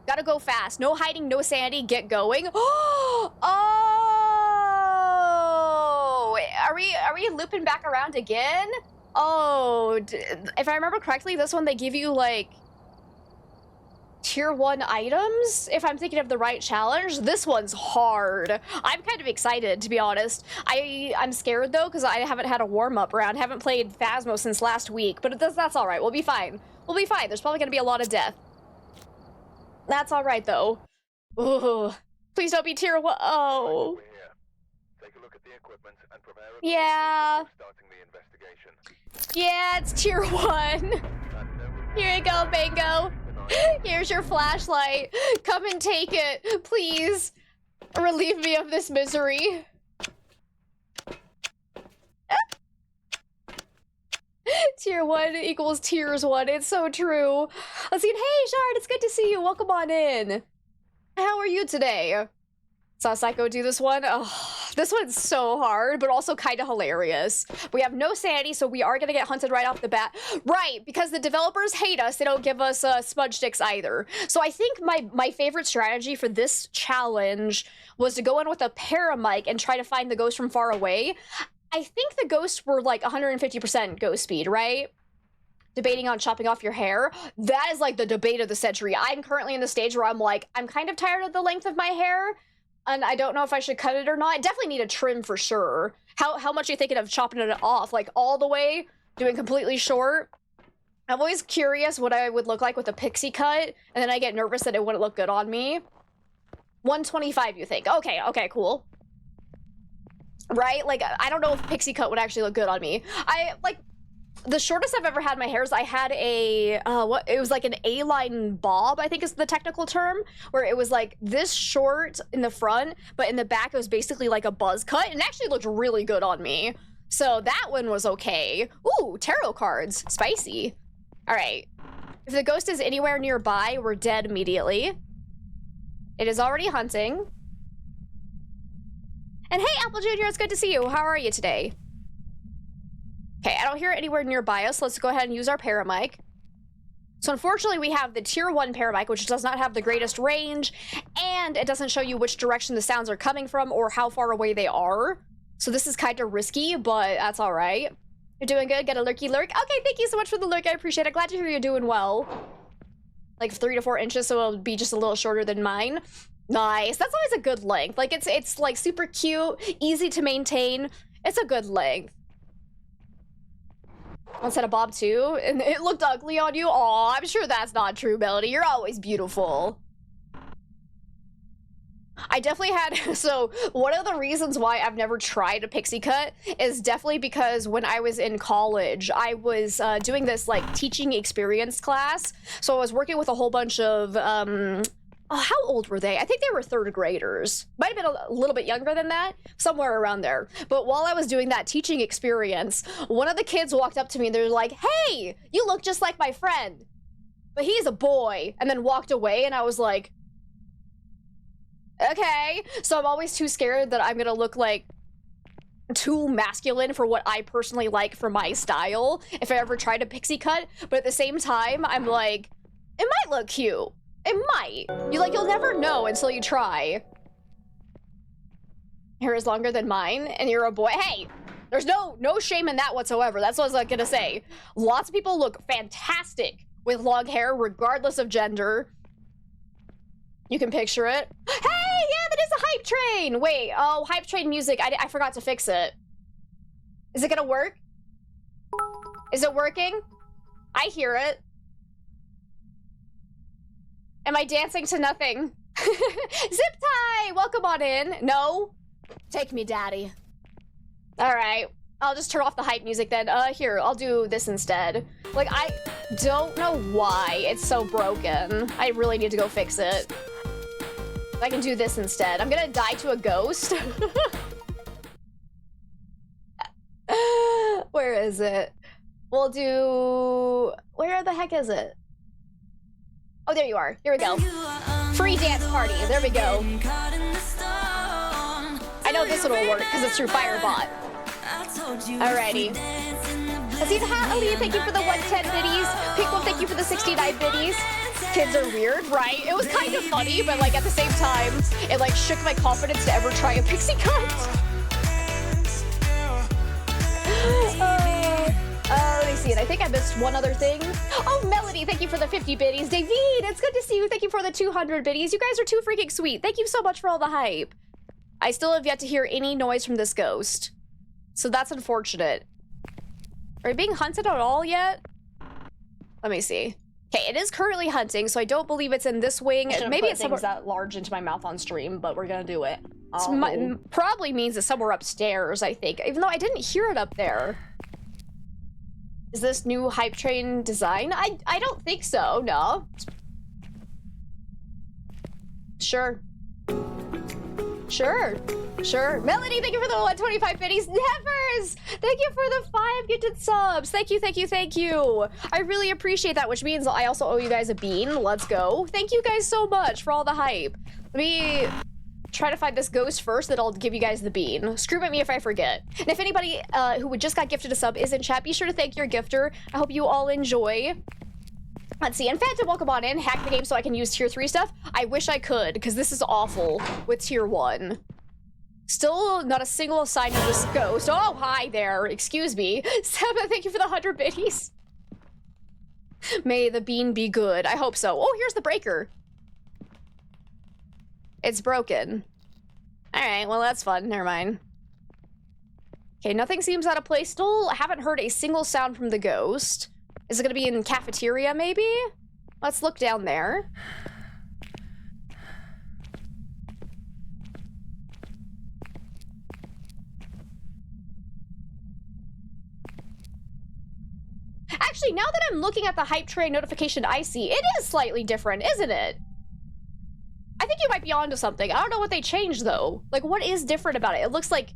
Gotta go fast. No hiding, no sanity, get going. Oh! Are we looping back around again? Oh, if I remember correctly, this one they give you like tier 1 items, if I'm thinking of the right challenge. This one's hard. I'm kind of excited, to be honest. I'm scared though, because I haven't had a warm-up round. Haven't played Phasmo since last week, but that's all right. We'll be fine. We'll be fine. There's probably gonna be a lot of death. That's all right though. Ooh, please don't be tier 1. Oh. Take a look at the equipment and prepare Yeah. starting the investigation. Yeah, it's tier 1. Here you go, Bango. Here's your flashlight. Come and take it, please. Relieve me of this misery. Tier 1 equals tiers 1. It's so true. Let's see. Hey, Shard, it's good to see you. Welcome on in. How are you today? Saw Psycho do this one. Oh, this one's so hard, but also kind of hilarious. We have no sanity, so we are gonna get hunted right off the bat. Right, because the developers hate us. They don't give us smudge sticks either. So I think my favorite strategy for this challenge was to go in with a paramic and try to find the ghost from far away. I think the ghosts were like 150% ghost speed, right? Debating on chopping off your hair. That is like the debate of the century. I'm currently in the stage where I'm like, I'm kind of tired of the length of my hair. And I don't know if I should cut it or not. I definitely need a trim for sure. How much are you thinking of chopping it off? Like all the way? Doing completely short? I'm always curious what I would look like with a pixie cut. And then I get nervous that it wouldn't look good on me. 125 you think? Okay, okay, cool. Right? Like, I don't know if pixie cut would actually look good on me. The shortest I've ever had my hair is I had a, it was like an A-line bob, I think is the technical term, where it was like this short in the front, but in the back it was basically like a buzz cut, and it actually looked really good on me. So that one was okay. Ooh, tarot cards. Spicy. All right. If the ghost is anywhere nearby, we're dead immediately. It is already hunting. And hey, Apple Jr., it's good to see you. How are you today? Okay, I don't hear it anywhere nearby us. Let's go ahead and use our paramic. So unfortunately, we have the tier 1 paramic, which does not have the greatest range, and it doesn't show you which direction the sounds are coming from or how far away they are. So this is kind of risky, but that's all right. You're doing good. Get a lurky lurk. Okay, thank you so much for the lurk. I appreciate it. Glad to hear you're doing well. Like 3 to 4 inches, so it'll be just a little shorter than mine. Nice. That's always a good length. Like it's like super cute, easy to maintain. It's a good length. One set of bob too, and it looked ugly on you. Aw, I'm sure that's not true, Melody. You're always beautiful. I definitely had, so one of the reasons why I've never tried a pixie cut is definitely because when I was in college, I was doing this like teaching experience class. So I was working with a whole bunch of, how old were they? I think they were 3rd graders. Might have been a little bit younger than that, somewhere around there. But while I was doing that teaching experience, one of the kids walked up to me and they're like, hey, you look just like my friend, but he's a boy, and then walked away, and I was like, okay. So I'm always too scared that I'm gonna look like too masculine for what I personally like for my style if I ever tried a pixie cut. But at the same time, I'm like, it might look cute. It might. You'll never know until you try. Hair is longer than mine, and you're a boy. Hey, there's no shame in that whatsoever. That's what I was gonna say. Lots of people look fantastic with long hair, regardless of gender. You can picture it. Hey, yeah, that is a hype train. Wait, oh, hype train music. I forgot to fix it. Is it gonna work? Is it working? I hear it. Am I dancing to nothing? Zip tie! Welcome on in. No? Take me, daddy. All right. I'll just turn off the hype music then. Here, I'll do this instead. Like, I don't know why it's so broken. I really need to go fix it. I can do this instead. I'm gonna die to a ghost. Where is it? We'll do... Where the heck is it? Oh, there you are. Here we go. Free dance party. There we go. I know this one will work because it's through Firebot. Alrighty. Azine, Ali, thank you for the 110 biddies. Pinkle, thank you for the 69 biddies. Kids are weird, right? It was kind of funny, but like at the same time, it like shook my confidence to ever try a pixie cut. Let me see it. I think I missed one other thing. Oh, Melody, thank you for the 50 biddies. David, it's good to see you. Thank you for the 200 biddies. You guys are too freaking sweet. Thank you so much for all the hype. I still have yet to hear any noise from this ghost. So that's unfortunate. Are we being hunted at all yet? Let me see. Okay, it is currently hunting, so I don't believe it's in this wing. Maybe it's somewhere that large into my mouth on stream, but we're gonna do it. Probably means it's somewhere upstairs, I think. Even though I didn't hear it up there. Is this new hype train design? I don't think so, no. Sure. Sure. Melody, thank you for the 125 biddies. Nevers! Thank you for the 5 gifted subs. Thank you. I really appreciate that, which means I also owe you guys a bean. Let's go. Thank you guys so much for all the hype. Let me try to find this ghost first, then I'll give you guys the bean. Scream at me if I forget. And if anybody who just got gifted a sub is in chat, be sure to thank your gifter. I hope you all enjoy. Let's see, and Phantom, welcome on in. Hack the game so I can use tier 3 stuff. I wish I could, because this is awful with tier 1. Still not a single sign of this ghost. Oh, hi there. Excuse me. Seba, thank you for the 100 biddies. May the bean be good. I hope so. Oh, here's the breaker. It's broken. All right, well, that's fun. Never mind. Okay, nothing seems out of place. Still haven't heard a single sound from the ghost. Is it gonna be in cafeteria, maybe? Let's look down there. Actually, now that I'm looking at the hype train notification I see, it is slightly different, isn't it? I think you might be onto something. I don't know what they changed, though. Like, what is different about it? It looks like...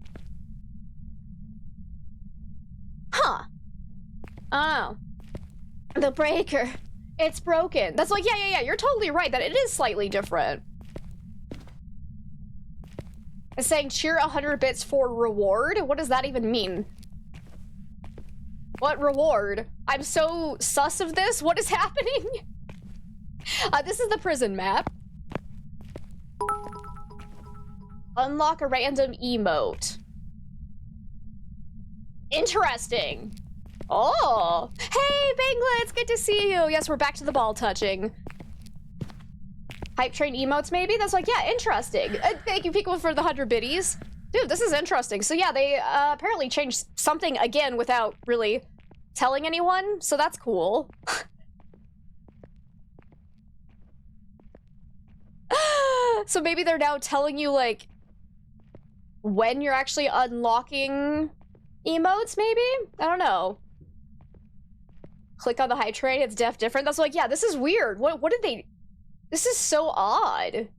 Huh. Oh. The breaker. It's broken. That's like, yeah. You're totally right that it is slightly different. It's saying cheer 100 bits for reward? What does that even mean? What reward? I'm so sus of this. What is happening? This is the prison map. Unlock a random emote. Interesting. Oh, hey, Bangla, it's good to see you. Yes, we're back to the ball touching. Hype train emotes, maybe? That's like, yeah, interesting. Thank you, people, for the 100 biddies. Dude, this is interesting. So yeah, they apparently changed something again without really telling anyone, so that's cool. So maybe they're now telling you, like, when you're actually unlocking emotes, maybe? I don't know. Click on the hype train, it's different. That's like, yeah, this is weird. What did they... This is so odd.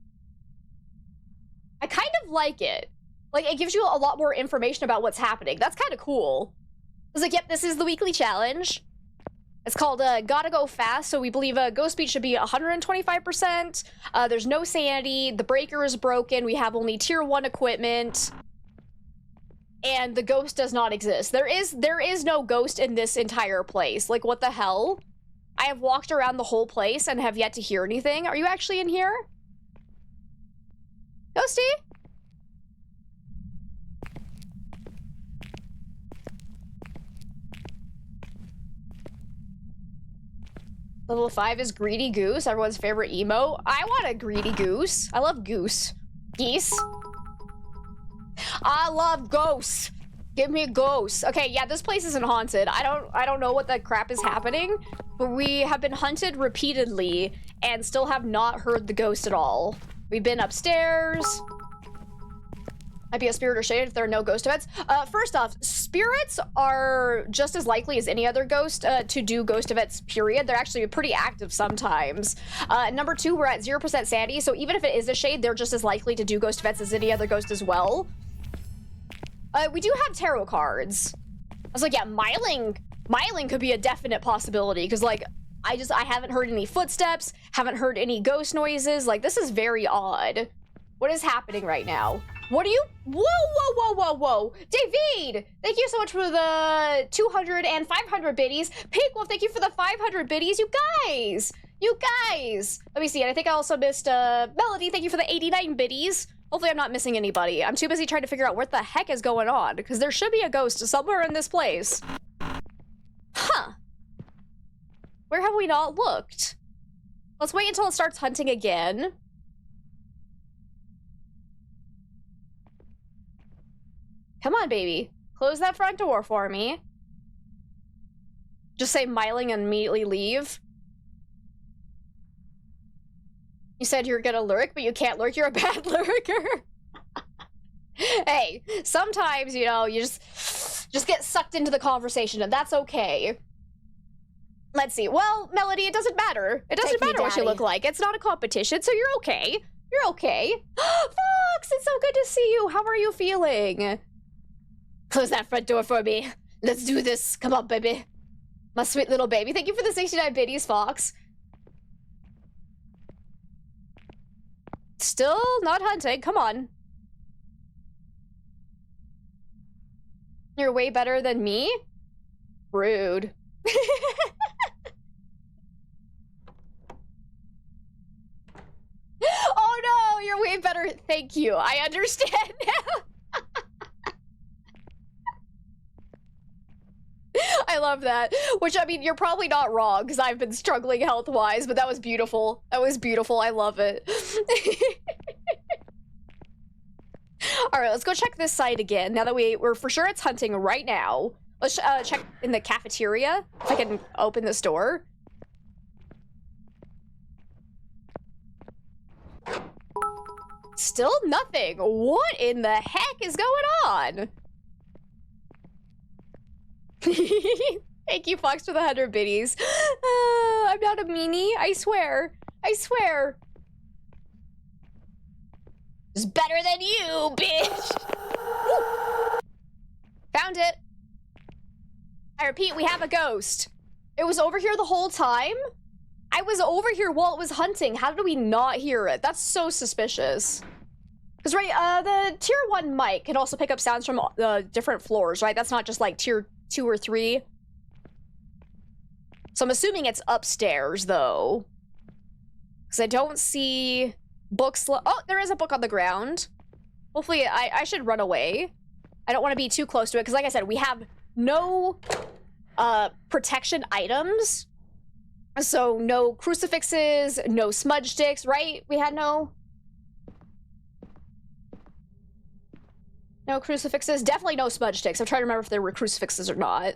I kind of like it. Like, it gives you a lot more information about what's happening. That's kind of cool. I was like, yep, this is the weekly challenge. It's called Gotta Go Fast, so we believe ghost speed should be 125%. There's no sanity, the breaker is broken, we have only tier 1 equipment, and the ghost does not exist. There is no ghost in this entire place. Like, what the hell? I have walked around the whole place and have yet to hear anything. Are you actually in here? Ghosty? Level 5 is Greedy Goose, everyone's favorite emo. I want a Greedy Goose. I love goose. Geese. I love ghosts. Give me a ghost. Okay, yeah, this place isn't haunted. I don't know what the crap is happening, but we have been hunted repeatedly and still have not heard the ghost at all. We've been upstairs. Might be a spirit or shade if there are no ghost events. First off, spirits are just as likely as any other ghost to do ghost events, period. They're actually pretty active sometimes. Number 2, we're at 0% sanity, so even if it is a shade, they're just as likely to do ghost events as any other ghost as well. We do have tarot cards. I was like, yeah, Myling could be a definite possibility, because, like, I haven't heard any footsteps, haven't heard any ghost noises. Like, this is very odd. What is happening right now? What are you? Whoa, whoa, whoa, whoa, whoa. David, thank you so much for the 200 and 500 biddies. Pink Wolf, thank you for the 500 biddies. You guys. Let me see. And I think I also missed Melody. Thank you for the 89 biddies. Hopefully I'm not missing anybody. I'm too busy trying to figure out what the heck is going on, because there should be a ghost somewhere in this place. Huh. Where have we not looked? Let's wait until it starts hunting again. Come on, baby. Close that front door for me. Just say Myling and immediately leave. You said you're gonna lurk, but you can't lurk. You're a bad lurker. Hey, sometimes, you know, you just get sucked into the conversation, and that's okay. Let's see. Well, Melody, it doesn't matter. It doesn't matter what you look like. It's not a competition, so you're okay. You're okay. Fox, it's so good to see you. How are you feeling? Close that front door for me. Let's do this. Come on, baby. My sweet little baby. Thank you for the 69 biddies, Fox. Still not hunting. Come on. You're way better than me? Rude. Oh no, you're way better. Thank you. I understand now. I love that. Which, I mean, you're probably not wrong, because I've been struggling health-wise, but that was beautiful. That was beautiful. I love it. Alright, let's go check this side again, now that we're for sure it's hunting right now. Let's check in the cafeteria, if I can open this door. Still nothing. What in the heck is going on? Thank you, Fox, for the 100 biddies. I'm not a meanie. I swear. I swear. It's better than you, bitch. Woo. Found it. I repeat, we have a ghost. It was over here the whole time? I was over here while it was hunting. How did we not hear it? That's so suspicious. Because, right, the tier 1 mic can also pick up sounds from different floors, right? That's not just, like, tier 2 or 3. So I'm assuming it's upstairs, though. Because I don't see books. Oh, there is a book on the ground. Hopefully, I should run away. I don't want to be too close to it, because like I said, we have no protection items. So no crucifixes, no smudge sticks, right? We had no crucifixes. Definitely no smudge sticks. I'm trying to remember if there were crucifixes or not.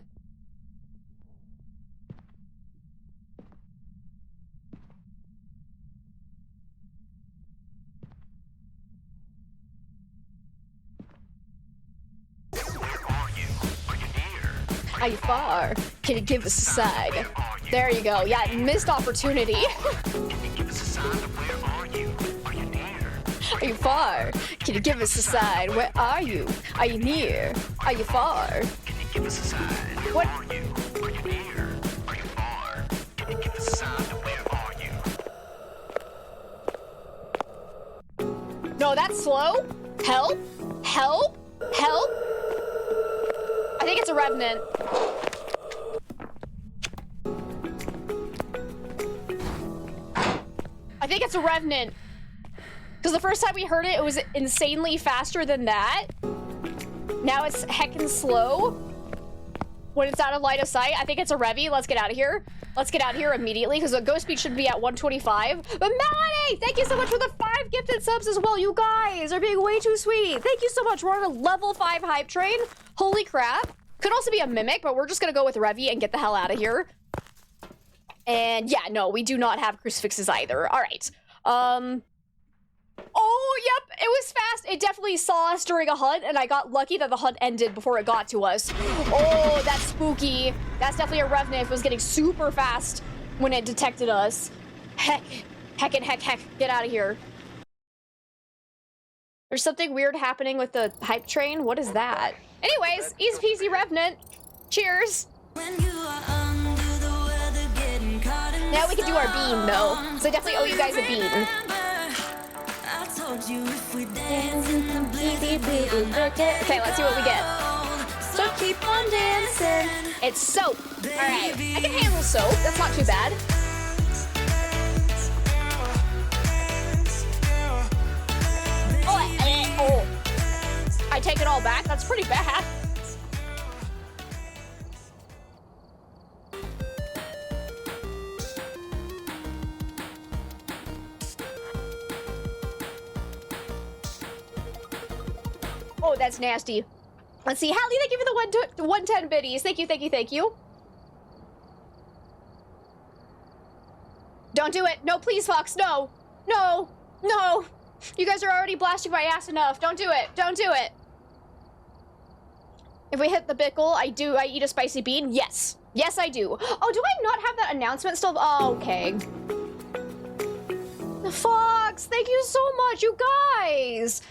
Are you far? Can you give us a sign? There you go. Yeah, missed opportunity. Can you give us a sign of where are you? Are you near? Are you far? Can you give us a sign? Where are you? Are you near? Are you far? Can you give us a sign? What? Are you? Are you near? Are you far? Can you give us a sign of where are you? No, that's slow. Help? Help? Help? I think it's a revenant. I think it's a revenant. Because the first time we heard it, it was insanely faster than that. Now it's heckin' slow. When it's out of line of sight, I think it's a Revy. Let's get out of here. Let's get out of here immediately, because the ghost speed should be at 125. But Melanie, thank you so much for the 5 gifted subs as well. You guys are being way too sweet. Thank you so much. We're on a level 5 hype train. Holy crap. Could also be a mimic, but we're just gonna go with Revy and get the hell out of here. And yeah, no, we do not have crucifixes either. All right. Oh, yep, it was fast. It definitely saw us during a hunt, and I got lucky that the hunt ended before it got to us. Oh, that's spooky. That's definitely a revenant if it was getting super fast when it detected us. Heck, heck. Get out of here. There's something weird happening with the hype train. What is that? Anyways, easy peasy revenant. Cheers. Now we can do our bean, though. So I definitely owe you guys a bean. Okay, let's see what we get. So keep on dancing. It's soap. Alright, I can handle soap. That's not too bad. Oh, I take it all back. That's pretty bad. Oh, that's nasty. Let's see. Hallie, thank you for the 110 biddies. Thank you, thank you, thank you. Don't do it. No, please, Fox. No. No. No. You guys are already blasting my ass enough. Don't do it. Don't do it. If we hit the bickle, I eat a spicy bean? Yes. Yes, I do. Oh, do I not have that announcement still? Oh, okay. Fox, thank you so much. You guys,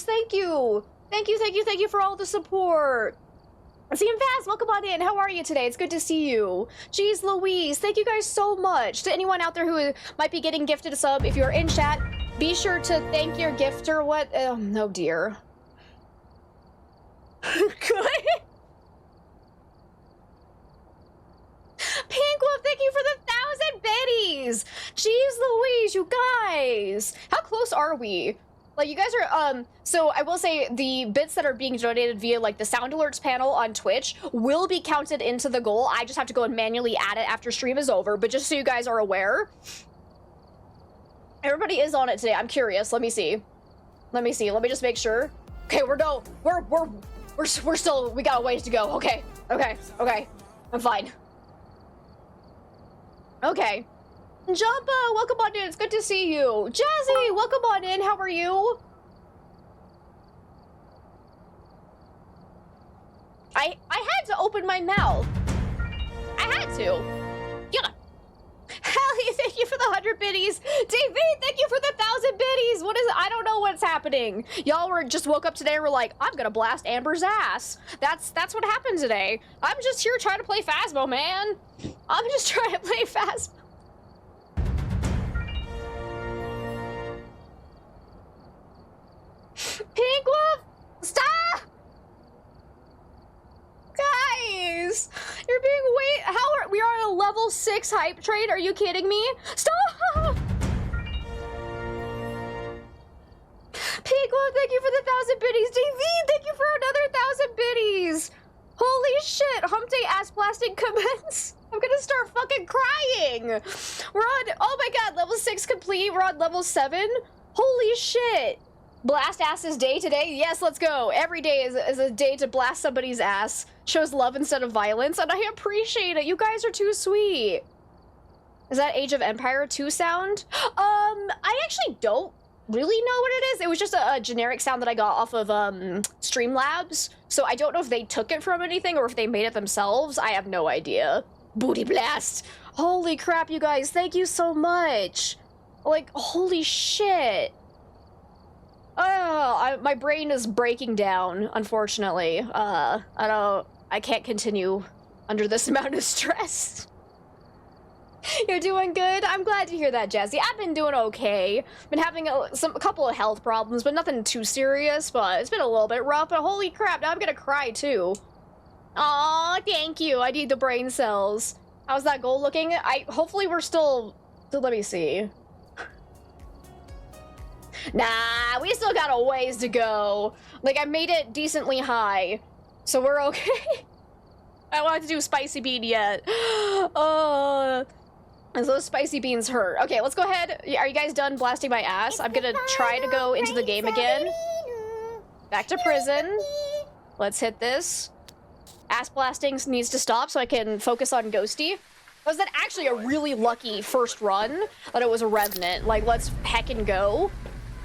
thank you. Thank you for all the support. CM Fast, welcome on in. How are you today? It's good to see you. Jeez Louise, thank you guys so much. To anyone out there who might be getting gifted a sub, if you're in chat, be sure to thank your gifter. What? Oh, no, dear. Good. Pink Wolf, thank you for the 1,000 biddies. Jeez Louise, you guys. How close are we? Like, you guys are, so I will say the bits that are being donated via, like, the sound alerts panel on Twitch will be counted into the goal. I just have to go and manually add it after stream is over, but just so you guys are aware. Everybody is on it today. I'm curious. Let me see. Let me just make sure. Okay, we're still, we got a ways to go. Okay. I'm fine. Okay. Jumpa, welcome on in. It's good to see you. Jazzy, welcome on in. How are you? I had to open my mouth. I had to. Yeah. Hallie, thank you for the 100 biddies. TV, thank you for the 1,000 biddies. What is it? I don't know what's happening. Y'all were just woke up today and were like, I'm gonna blast Amber's ass. That's what happened today. I'm just here trying to play Phasmo, man. I'm just trying to play Phasmo. Pink Wolf, stop! Guys, you're being we are on a level 6 hype train. Are you kidding me? Stop! Pink Wolf, thank you for the 1,000 biddies. DV, thank you for another 1,000 biddies. Holy shit, hump day ass blasting commence. I'm gonna start fucking crying. We're on, oh my god, level 6 complete. We're on level 7. Holy shit. Blast ass's day today? Yes, let's go. Every day is a day to blast somebody's ass. Shows love instead of violence, and I appreciate it. You guys are too sweet. Is that Age of Empire 2 sound? I actually don't really know what it is. It was just a generic sound that I got off of Streamlabs, so I don't know if they took it from anything or if they made it themselves. I have no idea. Booty blast. Holy crap, you guys. Thank you so much. Like, holy shit. My brain is breaking down, unfortunately. I can't continue under this amount of stress. You're doing good? I'm glad to hear that, Jazzy. I've been doing okay. Been having a couple of health problems, but nothing too serious, but it's been a little bit rough, but holy crap, now I'm gonna cry too. Aw, thank you. I need the brain cells. How's that goal looking? Hopefully we're still, let me see. Nah, we still got a ways to go. Like, I made it decently high, so we're okay. I don't want to do spicy bean yet. Those spicy beans hurt. Okay, let's go ahead. Are you guys done blasting my ass? I'm gonna try to go into the game again. Back to prison. Let's hit this. Ass blasting needs to stop so I can focus on Ghosty. Was that actually a really lucky first run that it was a Revenant? Like, let's heckin' go.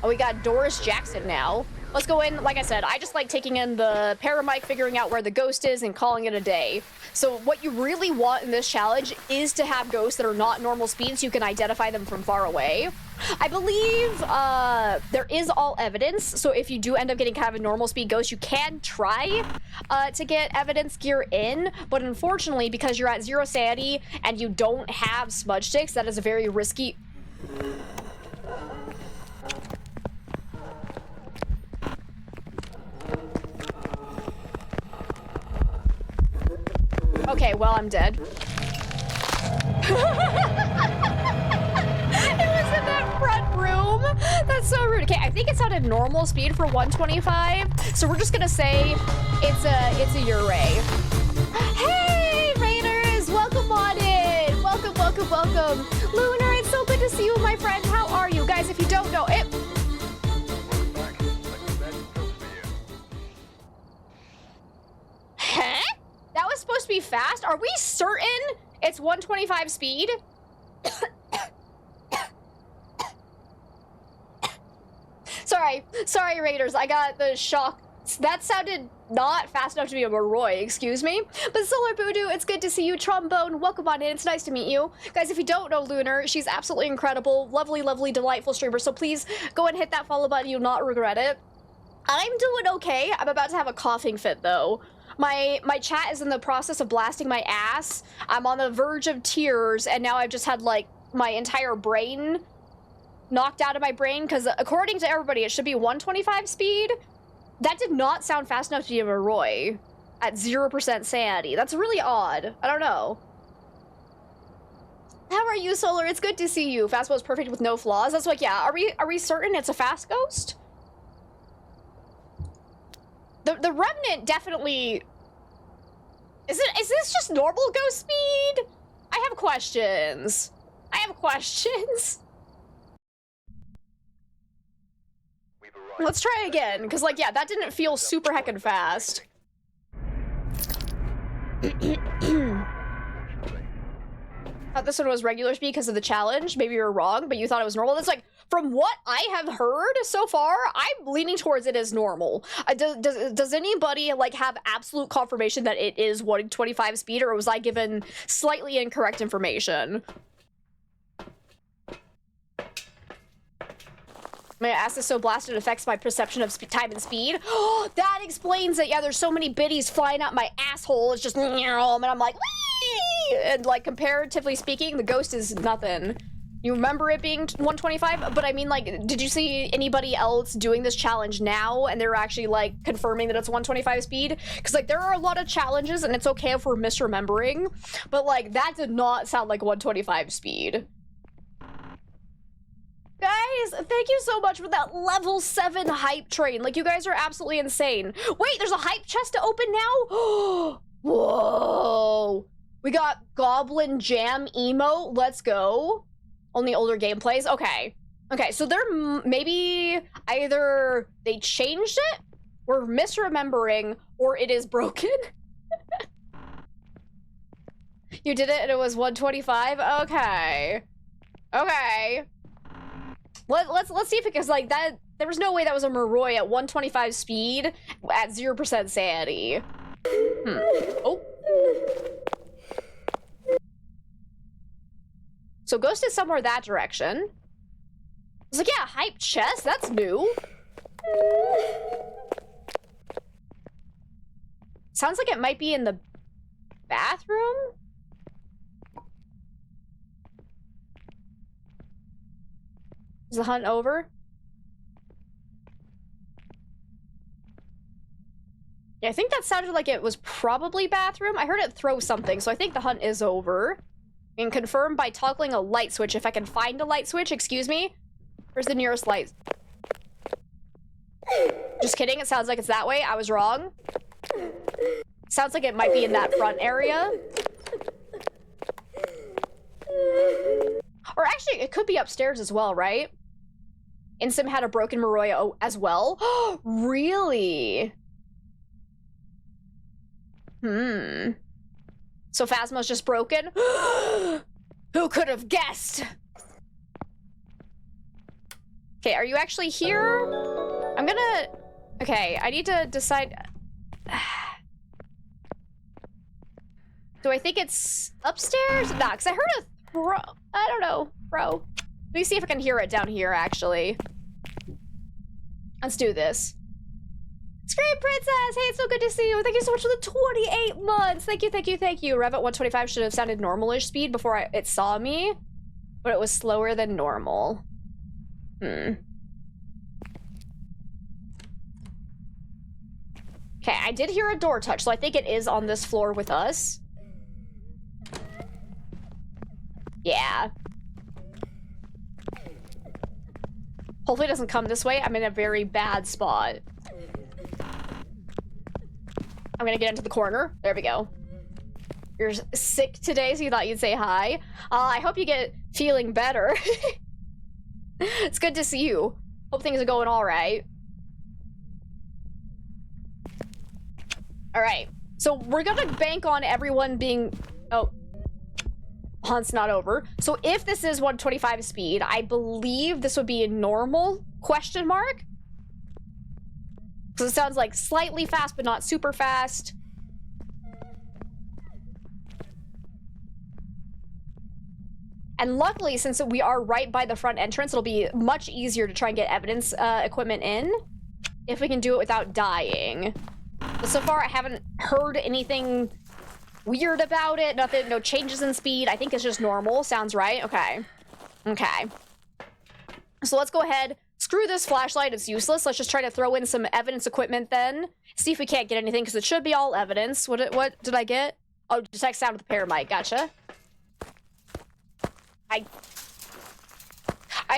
Oh, we got Doris Jackson now. Let's go in. Like I said, I just like taking in the paramic, figuring out where the ghost is, and calling it a day. So what you really want in this challenge is to have ghosts that are not normal speed so you can identify them from far away. I believe there is all evidence, so if you do end up getting kind of a normal speed ghost, you can try to get evidence gear in, but unfortunately, because you're at 0 sanity and you don't have smudge sticks, that is a very risky... Okay, well, I'm dead. It was in that front room. That's so rude. Okay, I think it's at a normal speed for 125. So we're just gonna say it's a Uray. Hey, Raiders, welcome on in. Welcome, welcome, welcome. Lunar, it's so good to see you, my friend. How are you? Guys, if you don't know it. Welcome back. Like the bed comes for you. Huh? That was supposed to be fast? Are we certain it's 125 speed? Sorry, Raiders. I got the shock. That sounded not fast enough to be a Maroi, excuse me. But Solar Voodoo, it's good to see you. Trombone, welcome on in. It's nice to meet you. Guys, if you don't know Lunar, she's absolutely incredible. Lovely, lovely, delightful streamer. So please go and hit that follow button. You'll not regret it. I'm doing okay. I'm about to have a coughing fit, though. My chat is in the process of blasting my ass. I'm on the verge of tears, and now I've just had, like, my entire brain knocked out of my brain, because according to everybody, it should be 125 speed. That did not sound fast enough to be a Maroi at 0% sanity. That's really odd. I don't know. How are you, Solar? It's good to see you. Phasmo is perfect with no flaws. That's like, yeah, are we certain it's a fast ghost? The Remnant definitely... Is this just normal ghost speed? I have questions. We've arrived. Let's try again, because, like, yeah, that didn't feel super heckin' fast. Thought this one was regular speed because of the challenge. Maybe you're wrong, but you thought it was normal. That's like, from what I have heard so far, I'm leaning towards it as normal. Does anybody, like, have absolute confirmation that it is 125 speed, or was I given slightly incorrect information? My ass is so blasted it affects my perception of time and speed. Oh, that explains it. Yeah, there's so many biddies flying out my asshole. It's just, and I'm like, whee! And, like, comparatively speaking, the ghost is nothing. You remember it being 125? But I mean, like, did you see anybody else doing this challenge now and they're actually, like, confirming that it's 125 speed? Because, like, there are a lot of challenges and it's okay if we're misremembering, but, like, that did not sound like 125 speed. Guys, thank you so much for that level 7 hype train. Like, you guys are absolutely insane. Wait, there's a hype chest to open now? Whoa. We got Goblin Jam Emo. Let's go. Only older gameplays. Okay. Okay, so they're maybe either they changed it, we're misremembering, or it is broken. You did it and it was 125? Okay. Okay. Let's see if it, because, like, that, there was no way that was a Maroi at 125 speed at 0% sanity. Oh. So Ghost is somewhere that direction. I was like, yeah, hype chest, that's new. Sounds like it might be in the bathroom? Is the hunt over? Yeah, I think that sounded like it was probably bathroom. I heard it throw something, so I think the hunt is over. And confirm by toggling a light switch. If I can find a light switch, excuse me. Where's the nearest light? Just kidding, it sounds like it's that way. I was wrong. Sounds like it might be in that front area. Or actually, it could be upstairs as well, right? Insim had a broken Maroi as well. Really? So Phasmo's just broken? Who could have guessed? Okay, are you actually here? I'm gonna... Okay, I need to decide... Do I think it's upstairs? Nah, because I heard a throw... I don't know, bro. Let me see if I can hear it down here, actually. Let's do this. Scream Princess! Hey, it's so good to see you. Thank you so much for the 28 months. Thank you, thank you, thank you. Rev at 125 should have sounded normal-ish speed before it saw me, but it was slower than normal. Okay, I did hear a door touch, so I think it is on this floor with us. Yeah. Hopefully it doesn't come this way. I'm in a very bad spot. I'm gonna get into the corner. There we go. You're sick today, so you thought you'd say hi. I hope you get feeling better. It's good to see you. Hope things are going all right. All right. So we're gonna bank on everyone being... Oh. Hunt's not over. So if this is 125 speed, I believe this would be a normal question mark. Because it sounds like slightly fast, but not super fast. And luckily, since we are right by the front entrance, it'll be much easier to try and get evidence equipment in. If we can do it without dying. But so far, I haven't heard anything weird about it. Nothing, no changes in speed. I think it's just normal. Sounds right? Okay. Okay. So let's go ahead. Screw this flashlight. It's useless. Let's just try to throw in some evidence equipment then. See if we can't get anything, because it should be all evidence. What did I get? Oh, detect sound with the paramic. Gotcha. I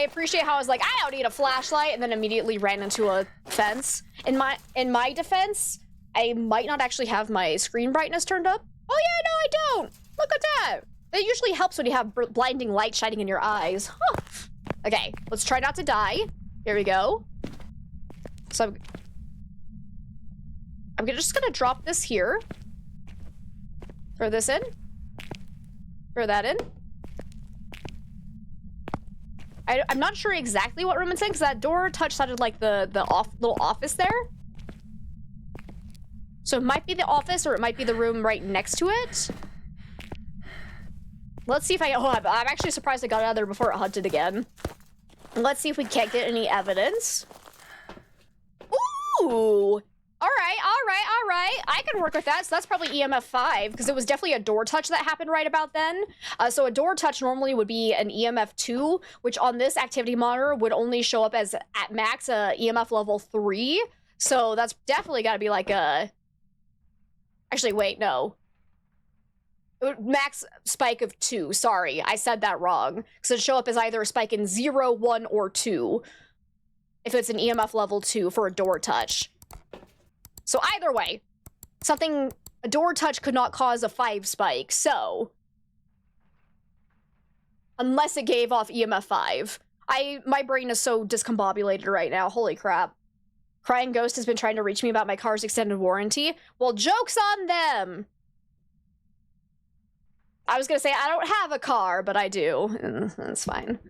appreciate how I was like, I don't need a flashlight, and then immediately ran into a fence. In my defense, I might not actually have my screen brightness turned up. Oh yeah, no, I don't. Look at that. It usually helps when you have blinding light shining in your eyes. Huh. Okay, let's try not to die. Here we go. So I'm just gonna drop this here. Throw this in. Throw that in. I'm not sure exactly what room it's in, because that door touch sounded like the little office there. So it might be the office, or it might be the room right next to it. Let's see if I'm actually surprised I got out of there before it hunted again. Let's see if we can't get any evidence. Ooh! Alright. I can work with that. So that's probably EMF 5, because it was definitely a door touch that happened right about then. So a door touch normally would be an EMF 2, which on this activity monitor would only show up as, at max, a EMF level 3. So that's definitely got to be like a... Actually, wait, no. Max spike of 2. Sorry, I said that wrong. Because it'd show up as either a spike in 0, 1, or 2. If it's an EMF level 2 for a door touch. So either way, a door touch could not cause a 5 spike, so... Unless it gave off EMF 5. My brain is so discombobulated right now, holy crap. Crying Ghost has been trying to reach me about my car's extended warranty. Well, joke's on them! I was gonna say, I don't have a car, but I do. That's fine.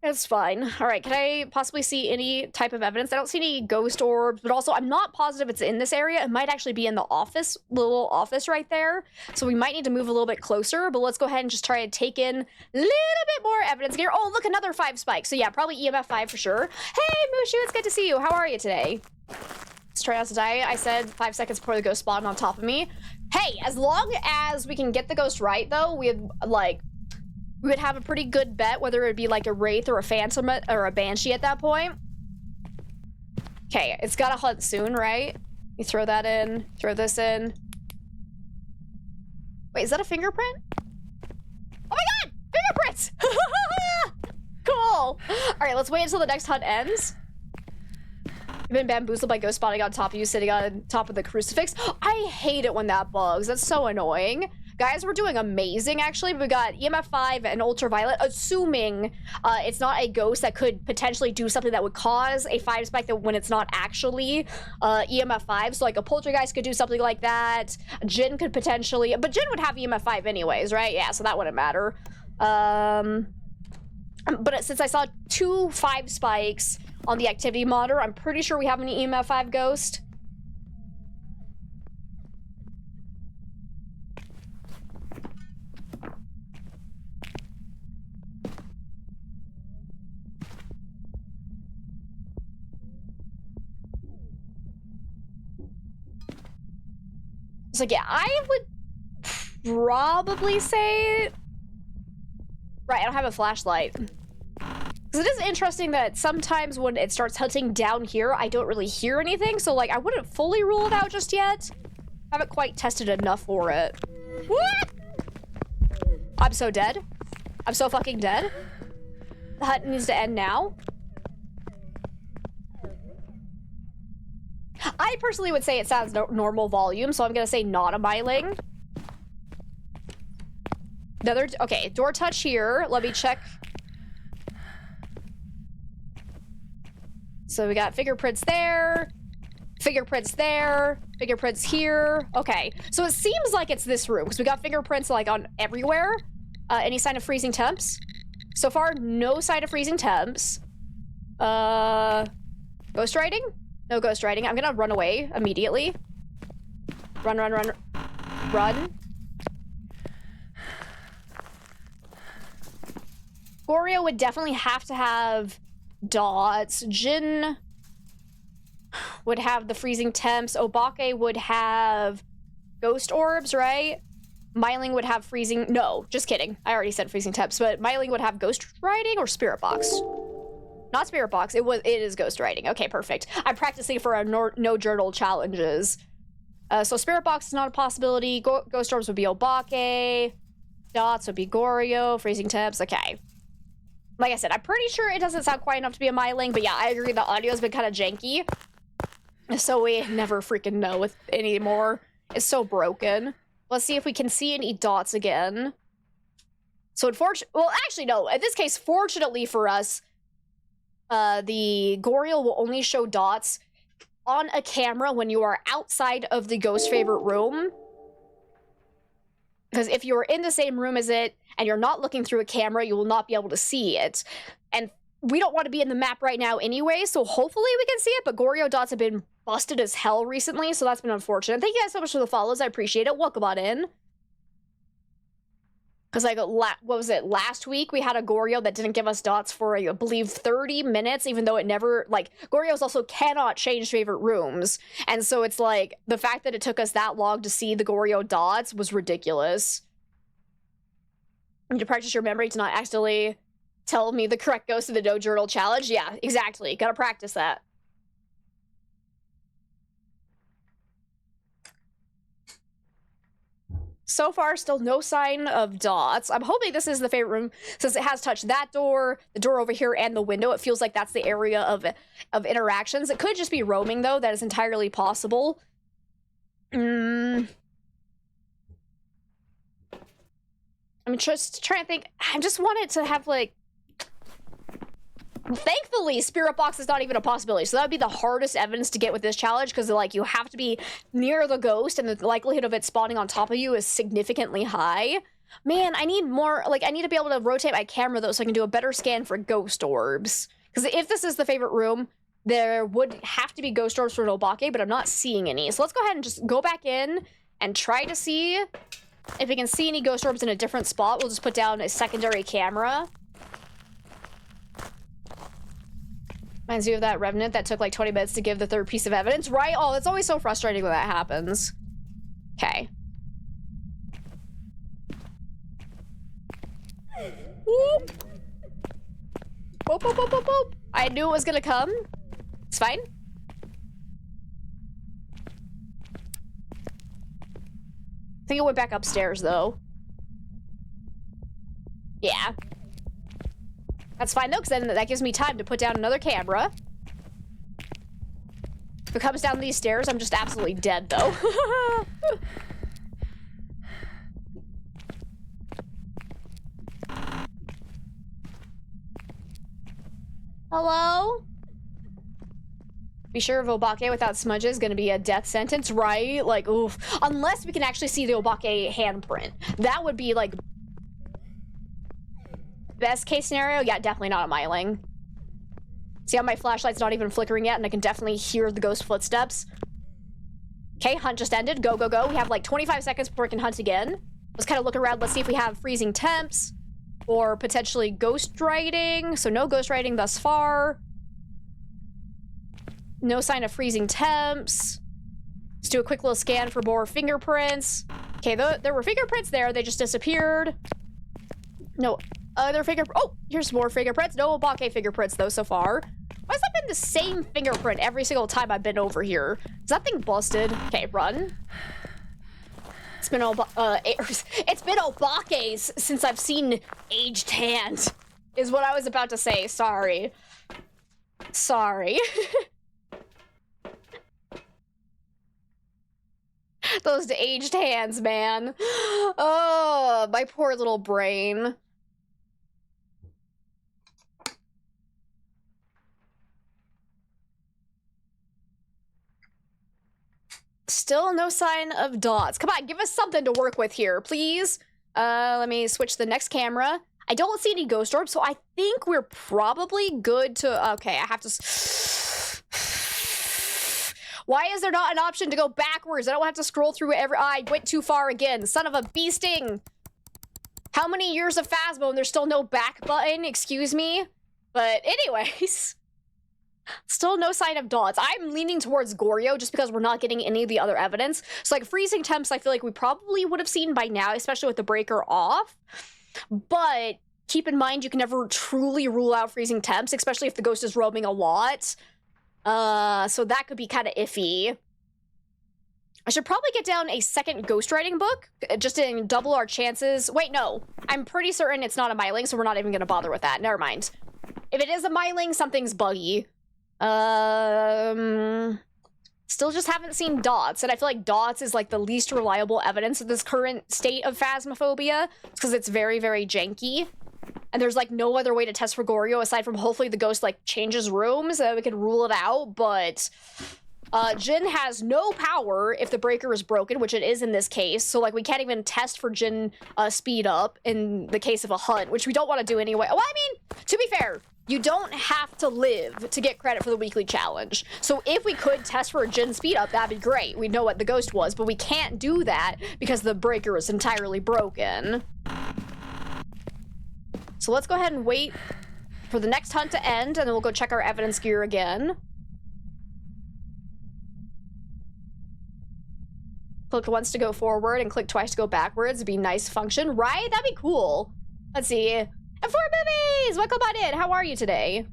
It's fine. Alright, can I possibly see any type of evidence? I don't see any ghost orbs, but also I'm not positive it's in this area. It might actually be in the office, little office right there. So we might need to move a little bit closer, but let's go ahead and just try to take in a little bit more evidence here. Oh, look, another 5 spike. So yeah, probably EMF 5 for sure. Hey, Mushu, it's good to see you. How are you today? Let's try not to die. I said 5 seconds before the ghost spawned on top of me. Hey, as long as we can get the ghost right, though, we would have a pretty good bet whether it would be like a Wraith or a Phantom or a Banshee at that point. Okay, it's gotta hunt soon, right? You throw that in, throw this in. Wait, is that a fingerprint? Oh my god! Fingerprints! Cool! Alright, let's wait until the next hunt ends. You've been bamboozled by ghost spotting on top of you, sitting on top of the crucifix. I hate it when that bugs. That's so annoying. Guys, we're doing amazing, actually. We got EMF 5 and Ultraviolet, assuming it's not a ghost that could potentially do something that would cause a 5 spike that when it's not actually EMF 5. So, like, a Poltergeist could do something like that. Jinn could potentially... But Jinn would have EMF 5 anyways, right? Yeah, so that wouldn't matter. But since I saw 2 5 spikes on the activity monitor, I'm pretty sure we have an EMF 5 ghost. So yeah, I would probably say... Right, I don't have a flashlight. Because it is interesting that sometimes when it starts hunting down here, I don't really hear anything. So, like, I wouldn't fully rule it out just yet. Haven't quite tested enough for it. What? I'm so dead. I'm so fucking dead. The hunt needs to end now. I personally would say it sounds normal volume, so I'm gonna say not a myling. Another, okay, door touch here. Let me check. So we got fingerprints there, fingerprints there, fingerprints here. Okay, so it seems like it's this room because we got fingerprints like on everywhere. Any sign of freezing temps? So far, no sign of freezing temps. Ghost writing? No ghost writing. I'm gonna run away immediately. Run, run, run, run. Goryo would definitely have to have dots. Jin would have the freezing temps. Obake would have ghost orbs, right? Myling would have freezing... No, just kidding. I already said freezing temps, but Myling would have ghost writing or spirit box. Not spirit box. It is ghost writing. Okay, perfect. I'm practicing for a no journal challenges. So spirit box is not a possibility. Ghost orbs would be Obake. Dots would be Goryo. Freezing temps. Okay. Like I said, I'm pretty sure it doesn't sound quite enough to be a myling, but yeah, I agree the audio's been kind of janky. So we never freaking know with anymore. It's so broken. Let's see if we can see any dots again. So unfortunately, well, actually no. In this case, fortunately for us, the Goryo will only show dots on a camera when you are outside of the ghost favorite room. Because if you're in the same room as it and you're not looking through a camera, you will not be able to see it. And we don't want to be in the map right now anyway, so hopefully we can see it, but Goryo dots have been busted as hell recently, so that's been unfortunate. Thank you guys so much for the follows. I appreciate it. Welcome on in. Because, like, what was it? Last week, we had a Goryo that didn't give us dots for, I believe, 30 minutes, even though it never, like, Goryos also cannot change favorite rooms. And so it's like, the fact that it took us that long to see the Goryo dots was ridiculous. You need to practice your memory to not accidentally tell me the correct ghost of the No Journal Challenge. Yeah, exactly. Gotta practice that. So far, still no sign of dots. I'm hoping this is the favorite room since it has touched that door, the door over here, and the window. It feels like that's the area of interactions. It could just be roaming, though. That is entirely possible. I'm just trying to think. I just want it to have, like... Thankfully, spirit box is not even a possibility, so that would be the hardest evidence to get with this challenge, because, like, you have to be near the ghost, and the likelihood of it spawning on top of you is significantly high. Man, I need more, like, I need to be able to rotate my camera, though, so I can do a better scan for ghost orbs. Because if this is the favorite room, there would have to be ghost orbs for Obake, but I'm not seeing any. So let's go ahead and just go back in and try to see if we can see any ghost orbs in a different spot. We'll just put down a secondary camera. Reminds you of that Revenant that took like 20 minutes to give the third piece of evidence, right? Oh, that's always so frustrating when that happens. Okay. Whoop. Whoop, whoop, whoop, whoop, whoop. I knew it was gonna come. It's fine. I think it went back upstairs, though. Yeah. That's fine, though, because then that gives me time to put down another camera. If it comes down these stairs, I'm just absolutely dead, though. Hello? Be sure of Obake without smudges is gonna be a death sentence, right? Like, oof. Unless we can actually see the Obake handprint. That would be, like... Best case scenario? Yeah, definitely not a myling. See how my flashlight's not even flickering yet, and I can definitely hear the ghost footsteps. Okay, hunt just ended. Go, go, go. We have like 25 seconds before we can hunt again. Let's kind of look around. Let's see if we have freezing temps or potentially ghost writing. So no ghost writing thus far. No sign of freezing temps. Let's do a quick little scan for more fingerprints. Okay, there were fingerprints there. They just disappeared. No other oh, here's more fingerprints. No Obake fingerprints, though, so far. Why has that been the same fingerprint every single time I've been over here? Is that thing busted? Okay, run. It's been it's been obaques since I've seen aged hand, is what I was about to say. Sorry. Sorry. Those aged hands, man. Oh, my poor little brain. Still no sign of dots. Come on, give us something to work with here, please. Let me switch to the next camera. I don't see any ghost orbs, so I think we're probably good to... Okay, I have to... Why is there not an option to go backwards? I don't have to scroll through every... I went too far again. Son of a beasting. How many years of Phasmo and there's still no back button? Excuse me? But anyways... Still no sign of dots. I'm leaning towards Goryo just because we're not getting any of the other evidence. So like freezing temps, I feel like we probably would have seen by now, especially with the breaker off. But keep in mind, you can never truly rule out freezing temps, especially if the ghost is roaming a lot. So that could be kind of iffy. I should probably get down a second ghostwriting book, just to double our chances. Wait, no. I'm pretty certain it's not a myling, so we're not even going to bother with that. Never mind. If it is a myling, something's buggy. Still just haven't seen dots, and I feel like dots is like the least reliable evidence of this current state of Phasmophobia, because it's very, very janky. And there's like no other way to test for Goryo aside from hopefully the ghost like changes rooms so we can rule it out, but Jin has no power if the breaker is broken, which it is in this case, so like we can't even test for Jin speed up in the case of a hunt, which we don't want to do anyway. Well, I mean, to be fair, you don't have to live to get credit for the weekly challenge. So if we could test for a Jin speed up, that'd be great. We'd know what the ghost was, but we can't do that because the breaker is entirely broken. So let's go ahead and wait for the next hunt to end, and then we'll go check our evidence gear again. Click once to go forward and click twice to go backwards. It'd be a nice function, right? That'd be cool. Let's see. And 4 movies! Welcome on in. How are you today?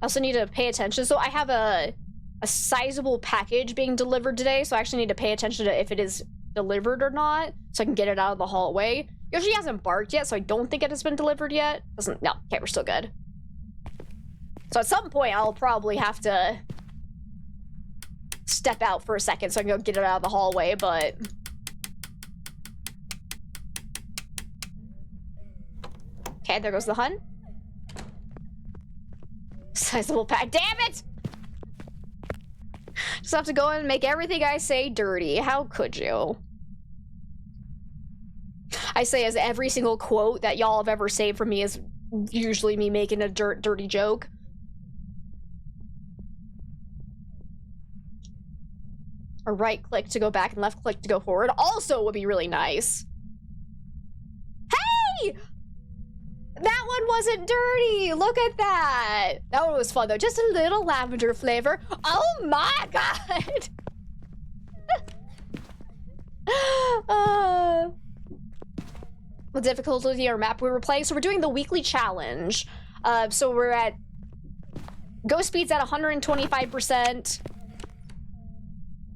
I also need to pay attention. So I have a sizable package being delivered today, so I actually need to pay attention to if it is delivered or not, so I can get it out of the hallway. Yoshi hasn't barked yet, so I don't think it has been delivered yet. No, okay, we're still good. So at some point, I'll probably have to step out for a second so I can go get it out of the hallway, but... Okay, there goes the hunt. Sizable pack. Damn it! Just have to go and make everything I say dirty. How could you? I say as every single quote that y'all have ever saved from me is usually me making a dirty joke. A right click to go back and left click to go forward also would be really nice. Hey! That one wasn't dirty! Look at that! That one was fun though. Just a little lavender flavor. Oh my god! The difficulty or map we were playing. So we're doing the weekly challenge. So we're at... Ghost speed's at 125%.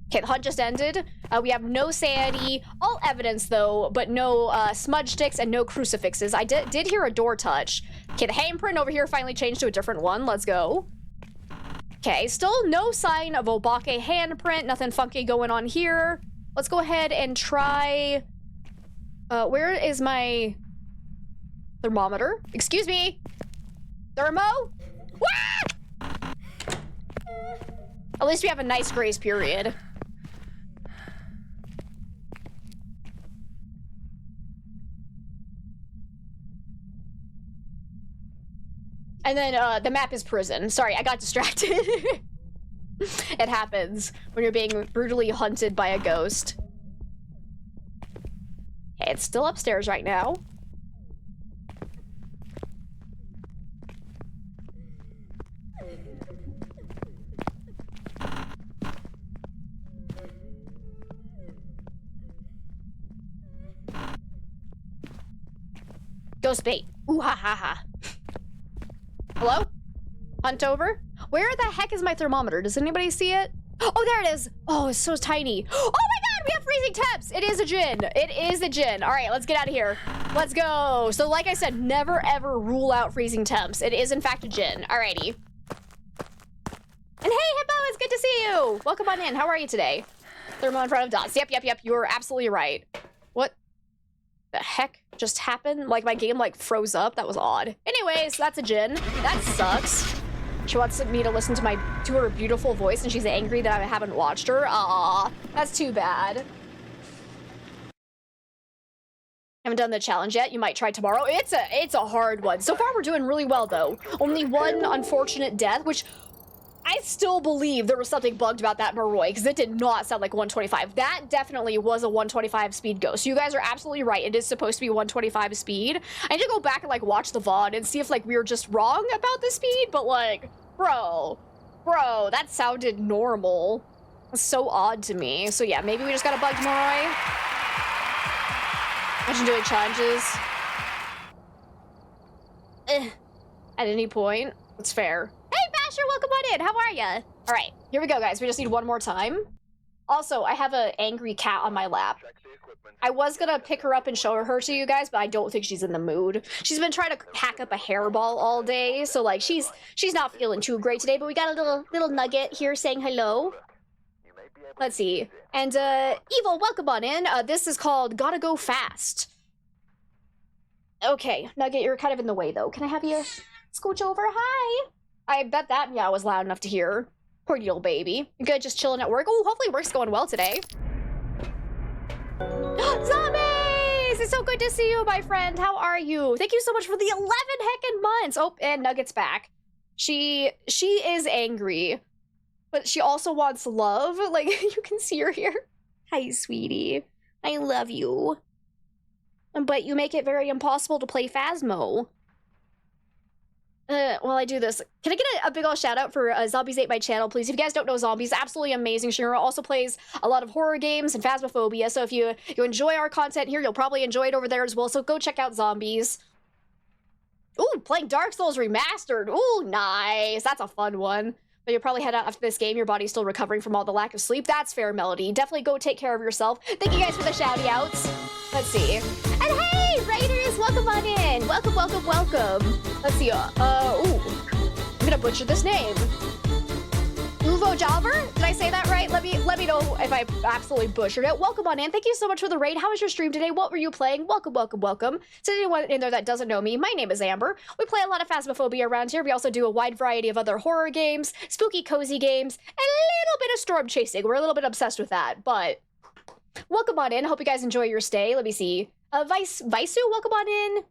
Okay, the hunt just ended. We have no sanity, all evidence though, but no smudge sticks and no crucifixes. I did hear a door touch. Okay, the handprint over here finally changed to a different one. Let's go. Okay, still no sign of Obake handprint. Nothing funky going on here. Let's go ahead and try... where is my thermometer? Excuse me. Thermo? Wah! At least we have a nice grace period. And then the map is prison. Sorry, I got distracted. It happens when you're being brutally hunted by a ghost. Okay, it's still upstairs right now. Ghost bait. Ooh ha ha ha. Hello? Hunt over? Where the heck is my thermometer? Does anybody see it? Oh, there it is. Oh, it's so tiny. Oh my god, we have freezing temps. It is a djinn. It is a djinn. All right, let's get out of here. Let's go. So like I said, never ever rule out freezing temps. It is in fact a djinn. Alrighty. And hey, Hippo, it's good to see you. Welcome on in. How are you today? Thermal in front of dots. Yep. You were absolutely right. What the heck just happened? Like my game like froze up. That was odd. Anyways, that's a djinn. That sucks. She wants me to listen to her beautiful voice, and she's angry that I haven't watched her. Aw, that's too bad. Haven't done the challenge yet. You might try tomorrow. It's a hard one. So far, we're doing really well though. Only one unfortunate death, which I still believe there was something bugged about that Moroi, because it did not sound like 125. That definitely was a 125 speed ghost. So you guys are absolutely right. It is supposed to be 125 speed. I need to go back and like watch the VOD and see if like we were just wrong about the speed, but like, bro, that sounded normal. That's so odd to me. So yeah, maybe we just got a bugged Moroi. Imagine doing challenges. At any point. That's fair. Hey, Basher, welcome on in. How are ya? All right, here we go, guys. We just need one more time. Also, I have an angry cat on my lap. I was gonna pick her up and show her to you guys, but I don't think she's in the mood. She's been trying to pack up a hairball all day, so like she's not feeling too great today. But we got a little nugget here saying hello. Let's see. And Evil, welcome on in. This is called Gotta Go Fast. Okay, Nugget, you're kind of in the way though. Can I have you scooch over? Hi. I bet that meow was loud enough to hear. Poor little baby. You good, just chilling at work? Oh, hopefully work's going well today. Zombies! It's so good to see you, my friend. How are you? Thank you so much for the 11 heckin' months. Oh, and Nugget's back. She is angry, but she also wants love. Like, you can see her here. Hi, sweetie. I love you. But you make it very impossible to play Phasmo. While I do this, can I get a big ol' shout out for Zombies Ate My Channel, please? If you guys don't know Zombies, absolutely amazing. Shira also plays a lot of horror games and Phasmophobia, so if you enjoy our content here, you'll probably enjoy it over there as well, so go check out Zombies. Ooh, playing Dark Souls Remastered. Ooh, nice. That's a fun one. But you'll probably head out after this game. Your body's still recovering from all the lack of sleep. That's fair, Melody. Definitely go take care of yourself. Thank you guys for the shouty outs. Let's see. And hey, Raiders, welcome on in. Welcome. Let's see. Ooh, I'm gonna butcher this name. Uvo Jobber? Did I say that right? Let me know if I absolutely butchered it. Welcome on in. Thank you so much for the raid. How was your stream today? What were you playing? Welcome. To anyone in there that doesn't know me, my name is Amber. We play a lot of Phasmophobia around here. We also do a wide variety of other horror games, spooky, cozy games, and a little bit of storm chasing. We're a little bit obsessed with that, but welcome on in. Hope you guys enjoy your stay. Let me see. Vaisu, welcome on in.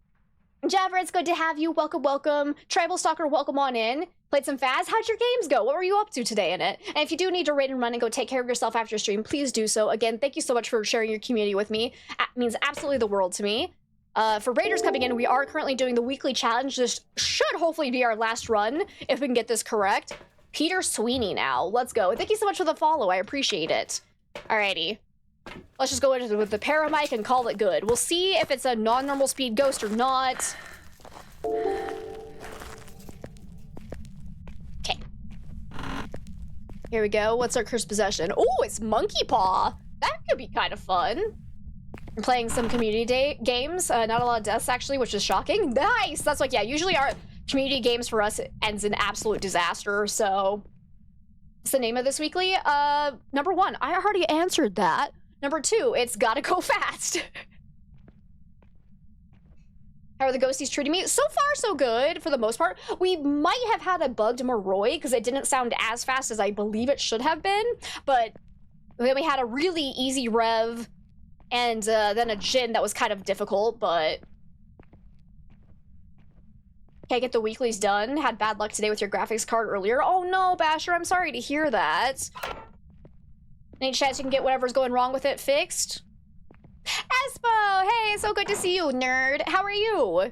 Javra, it's good to have you. Welcome. Tribal Stalker, welcome on in. Played some Phas. How'd your games go? What were you up to today in it? And if you do need to raid and run and go take care of yourself after stream, please do so. Again, thank you so much for sharing your community with me. It means absolutely the world to me. For raiders coming in, we are currently doing the weekly challenge. This should hopefully be our last run if we can get this correct. Peter Sweeney now. Let's go. Thank you so much for the follow. I appreciate it. Alrighty. Let's just go into with the paramic and call it good. We'll see if it's a non-normal speed ghost or not. Okay. Here we go. What's our cursed possession? Oh, it's Monkey Paw. That could be kind of fun. I'm playing some community games. Not a lot of deaths, actually, which is shocking. Nice! That's like, yeah, usually our community games for us ends in absolute disaster, so... What's the name of this weekly? Number 1, I already answered that. Number 2, it's Gotta Go Fast. How are the ghosties treating me? So far, so good, for the most part. We might have had a bugged Moroi, because it didn't sound as fast as I believe it should have been, but then we had a really easy rev, and then a djinn that was kind of difficult, but... Can't get the weeklies done. Had bad luck today with your graphics card earlier. Oh no, Basher, I'm sorry to hear that. Any chance you can get whatever's going wrong with it fixed? Espo! Hey, so good to see you, nerd. How are you?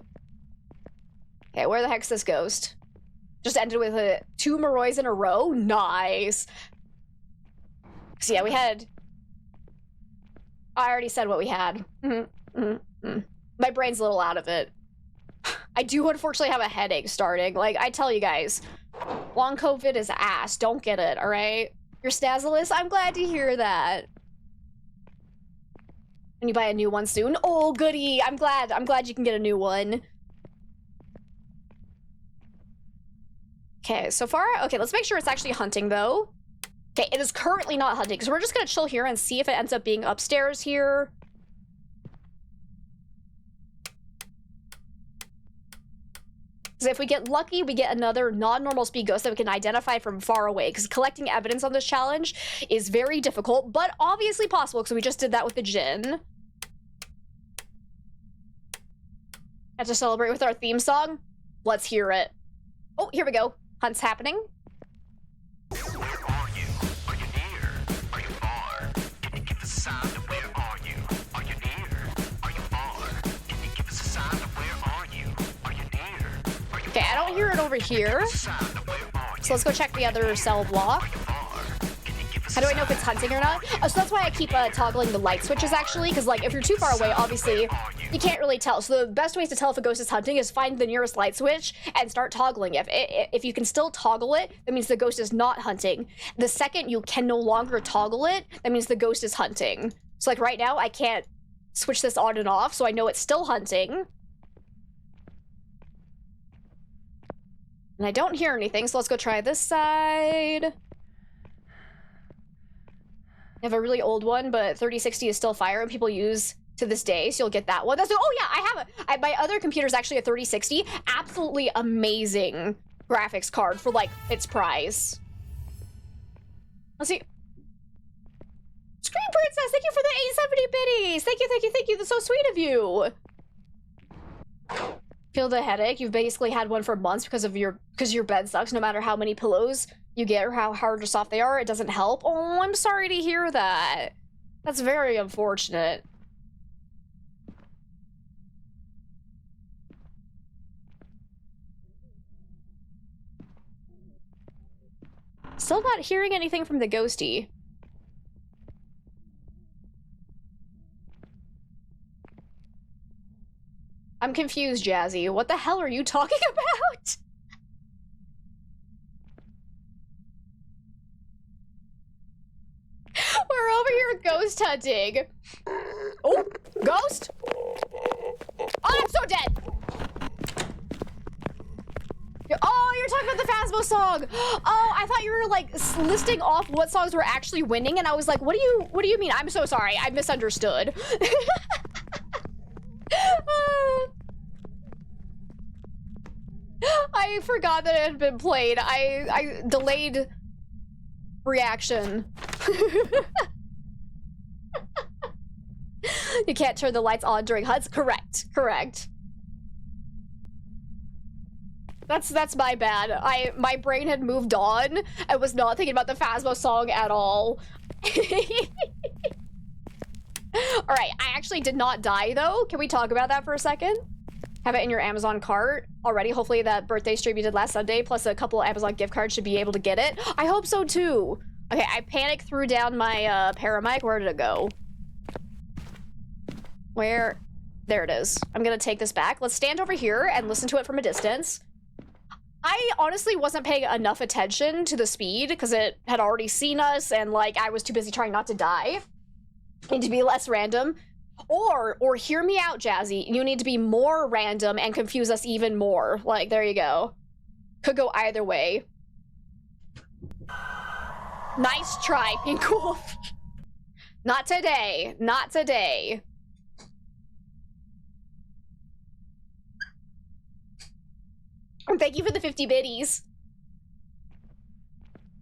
Okay, where the heck's this ghost? Just ended with 2 Morois in a row? Nice. So yeah, we had... I already said what we had. My brain's a little out of it. I do unfortunately have a headache starting. Like, I tell you guys, long COVID is ass. Don't get it, all right? Your Stazzless? I'm glad to hear that. And you buy a new one soon? Oh, goody. I'm glad you can get a new one. Okay, so far, okay, let's make sure it's actually hunting though. Okay, it is currently not hunting, so we're just gonna chill here and see if it ends up being upstairs here. Because if we get lucky, we get another non-normal speed ghost that we can identify from far away, because collecting evidence on this challenge is very difficult, but obviously possible, because we just did that with the Djinn. And to celebrate with our theme song, let's hear it. Oh, here we go. Hunt's happening. Where are you? Are you near? Are you far? Can you give us a sign of where are you? Are you near? Are you far? Can you give us a sign of where are you? Are you near? Are you Okay, I don't hear it over here. sign of where are you? So let's go check the other cell block. How do I know if it's hunting or not? Oh, so that's why I keep toggling the light switches, actually, because, like, if you're too far away, obviously, you can't really tell. So the best ways to tell if a ghost is hunting is find the nearest light switch and start toggling it. If you can still toggle it, that means the ghost is not hunting. The second you can no longer toggle it, that means the ghost is hunting. So, like, right now, I can't switch this on and off, so I know it's still hunting. And I don't hear anything, so let's go try this side. I have a really old one, but 3060 is still fire and people use to this day, so you'll get that one. Oh yeah, I have it. My other computer is actually a 3060. Absolutely amazing graphics card for, like, its price. Let's see. Screen Princess, thank you for the 870 biddies. Thank you. That's so sweet of you. Feel the headache? You've basically had one for months because your bed sucks. No matter how many pillows you get or how hard or soft they are, it doesn't help. Oh, I'm sorry to hear that. That's very unfortunate. Still not hearing anything from the ghosty. I'm confused, Jazzy. What the hell are you talking about? We're over here ghost hunting. Oh, ghost? Oh, I'm so dead. Oh, you're talking about the Phasmo song. Oh, I thought you were, like, listing off what songs were actually winning, and I was like, what do you mean? I'm so sorry. I misunderstood. I forgot that it had been played. I delayed reaction. You can't turn the lights on during hunts? Correct. That's my bad. My brain had moved on. I was not thinking about the Phasmo song at all. Alright, I actually did not die though. Can we talk about that for a second? Have it in your Amazon cart already. Hopefully that birthday stream you did last Sunday, plus a couple Amazon gift cards should be able to get it. I hope so too. Okay, I panicked, threw down my paramic. Where did it go? Where? There it is. I'm gonna take this back. Let's stand over here and listen to it from a distance. I honestly wasn't paying enough attention to the speed because it had already seen us and, like, I was too busy trying not to die. Need to be less random. Or hear me out, Jazzy. You need to be more random and confuse us even more. Like, there you go. Could go either way. Nice try, Pink Wolf. Not today. Not today. And thank you for the 50 biddies.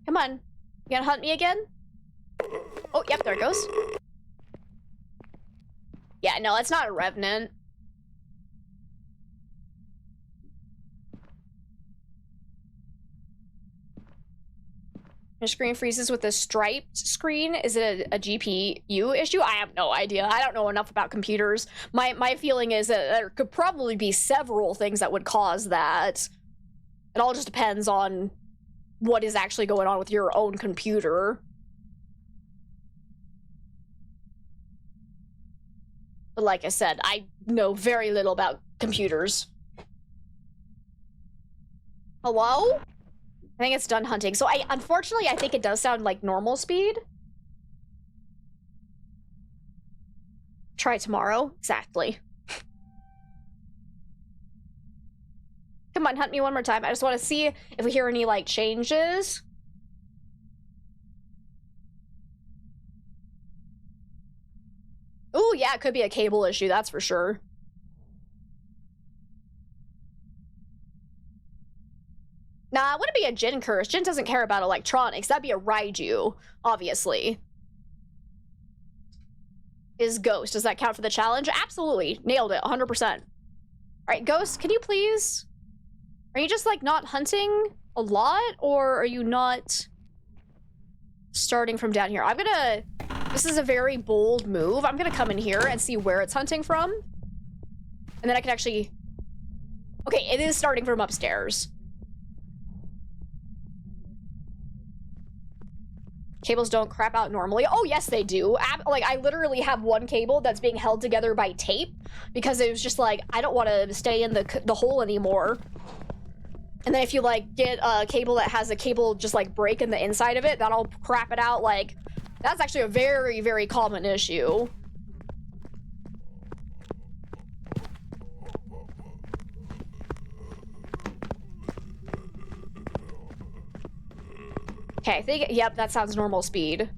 Come on. You gonna hunt me again? Oh, yep, there it goes. Yeah, no, it's not a revenant. Your screen freezes with a striped screen. Is it a GPU issue? I have no idea. I don't know enough about computers. My feeling is that there could probably be several things that would cause that. It all just depends on what is actually going on with your own computer. But like I said, I know very little about computers. Hello? I think it's done hunting. So unfortunately, I think it does sound like normal speed. Try tomorrow. Exactly. Come on, hunt me one more time. I just want to see if we hear any, like, changes. Ooh, yeah, it could be a cable issue, that's for sure. Nah, it wouldn't be a Jin curse. Jin doesn't care about electronics. That'd be a Raiju, obviously. Is Ghost. Does that count for the challenge? Absolutely. Nailed it, 100%. All right, Ghost, can you please... Are you just, like, not hunting a lot? Or are you not starting from down here? I'm gonna... This is a very bold move. I'm gonna come in here and see where it's hunting from. And then I can actually... Okay, it is starting from upstairs. Cables don't crap out normally. Oh, yes, they do. Like, I literally have one cable that's being held together by tape because it was just like, I don't want to stay in the hole anymore. And then if you, like, get a cable that has a cable just, like, break in the inside of it, that'll crap it out. Like, that's actually a very, very common issue. Okay, I think, yep, that sounds normal speed.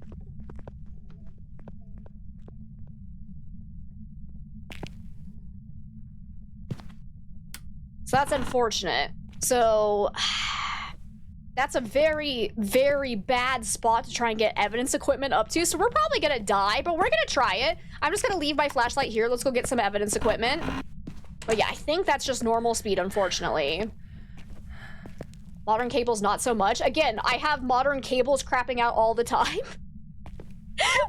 So that's unfortunate. So, that's a very, very bad spot to try and get evidence equipment up to. So we're probably gonna die, but we're gonna try it. I'm just gonna leave my flashlight here. Let's go get some evidence equipment. But yeah, I think that's just normal speed, unfortunately. Modern cables, not so much. Again, I have modern cables crapping out all the time.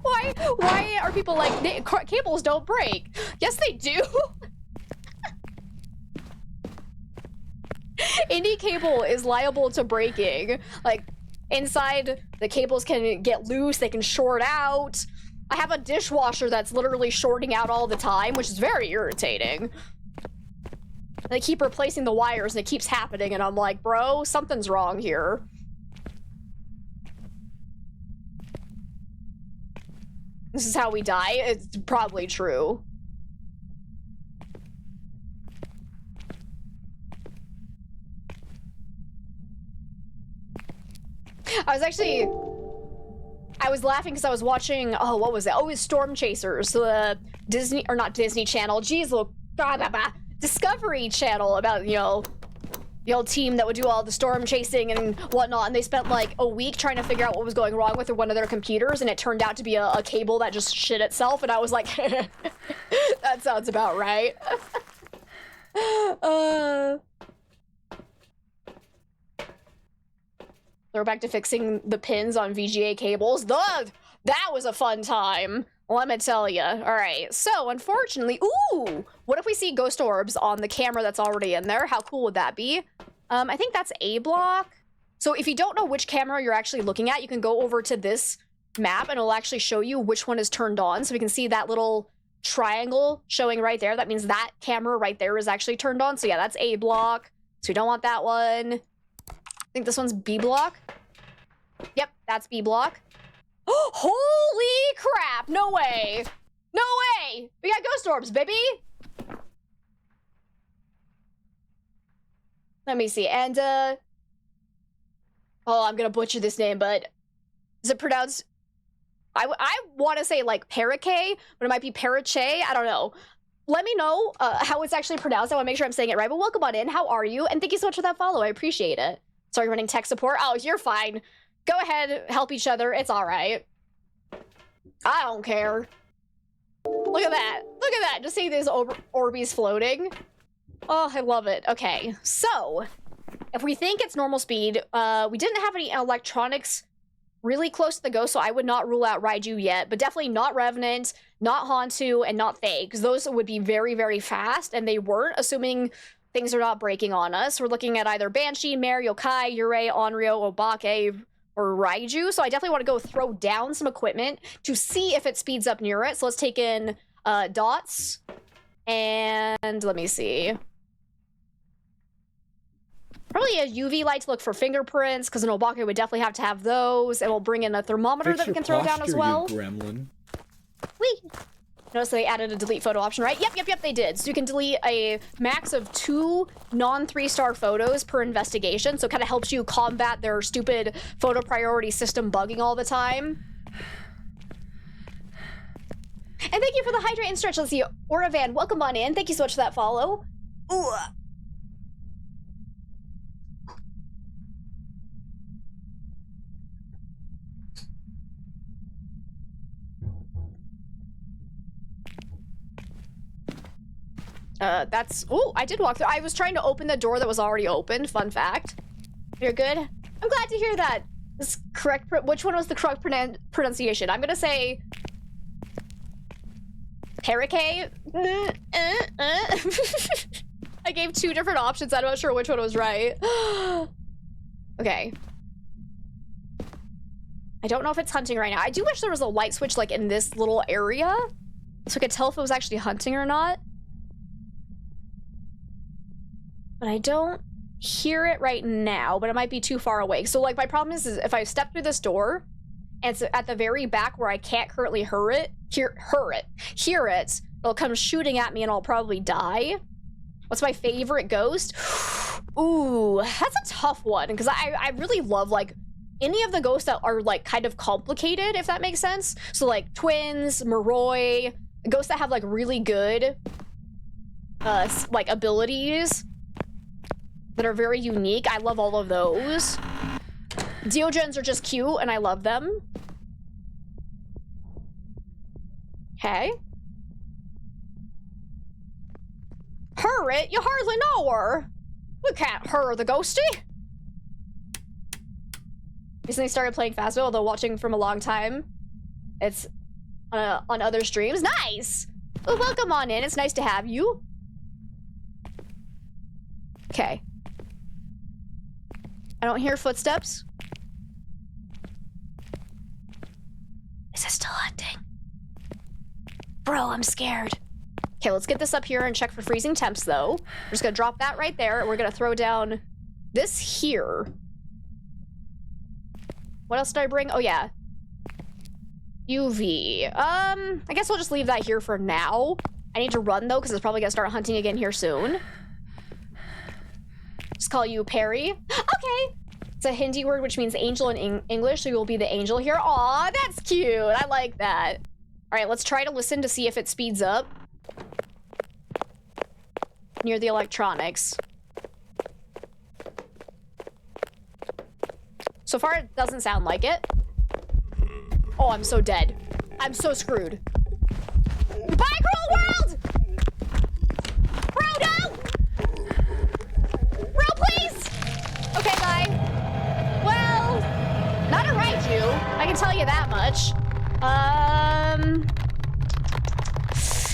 Why are people like, cables don't break? Yes, they do. Any cable is liable to breaking. Like, inside, the cables can get loose, they can short out. I have a dishwasher that's literally shorting out all the time, which is very irritating. They keep replacing the wires and it keeps happening and I'm like, bro, something's wrong here. This is how we die? It's probably true. I was laughing because I was watching, oh, what was it? Oh, it was Storm Chasers, the Disney, or not Disney Channel, geez, look, Discovery Channel about, you know, the old team that would do all the storm chasing and whatnot, and they spent like a week trying to figure out what was going wrong with one of their computers, and it turned out to be a cable that just shit itself, and I was like, that sounds about right. We're back to fixing the pins on VGA cables. That was a fun time. Let me tell you. All right, so unfortunately, ooh, what if we see ghost orbs on the camera that's already in there? How cool would that be? I think that's A block. So if you don't know which camera you're actually looking at, you can go over to this map and it'll actually show you which one is turned on. So we can see that little triangle showing right there. That means that camera right there is actually turned on. So yeah, that's A block. So we don't want that one. I think this one's B block. Yep, that's B block. Holy crap! No way! No way! We got ghost orbs, baby! Let me see. And, oh, I'm gonna butcher this name, but is it pronounced... I want to say, like, Parache, but it might be Parache. I don't know. Let me know how it's actually pronounced. I want to make sure I'm saying it right. But welcome on in. How are you? And thank you so much for that follow. I appreciate it. Sorry, running tech support. Oh, you're fine. Go ahead, help each other. It's all right. I don't care. Look at that. Look at that. Just see these Orbeez floating. Oh, I love it. Okay, so if we think it's normal speed, we didn't have any electronics really close to the ghost, so I would not rule out Raiju yet, but definitely not Revenant, not Hantu, and not Faye, because those would be very, very fast, and they weren't, assuming things are not breaking on us. We're looking at either Banshee, Mare, Yokai, Yurei, Onryo, Obake, or Raiju, so I definitely want to go throw down some equipment to see if it speeds up near it. So let's take in dots, and let me see. Probably a UV light to look for fingerprints, because an Obake would definitely have to have those, and we'll bring in a thermometer Fix that we your can throw down as posture, well. you gremlin. Whee! Notice they added a delete photo option, right? Yep, they did. So you can delete a max of 2 non-3-star photos per investigation, so it kind of helps you combat their stupid photo priority system bugging all the time. And thank you for the hydrate and stretch. Let's see, Oravan, welcome on in. Thank you so much for that follow. Ooh. Ooh, I did walk through. I was trying to open the door that was already opened. Fun fact. You're good? I'm glad to hear that. This correct, which one was the correct pronunciation? I'm gonna say... Pericay? I gave 2 different options. I'm not sure which one was right. Okay. I don't know if it's hunting right now. I do wish there was a light switch, like, in this little area, so I could tell if it was actually hunting or not. But I don't hear it right now, but it might be too far away. So, like, my problem is if I step through this door, and it's at the very back where I can't currently hear it, it'll come shooting at me and I'll probably die. What's my favorite ghost? Ooh, that's a tough one, because I really love, like, any of the ghosts that are, like, kind of complicated, if that makes sense. So, like, twins, Moroi, ghosts that have, like, really good, like, abilities that are very unique. I love all of those. Deogens are just cute, and I love them. Okay. Her it? You hardly know her. We can't her the ghosty. Recently started playing Phasmo, although watching from a long time. It's on other streams. Nice! Well, welcome on in. It's nice to have you. Okay. I don't hear footsteps. Is it still hunting? Bro, I'm scared. Okay, let's get this up here and check for freezing temps, though. We're just gonna drop that right there, and we're gonna throw down this here. What else did I bring? Oh, yeah. UV. I guess I'll just leave that here for now. I need to run, though, because it's probably gonna start hunting again here soon. Just call you Perry. Okay. It's a Hindi word, which means angel in English, so you'll be the angel here. Aw, that's cute. I like that. All right, let's try to listen to see if it speeds up. Near the electronics. So far, it doesn't sound like it. Oh, I'm so dead. I'm so screwed. Bye, cruel world! Bro, no! Bro, please! Okay, bye. Well, not a Raiju. I can tell you that much.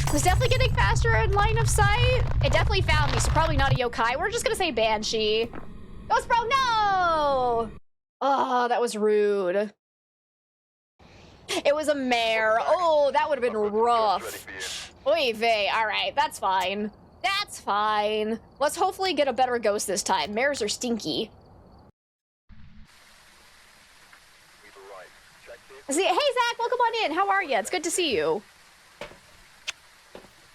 It was definitely getting faster in line of sight. It definitely found me, so probably not a yokai. We're just gonna say Banshee. Ghost Bro, no! Oh, that was rude. It was a mare. Oh, that would have been rough. Oy vey. All right, that's fine. That's fine. Let's hopefully get a better ghost this time. Mares are stinky. See, hey, Zach, welcome on in. How are you? It's good to see you.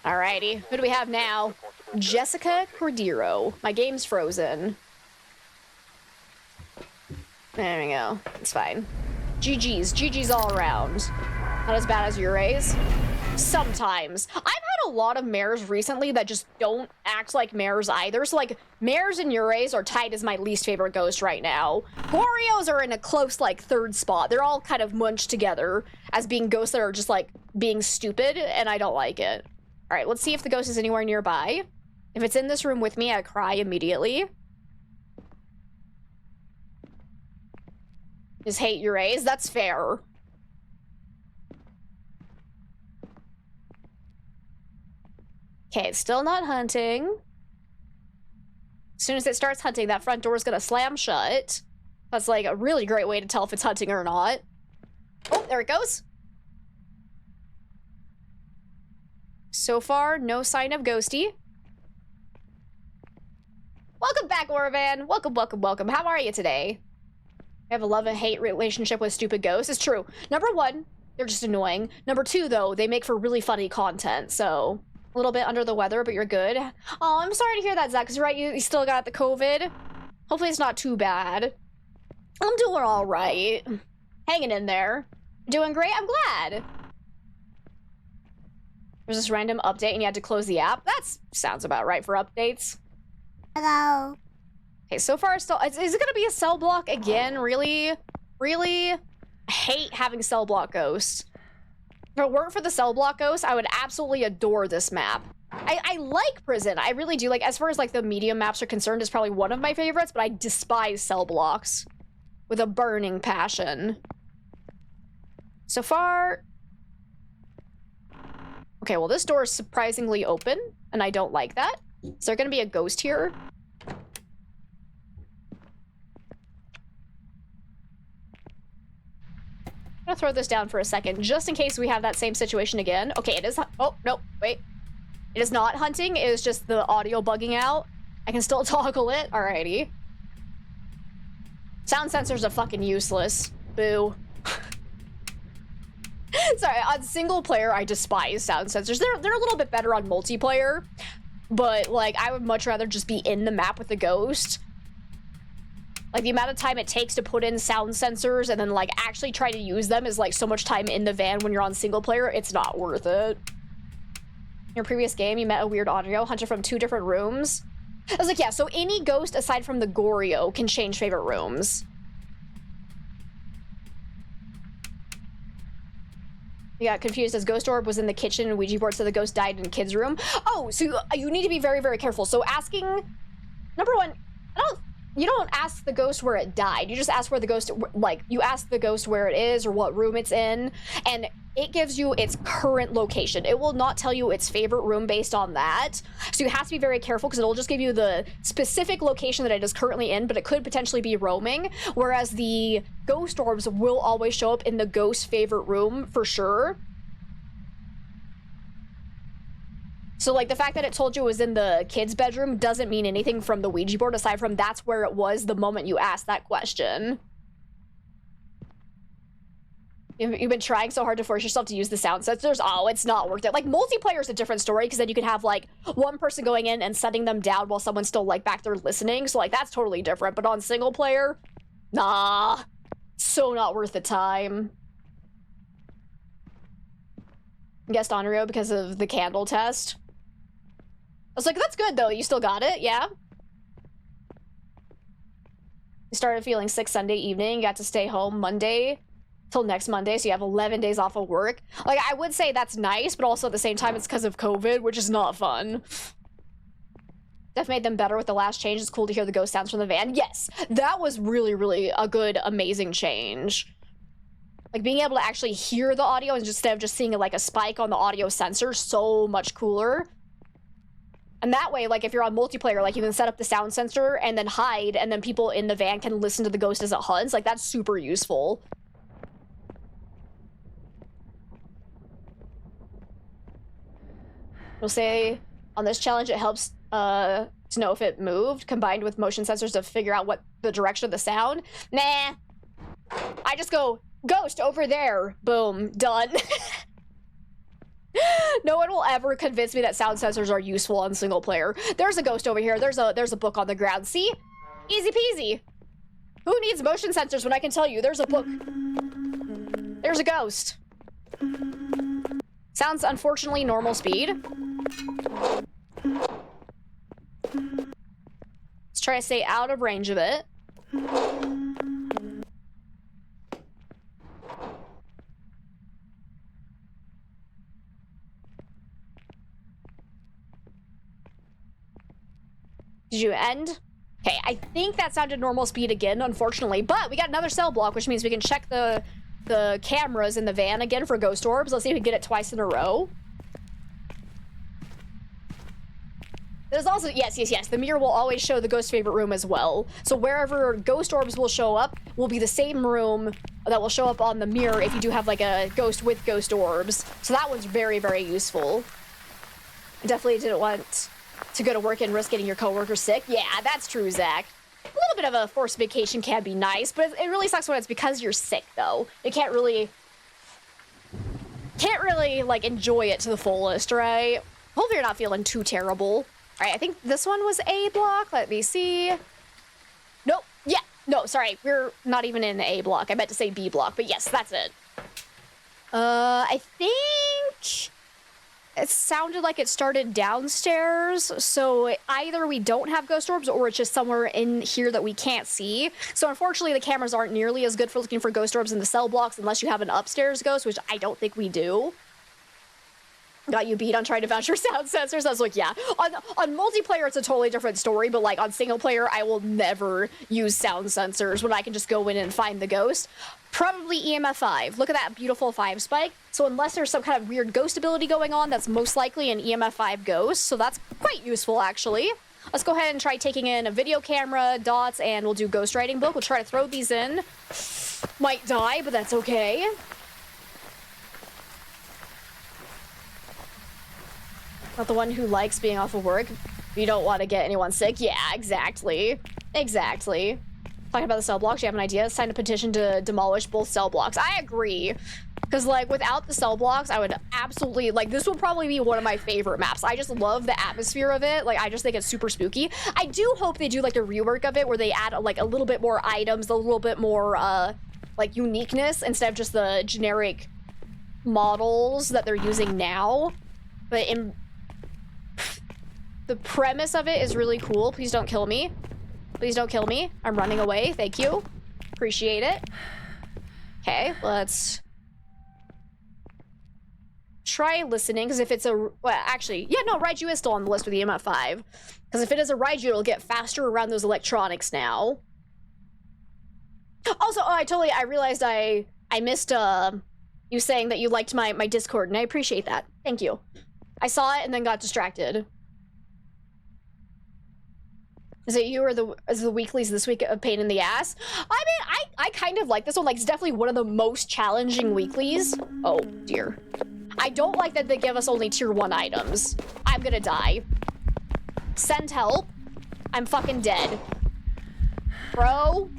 Alrighty, who do we have now? Jessica Cordero. My game's frozen. There we go. It's fine. GG's all around. Not as bad as Urae's. Sometimes. I've had a lot of mares recently that just don't act like mares either. So, like, mares and Urae's are tied as my least favorite ghost right now. Gorios are in a close, like, third spot. They're all kind of munched together as being ghosts that are just, like, being stupid, and I don't like it. All right, let's see if the ghost is anywhere nearby. If it's in this room with me, I cry immediately. Just hate Urae's. That's fair. Okay, it's still not hunting. As soon as it starts hunting, that front door is gonna slam shut. That's like a really great way to tell if it's hunting or not. Oh, there it goes. So far, no sign of Ghosty. Welcome back, Oravan. Welcome, welcome, welcome. How are you today? I have a love and hate relationship with stupid ghosts. It's true. Number one, they're just annoying. Number two, though, they make for really funny content, so a little bit under the weather, but you're good. Oh, I'm sorry to hear that, Zach, because right, you still got the COVID. Hopefully it's not too bad. I'm doing all right. Hanging in there. Doing great, I'm glad. There's this random update and you had to close the app. That sounds about right for updates. Hello. Okay, so far still, is it gonna be a cell block again? Really? Really? I hate having cell block ghosts. If it weren't for the cell block ghost, I would absolutely adore this map. I like prison, I really do. Like, as far as like the medium maps are concerned, it's probably one of my favorites, but I despise cell blocks with a burning passion. So far... Okay, well this door is surprisingly open, and I don't like that. Is there gonna be a ghost here? I'm gonna throw this down for a second, just in case we have that same situation again. Okay, it is... Oh, no, wait. It is not hunting, it is just the audio bugging out. I can still toggle it. Alrighty. Sound sensors are fucking useless. Boo. Sorry, on single player, I despise sound sensors. They're a little bit better on multiplayer, but, like, I would much rather just be in the map with the ghost. Like, the amount of time it takes to put in sound sensors and then, like, actually try to use them is, like, so much time in the van when you're on single player, it's not worth it. In your previous game, you met a weird audio hunter from 2 different rooms. I was like, yeah, so any ghost aside from the Goryo can change favorite rooms. You got confused as Ghost Orb was in the kitchen and Ouija board, so the ghost died in the kid's room. Oh, so you need to be very, very careful. So asking... Number one, you don't ask the ghost where it died. You just ask where the ghost... Like, you ask the ghost where it is or what room it's in, and it gives you its current location. It will not tell you its favorite room based on that. So you have to be very careful because it'll just give you the specific location that it is currently in, but it could potentially be roaming. Whereas the ghost orbs will always show up in the ghost's favorite room for sure. So, like, the fact that it told you it was in the kid's bedroom doesn't mean anything from the Ouija board, aside from that's where it was the moment you asked that question. You've been trying so hard to force yourself to use the sound sensors. Oh, it's not worth it. Like, multiplayer is a different story, because then you can have, like, one person going in and setting them down while someone's still, like, back there listening. So, like, that's totally different. But on single player, nah. So not worth the time. Guessed Onryo because of the candle test. I was like, that's good, though. You still got it, yeah? You started feeling sick Sunday evening. You got to stay home Monday till next Monday, so you have 11 days off of work. Like, I would say that's nice, but also at the same time, it's because of COVID, which is not fun. Def made them better with the last change. It's cool to hear the ghost sounds from the van. Yes, that was really, really a good, amazing change. Like, being able to actually hear the audio instead of just seeing, like, a spike on the audio sensor, so much cooler. And that way, like, if you're on multiplayer, like, you can set up the sound sensor and then hide, and then people in the van can listen to the ghost as it hunts. Like, that's super useful. We'll say, on this challenge, it helps to know if it moved, combined with motion sensors to figure out what the direction of the sound. Nah. I just go, ghost over there. Boom. Done. No one will ever convince me that sound sensors are useful on single player. There's a ghost over here. There's a book on the ground. See? Easy peasy. Who needs motion sensors when I can tell you there's a book? There's a ghost. Sounds unfortunately normal speed. Let's try to stay out of range of it. Did you end? Okay, I think that sounded normal speed again, unfortunately, but we got another cell block, which means we can check the cameras in the van again for ghost orbs. Let's see if we can get it twice in a row. There's also, yes, the mirror will always show the ghost favorite room as well. So wherever ghost orbs will show up will be the same room that will show up on the mirror if you do have, like, a ghost with ghost orbs. So that one's very, very useful. I definitely didn't want to go to work and risk getting your coworker sick. Yeah, that's true, Zach. A little bit of a forced vacation can be nice, but it really sucks when it's because you're sick, though. You can't really, like, enjoy it to the fullest, right? Hopefully you're not feeling too terrible. All right, I think this one was A block. Let me see. Nope. Yeah. No, sorry. We're not even in A block. I meant to say B block, but yes, that's it. I think it sounded like it started downstairs, so either we don't have ghost orbs or it's just somewhere in here that we can't see. So unfortunately, the cameras aren't nearly as good for looking for ghost orbs in the cell blocks unless you have an upstairs ghost, which I don't think we do. Got you beat on trying to vouch for sound sensors. I was like, yeah. On multiplayer, it's a totally different story, but like on single player, I will never use sound sensors when I can just go in and find the ghost. Probably EMF 5. Look at that beautiful 5 spike. So unless there's some kind of weird ghost ability going on, that's most likely an EMF 5 ghost. So that's quite useful, actually. Let's go ahead and try taking in a video camera, dots, and we'll do ghost writing book. We'll try to throw these in. Might die, but that's okay. Not the one who likes being off of work. You don't want to get anyone sick. Yeah, exactly. Exactly. Talking about the cell blocks, you have an idea? Sign a petition to demolish both cell blocks. I agree. Because, like, without the cell blocks, I would absolutely, like, this will probably be one of my favorite maps. I just love the atmosphere of it. Like, I just think it's super spooky. I do hope they do, like, a rework of it where they add, like, a little bit more items, a little bit more, like, uniqueness instead of just the generic models that they're using now. But the premise of it is really cool. Please don't kill me. Please don't kill me. I'm running away. Thank you. Appreciate it. Okay, let's try listening, because if it's a... Well, actually, yeah, no, Raiju is still on the list with the EMF 5. Because if it is a Raiju, it'll get faster around those electronics now. Also, I realized I missed you saying that you liked my Discord, and I appreciate that. Thank you. I saw it and then got distracted. Is it you or is the weeklies this week a pain in the ass? I mean, I kind of like this one. Like, it's definitely one of the most challenging weeklies. Oh, dear. I don't like that they give us only tier 1 items. I'm gonna die. Send help. I'm fucking dead. Bro.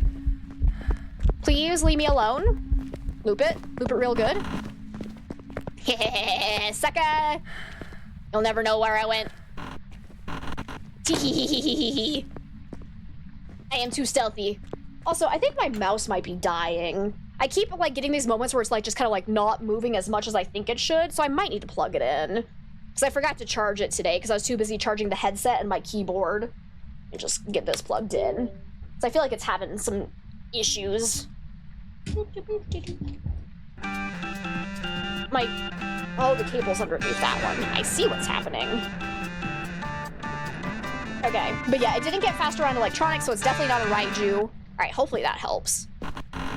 Please leave me alone. Loop it. Loop it real good. Sucker. You'll never know where I went. Tee. I am too stealthy. Also, I think my mouse might be dying. I keep, like, getting these moments where it's, like, just kind of, like, not moving as much as I think it should, so I might need to plug it in. Because I forgot to charge it today, because I was too busy charging the headset and my keyboard. And just get this plugged in. Because I feel like it's having some issues. Oh, the cable's underneath that one. I see what's happening. Okay, but yeah, it didn't get faster on electronics, so it's definitely not a Raiju. All right, hopefully that helps.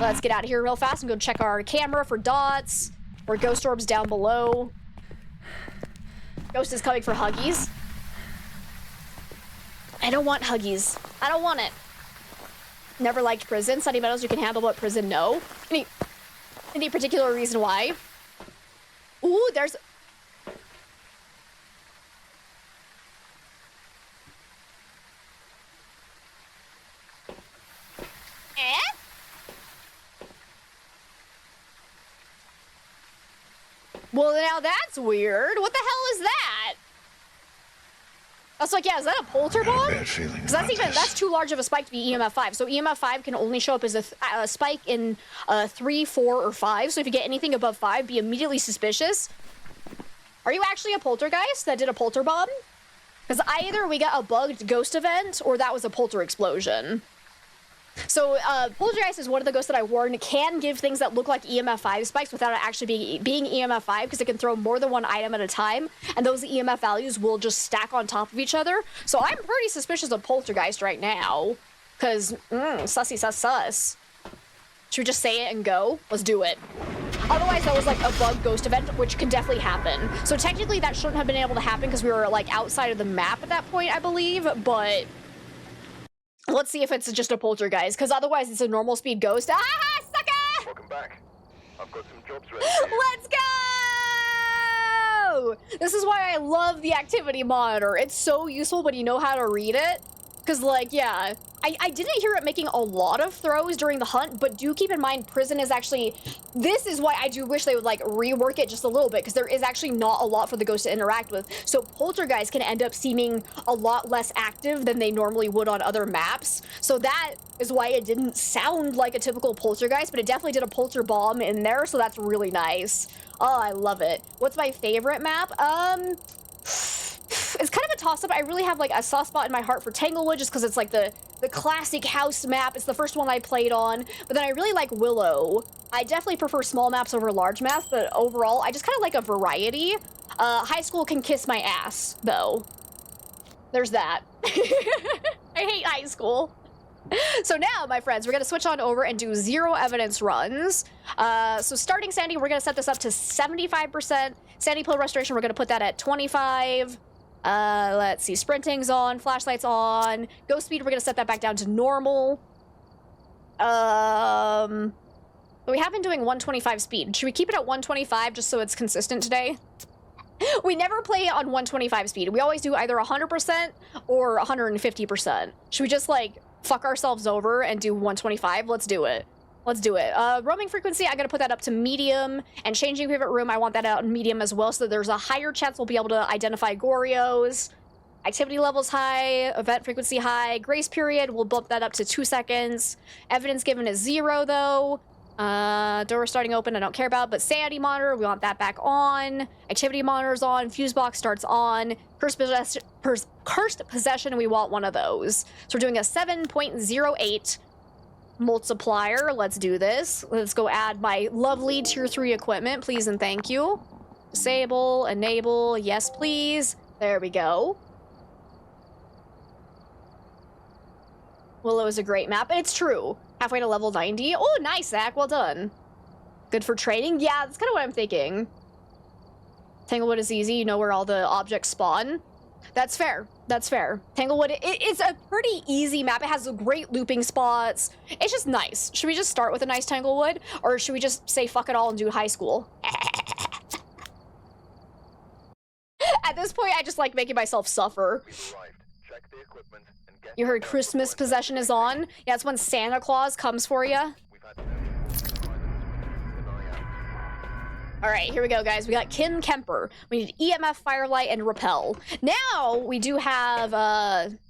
Let's get out of here real fast and go check our camera for dots or ghost orbs down below. Ghost is coming for huggies. I don't want huggies. I don't want it. Never liked prison. Sunny Meadows, you can handle, but prison, no. Any particular reason why? Ooh, there's... Well, now that's weird. What the hell is that? I was like, yeah, is that a polter bomb? Because that's too large of a spike to be EMF 5. So EMF 5 can only show up as a spike in 3, 4, or 5. So if you get anything above 5, be immediately suspicious. Are you actually a poltergeist that did a polter bomb? Because either we got a bugged ghost event or that was a polter explosion. So, Poltergeist is one of the ghosts that I warned can give things that look like EMF 5 spikes without it actually being EMF 5, because it can throw more than one item at a time, and those EMF values will just stack on top of each other. So I'm pretty suspicious of Poltergeist right now, because, sussy sus. Should we just say it and go? Let's do it. Otherwise, that was like a bug ghost event, which can definitely happen. So technically, that shouldn't have been able to happen because we were, like, outside of the map at that point, I believe, but... Let's see if it's just a poltergeist, because otherwise it's a normal speed ghost. Ah, sucker! Welcome back. I've got some jobs ready for you. Let's go! This is why I love the activity monitor. It's so useful when you know how to read it. Because, like, yeah, I didn't hear it making a lot of throws during the hunt, but do keep in mind prison is actually... This is why I do wish they would, like, rework it just a little bit, because there is actually not a lot for the ghost to interact with. So poltergeists can end up seeming a lot less active than they normally would on other maps. So that is why it didn't sound like a typical poltergeist, but it definitely did a polter bomb in there, so that's really nice. Oh, I love it. What's my favorite map? It's kind of a toss-up. I really have like a soft spot in my heart for Tanglewood just because it's like the classic house map. It's the first one I played on, but then I really like Willow. I definitely prefer small maps over large maps, but overall, I just kind of like a variety. High school can kiss my ass, though. There's that. I hate high school. So now, my friends, we're gonna switch on over and do 0 evidence runs. So starting Sandy, we're gonna set this up to 75%. Sandy Pill Restoration, we're gonna put that at 25. Let's see, sprinting's on, flashlight's on. Ghost speed, we're gonna set that back down to normal. But we have been doing 125 speed. Should we keep it at 125 just so it's consistent today? We never play on 125 speed. We always do either 100% or 150%. Should we just, like, fuck ourselves over and do 125? Let's do it. Let's do it. Roaming frequency, I gotta put that up to medium, and changing favorite room, I want that out in medium as well, so that there's a higher chance we'll be able to identify Gorios. Activity levels high, event frequency high, grace period, we'll bump that up to 2 seconds. Evidence given is 0 though. Door starting open, I don't care about, but sanity monitor, we want that back on. Activity monitor's on, fuse box starts on. Cursed possession, we want one of those. So we're doing a 7.08 multiplier. Let's do this. Let's go add my lovely tier 3 equipment, please and thank you. Disable, enable, yes please. There we go. Willow is a great map, and it's true. Halfway to level 90. Oh, nice, Zach. Well done. Good for trading? Yeah, that's kind of what I'm thinking. Tanglewood is easy. You know where all the objects spawn. That's fair. That's fair. Tanglewood, it's a pretty easy map. It has great looping spots. It's just nice. Should we just start with a nice Tanglewood? Or should we just say fuck it all and do high school? At this point, I just like making myself suffer. You heard Christmas possession is on? Yeah, it's when Santa Claus comes for you. Alright, here we go, guys. We got Kim Kemper. We need EMF, Firelight, and Repel. Now, we do have,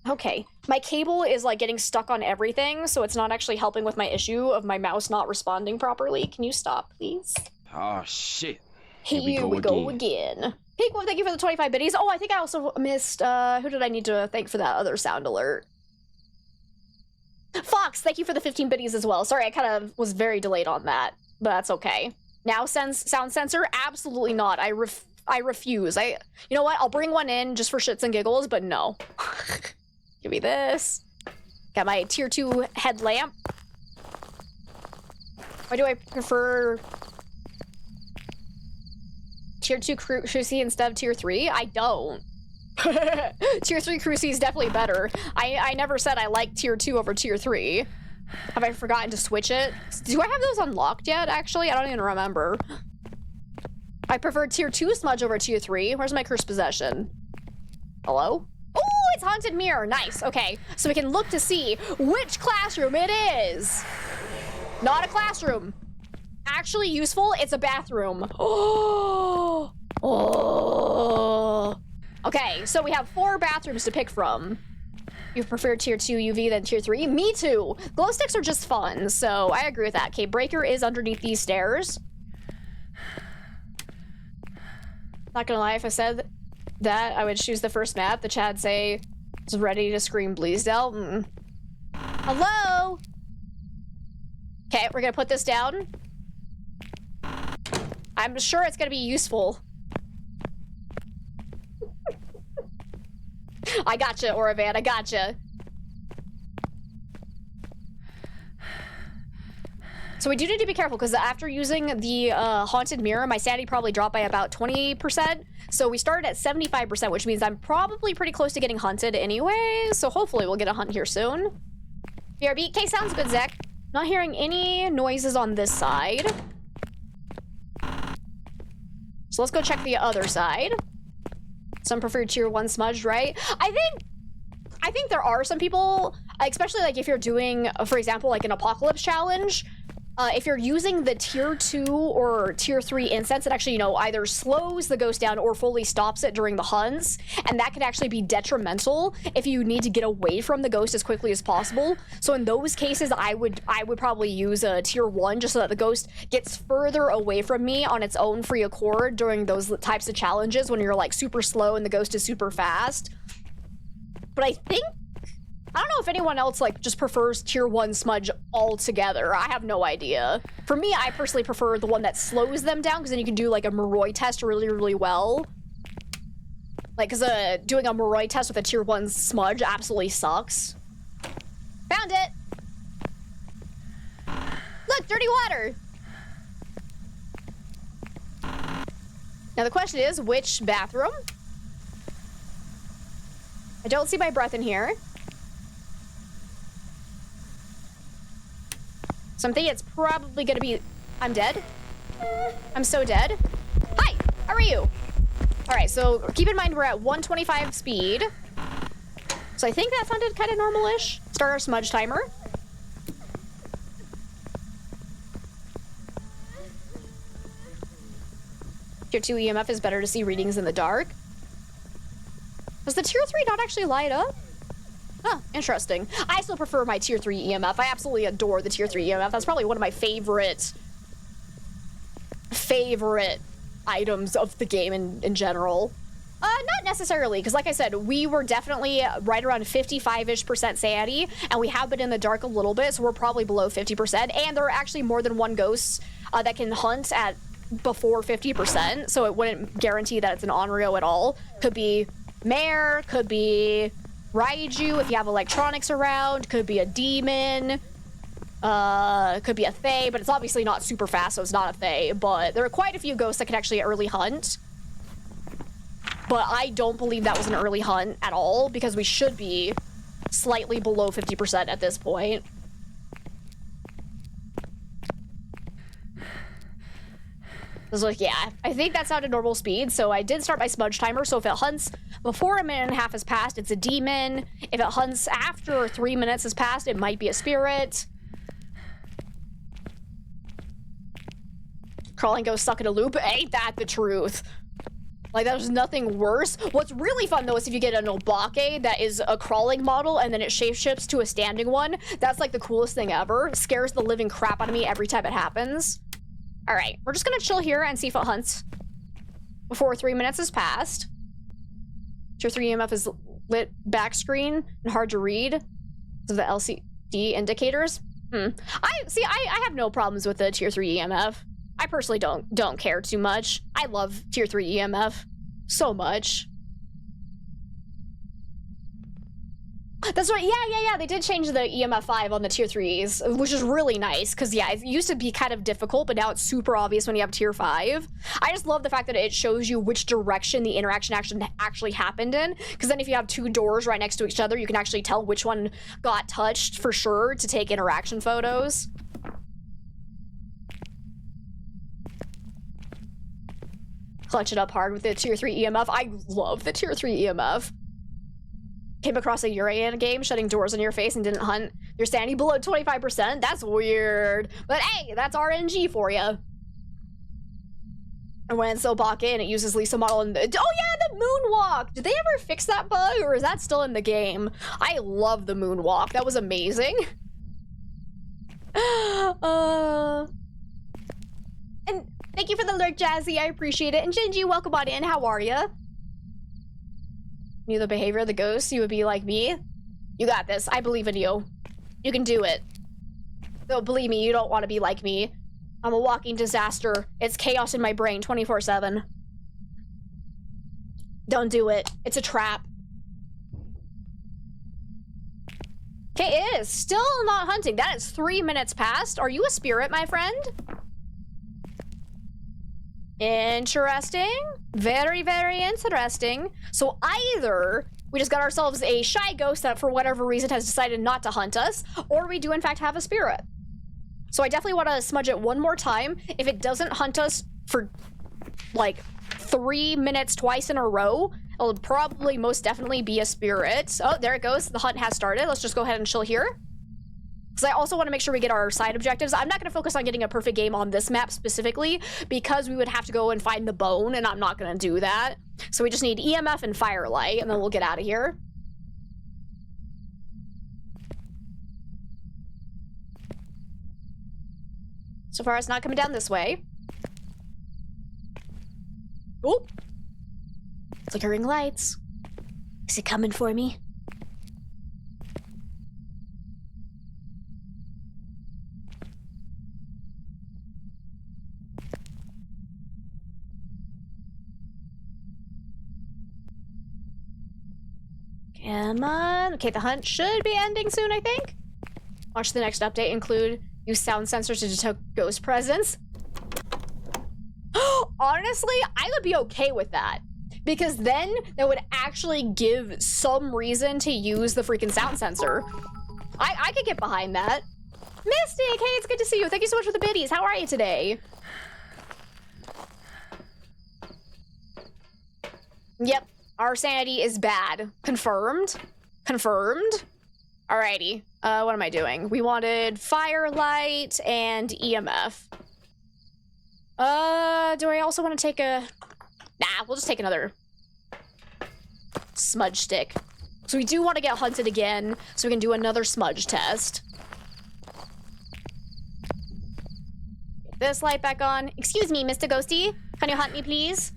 okay. My cable is, like, getting stuck on everything, so it's not actually helping with my issue of my mouse not responding properly. Can you stop, please? Oh, shit. Here we go again. Pink Wolf, thank you for the 25 biddies. Oh, I think I also missed, who did I need to thank for that other sound alert? Fox, thank you for the 15 biddies as well. Sorry, I kind of was very delayed on that, but that's okay. Now sound sensor? Absolutely not. I refuse. You know what? I'll bring one in just for shits and giggles, but no. Give me this. Got my tier 2 headlamp. Why do I prefer tier 2 Cruci instead of tier 3? I don't. Tier 3 Cruci is definitely better. I never said I like tier 2 over tier 3. Have I forgotten to switch it? Do I have those unlocked yet, actually? I don't even remember. I prefer tier 2 Smudge over tier 3. Where's my Cursed Possession? Hello? Oh, it's Haunted Mirror. Nice. Okay, so we can look to see which classroom it is. Not a classroom. Actually useful, it's a bathroom. Oh. Oh. Okay, so we have 4 bathrooms to pick from. You prefer tier 2 UV than tier 3? Me too! Glow sticks are just fun, so I agree with that. Okay, Breaker is underneath these stairs. Not gonna lie, if I said that I would choose the first map, the chat'd say, "Is ready to scream Bleasdale." Hello? Okay, we're gonna put this down. I'm sure it's gonna be useful. I gotcha, Oravan, I gotcha. So we do need to be careful, because after using the Haunted Mirror, my sanity probably dropped by about 20%. So we started at 75%, which means I'm probably pretty close to getting hunted anyway. So hopefully we'll get a hunt here soon. BRB, okay, sounds good, Zach. Not hearing any noises on this side. So So let's go check the other side. Some prefer tier 1 smudged, right? I think there are some people, especially like if you're doing, for example, like an apocalypse challenge, if you're using the tier 2 or tier 3 incense, it actually, you know, either slows the ghost down or fully stops it during the hunts, and that can actually be detrimental if you need to get away from the ghost as quickly as possible. So in those cases, I would probably use a tier 1 just so that the ghost gets further away from me on its own free accord during those types of challenges when you're like super slow and the ghost is super fast. But I don't know if anyone else like just prefers tier 1 smudge altogether. I have no idea. For me, I personally prefer the one that slows them down because then you can do like a Moroi test really, really well. Like, because doing a Moroi test with a tier 1 smudge absolutely sucks. Found it! Look, dirty water! Now the question is, which bathroom? I don't see my breath in here. So I'm thinking it's probably gonna be... I'm dead? I'm so dead. Hi! How are you? Alright, so keep in mind we're at 125 speed. So I think that sounded kind of normal-ish. Start our smudge timer. Tier 2 EMF is better to see readings in the dark. Does the tier 3 not actually light up? Huh, interesting. I still prefer my tier 3 EMF. I absolutely adore the tier 3 EMF. That's probably one of my favorite items of the game in general. Not necessarily, because like I said, we were definitely right around 55-ish% sanity, and we have been in the dark a little bit, so we're probably below 50%, and there are actually more than one ghost that can hunt at before 50%, so it wouldn't guarantee that it's an Onryo at all. Could be Mare, could be Raiju if you have electronics around, could be a demon, could be a Fae, but it's obviously not super fast, so it's not a Fae, but there are quite a few ghosts that can actually early hunt. But I don't believe that was an early hunt at all, because we should be slightly below 50% at this point. I was like, yeah, I think that's out of normal speed, so I did start my smudge timer, so if it hunts before a minute and a half has passed, it's a demon. If it hunts after 3 minutes has passed, it might be a spirit. Crawling ghost stuck in a loop? Ain't that the truth? Like, there's nothing worse. What's really fun, though, is if you get an Obake that is a crawling model and then it shapeshifts to a standing one. That's, like, the coolest thing ever. It scares the living crap out of me every time it happens. All right, we're just gonna chill here and see if it hunts before 3 minutes has passed. Tier 3 EMF is lit back screen and hard to read. So the LCD indicators. I have no problems with the tier 3 EMF. I personally don't care too much. I love tier 3 EMF so much. That's right, yeah, they did change the EMF 5 on the tier 3s, which is really nice, because yeah, it used to be kind of difficult, but now it's super obvious when you have tier 5. I just love the fact that it shows you which direction the interaction actually happened in, because then if you have two doors right next to each other, you can actually tell which one got touched for sure to take interaction photos. Clutch it up hard with the tier 3 EMF. I love the tier 3 EMF. Came across a Urian game shutting doors on your face and didn't hunt. You're standing below 25%? That's weird. But hey, that's RNG for you. And when it's Obake and it uses Lisa model and... Oh yeah, the moonwalk! Did they ever fix that bug, or is that still in the game? I love the moonwalk. That was amazing. And thank you for the lurk, Jazzy. I appreciate it. And Jinji, welcome on in. How are ya? Knew the behavior of the ghost, you would be like me. You got this. I believe in you. You can do it. Though, believe me, you don't want to be like me. I'm a walking disaster. It's chaos in my brain 24/7. Don't do it. It's a trap. Okay, it is still not hunting. That is 3 minutes past. Are you a spirit, my friend? Interesting. Very, very interesting. So either we just got ourselves a shy ghost that for whatever reason has decided not to hunt us, or we do in fact have a spirit. So I definitely want to smudge it one more time. If it doesn't hunt us for like 3 minutes twice in a row, it'll probably most definitely be a spirit. Oh, there it goes. The hunt has started. Let's just go ahead and chill here. Because I also want to make sure we get our side objectives. I'm not going to focus on getting a perfect game on this map specifically, because we would have to go and find the bone, and I'm not going to do that. So we just need EMF and firelight, and then we'll get out of here. So far, it's not coming down this way. Oh! Flickering lights. Is it coming for me? Come on. Okay, the hunt should be ending soon, I think. Watch the next update include use sound sensors to detect ghost presence. Honestly, I would be okay with that. Because then that would actually give some reason to use the freaking sound sensor. I could get behind that. Mystic, hey, it's good to see you. Thank you so much for the biddies. How are you today? Yep, our sanity is bad. Confirmed. Confirmed. Alrighty. What am I doing? We wanted firelight and EMF. Do I also want to take a... Nah, we'll just take another smudge stick. So we do want to get hunted again, so we can do another smudge test. Get this light back on. Excuse me, Mr. Ghosty. Can you hunt me, please?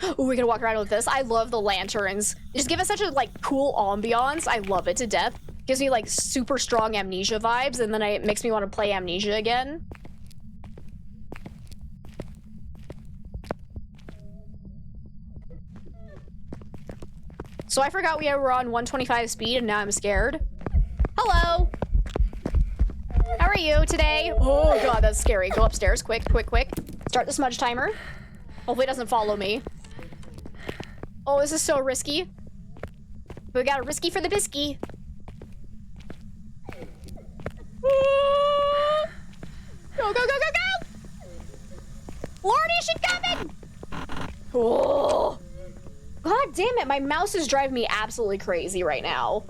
Oh, we can walk around with this. I love the lanterns. They just give us such a, like, cool ambiance. I love it to death. Gives me, like, super strong Amnesia vibes, and then it makes me want to play Amnesia again. So I forgot we were on 125 speed, and now I'm scared. Hello! How are you today? Oh god, that's scary. Go upstairs, quick, quick, quick. Start the smudge timer. Hopefully it doesn't follow me. Oh, this is so risky. We got a risky for the bisky. Go, go, go, go, go! Lordy, she's coming! Oh. God damn it, my mouse is driving me absolutely crazy right now.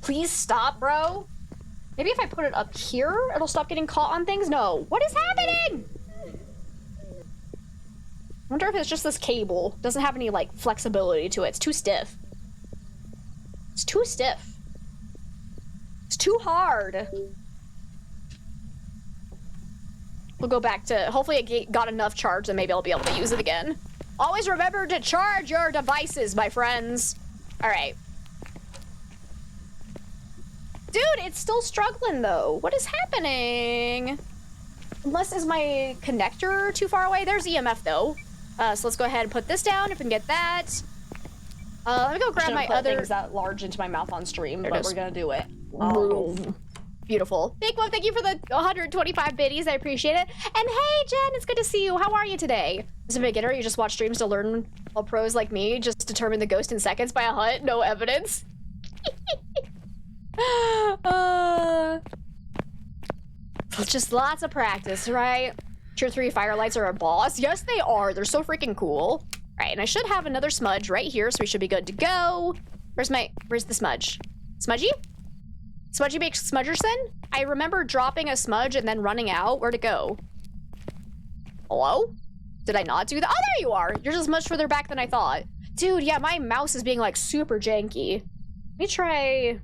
Please stop, bro. Maybe if I put it up here, it'll stop getting caught on things? No. What is happening? I wonder if it's just this cable. Doesn't have any, like, flexibility to it. It's too stiff. It's too stiff. It's too hard. We'll go back to... Hopefully it got enough charge that maybe I'll be able to use it again. Always remember to charge your devices, my friends. All right. Dude, it's still struggling, though. What is happening? Unless, is my connector too far away? There's EMF, though. So let's go ahead and put this down if we can get that. Let me go grab my other... things that large into my mouth on stream, but we're gonna do it. Oh. Beautiful. Big Mom, thank you for the 125 biddies. I appreciate it. And hey, Jen, it's good to see you. How are you today? As a beginner, you just watch streams to learn, while pros like me just determine the ghost in seconds by a hunt. No evidence. Just lots of practice, right? Tier 3 firelights are a boss. Yes, they are. They're so freaking cool. All right, and I should have another smudge right here, so we should be good to go. Where's the smudge? Smudgy? Smudgy makes Smudgerson? I remember dropping a smudge and then running out. Where'd it go? Hello? Did I not do that? Oh, there you are. You're just much further back than I thought. Dude, yeah, my mouse is being, like, super janky. Let me try...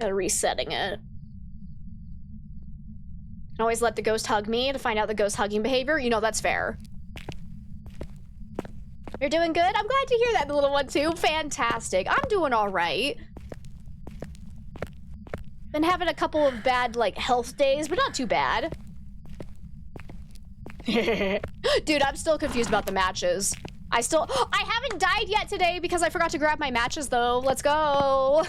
resetting it. I always let the ghost hug me to find out the ghost hugging behavior. You know, that's fair. You're doing good? I'm glad to hear that, the little one, too. Fantastic. I'm doing all right. Been having a couple of bad, like, health days, but not too bad. Dude, I'm still confused about the matches. I haven't died yet today because I forgot to grab my matches, though. Let's go.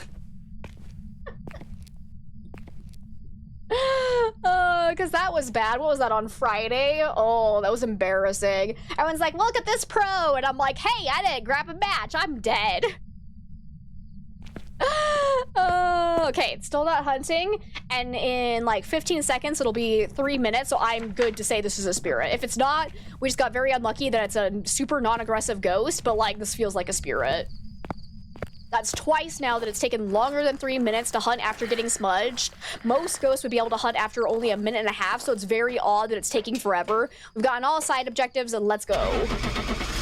Because that was bad. What was that, on Friday? Oh, that was embarrassing. Everyone's like, look at this pro. And I'm like, hey, I didn't grab a match. I'm dead. Okay, it's still not hunting, and in like 15 seconds, it'll be 3 minutes, so I'm good to say this is a spirit. If it's not, we just got very unlucky that it's a super non-aggressive ghost, but like, this feels like a spirit. That's twice now that it's taken longer than 3 minutes to hunt after getting smudged. Most ghosts would be able to hunt after only a minute and a half, so it's very odd that it's taking forever. We've gotten all side objectives, and let's go.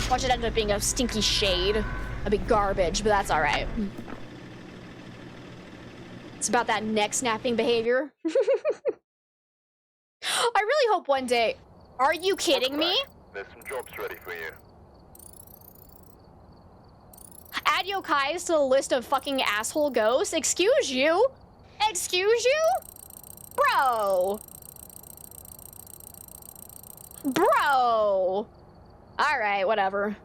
Watch it end up being a stinky shade. A big garbage, but that's all right. It's about that neck snapping behavior. I really hope one day... Are you kidding me? There's some jobs ready for you. Add yokais to the list of fucking asshole ghosts? Excuse you? Excuse you? Bro. Bro. Alright, whatever.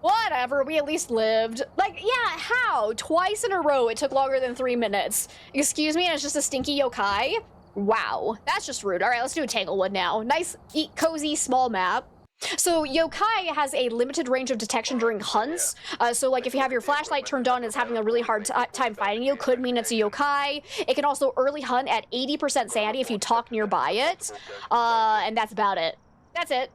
Whatever, we at least lived. Like, yeah, how? Twice in a row it took longer than 3 minutes. Excuse me, and it's just a stinky yokai? Wow, that's just rude. Alright, let's do a Tanglewood now. Nice, cozy, small map. So yokai has a limited range of detection during hunts. So like if you have your flashlight turned on and it's having a really hard time finding you, could mean it's a yokai. It can also early hunt at 80% sanity if you talk nearby it. And that's about it. That's it.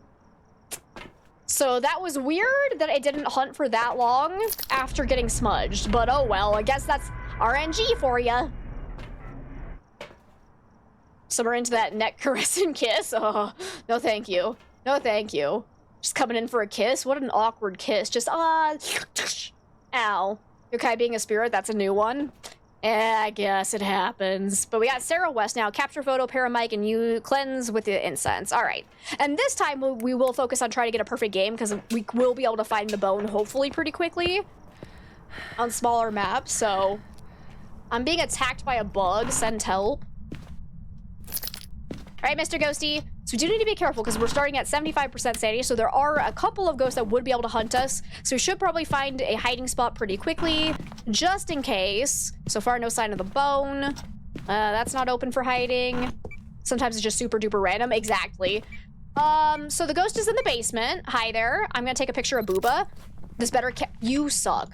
So that was weird that it didn't hunt for that long after getting smudged. But oh well, I guess that's RNG for ya. Somewhere into that neck caress and kiss. Oh, no thank you. No, thank you. Just coming in for a kiss? What an awkward kiss. Just, ow. Yokai being a spirit, that's a new one. I guess it happens. But we got Sarah West now. Capture photo, paramic, and you cleanse with the incense. All right. And this time we will focus on trying to get a perfect game because we will be able to find the bone hopefully pretty quickly on smaller maps. So I'm being attacked by a bug. Send help. All right, Mr. Ghosty. So we do need to be careful because we're starting at 75% sanity, so there are a couple of ghosts that would be able to hunt us. So we should probably find a hiding spot pretty quickly, just in case. So far, no sign of the bone. That's not open for hiding. Sometimes it's just super duper random. Exactly. So the ghost is in the basement. Hi there. I'm gonna take a picture of Booba. This better you suck.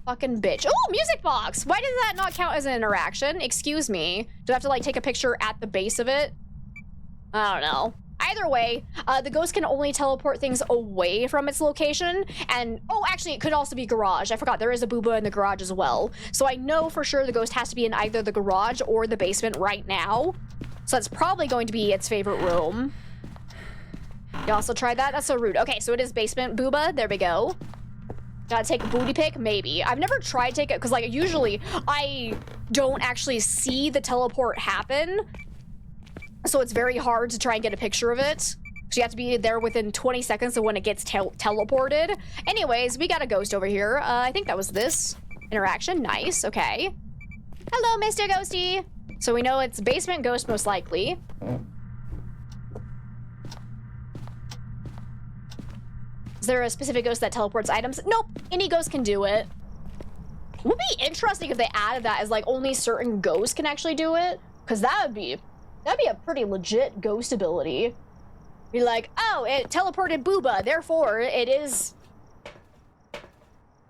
Fucking bitch. Oh, music box! Why does that not count as an interaction? Excuse me. Do I have to like take a picture at the base of it? I don't know. Either way, the ghost can only teleport things away from its location. And, oh, actually, it could also be garage. I forgot, there is a booba in the garage as well. So I know for sure the ghost has to be in either the garage or the basement right now. So that's probably going to be its favorite room. You also tried that? That's so rude. Okay, so it is basement booba. There we go. Gotta take a booty pic? Maybe. I've never tried to take it, because, like, usually I don't actually see the teleport happen. So it's very hard to try and get a picture of it. So you have to be there within 20 seconds of when it gets teleported. Anyways, we got a ghost over here. I think that was this interaction. Nice, okay. Hello, Mr. Ghosty. So we know it's basement ghost most likely. Is there a specific ghost that teleports items? Nope, any ghost can do it. It would be interesting if they added that as like only certain ghosts can actually do it. Because that'd be a pretty legit ghost ability. Be like, oh, it teleported Booba, therefore it is...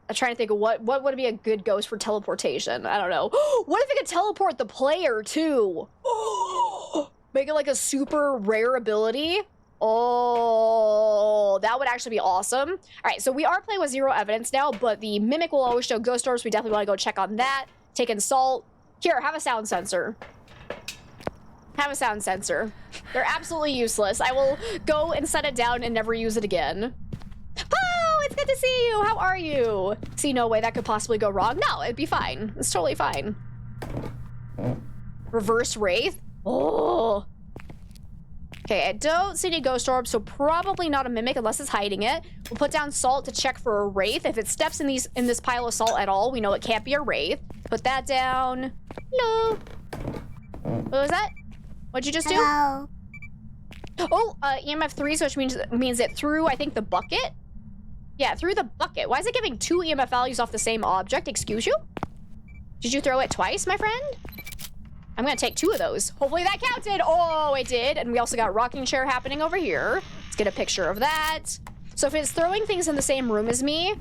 I'm trying to think of what would be a good ghost for teleportation. I don't know. What if it could teleport the player too? Make it like a super rare ability. Oh, that would actually be awesome. All right, so we are playing with 0 evidence now, but the Mimic will always show ghost orbs. We definitely want to go check on that. Taking salt. Here, have a sound sensor. Have a sound sensor. They're absolutely useless. I will go and set it down and never use it again. Oh, it's good to see you. How are you? See, no way that could possibly go wrong. No, it'd be fine. It's totally fine. Reverse Wraith? Oh. Okay, I don't see any ghost orbs, so probably not a Mimic unless it's hiding it. We'll put down salt to check for a Wraith. If it steps in this pile of salt at all, we know it can't be a Wraith. Put that down. Hello. What was that? What'd you just do? Hello. Oh, EMF 3, so which means it threw, I think, the bucket? Yeah, through the bucket. Why is it giving 2 EMF values off the same object? Excuse you? Did you throw it twice, my friend? I'm gonna take 2 of those. Hopefully that counted. Oh, it did. And we also got rocking chair happening over here. Let's get a picture of that. So if it's throwing things in the same room as me,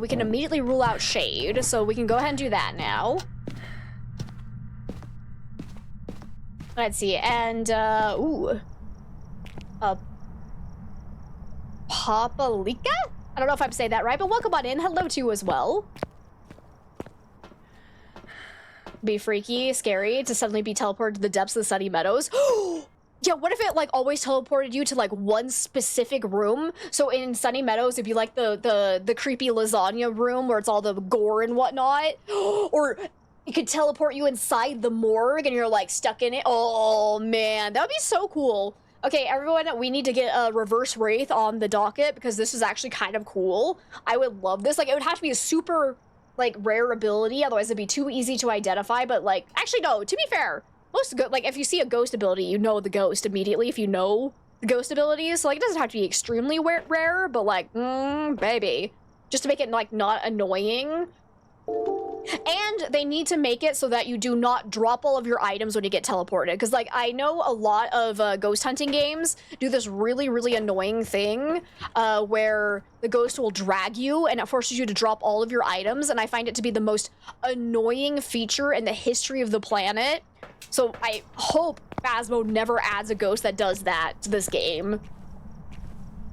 we can immediately rule out shade. So we can go ahead and do that now. Let's see, and, ooh. Papalika? I don't know if I'm saying that right, but welcome on in. Hello to you as well. Be freaky, scary to suddenly be teleported to the depths of the sunny meadows. Yeah, what if it like always teleported you to like one specific room? So in Sunny Meadows, it'd be like the creepy lasagna room where it's all the gore and whatnot. Or it could teleport you inside the morgue and you're like stuck in it. Oh man, that would be so cool. Okay, everyone, we need to get a reverse wraith on the docket because this is actually kind of cool. I would love this. Like, it would have to be a super, like, rare ability. Otherwise, it'd be too easy to identify. But, like, actually, no, to be fair, like, if you see a ghost ability, you know the ghost immediately if you know the ghost abilities. So, like, it doesn't have to be extremely rare, but, like, baby. Just to make it, like, not annoying. And they need to make it so that you do not drop all of your items when you get teleported. Because, like, I know a lot of ghost hunting games do this really, really annoying thing where the ghost will drag you and it forces you to drop all of your items. And I find it to be the most annoying feature in the history of the planet. So I hope Phasmo never adds a ghost that does that to this game.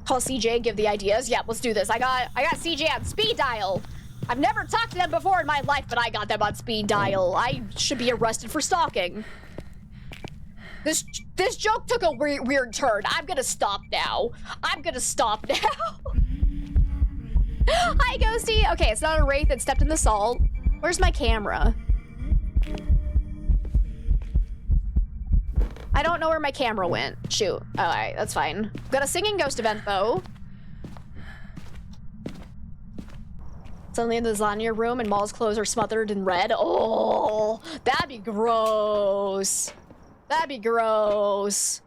Call CJ, give the ideas. Yeah, let's do this. I got CJ on speed dial. I've never talked to them before in my life, but I got them on speed dial. I should be arrested for stalking. This joke took a weird turn. I'm gonna stop now. I'm gonna stop now. Hi, Ghosty. Okay, it's not a wraith that stepped in the salt. Where's my camera? I don't know where my camera went. Shoot. All right, that's fine. Got a singing ghost event, though. Suddenly in the lasagna room and Maul's clothes are smothered in red. Oh, that'd be gross. That'd be gross.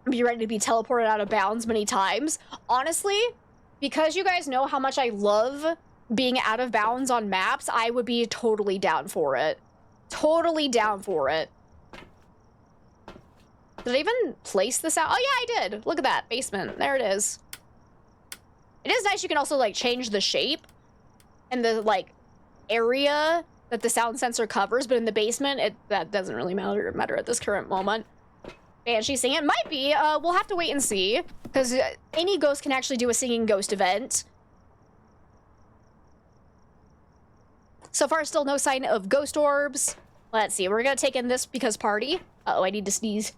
Be ready to be teleported out of bounds many times. Honestly, because you guys know how much I love being out of bounds on maps, I would be totally down for it. Totally down for it. Did I even place this out? Oh yeah, I did. Look at that basement. There it is. It is nice you can also, like, change the shape and the, like, area that the sound sensor covers, but in the basement, that doesn't really matter at this current moment. Banshee singing? Might be. We'll have to wait and see, because any ghost can actually do a singing ghost event. So far, still no sign of ghost orbs. Let's see. We're gonna take in this because party. Uh-oh, I need to sneeze.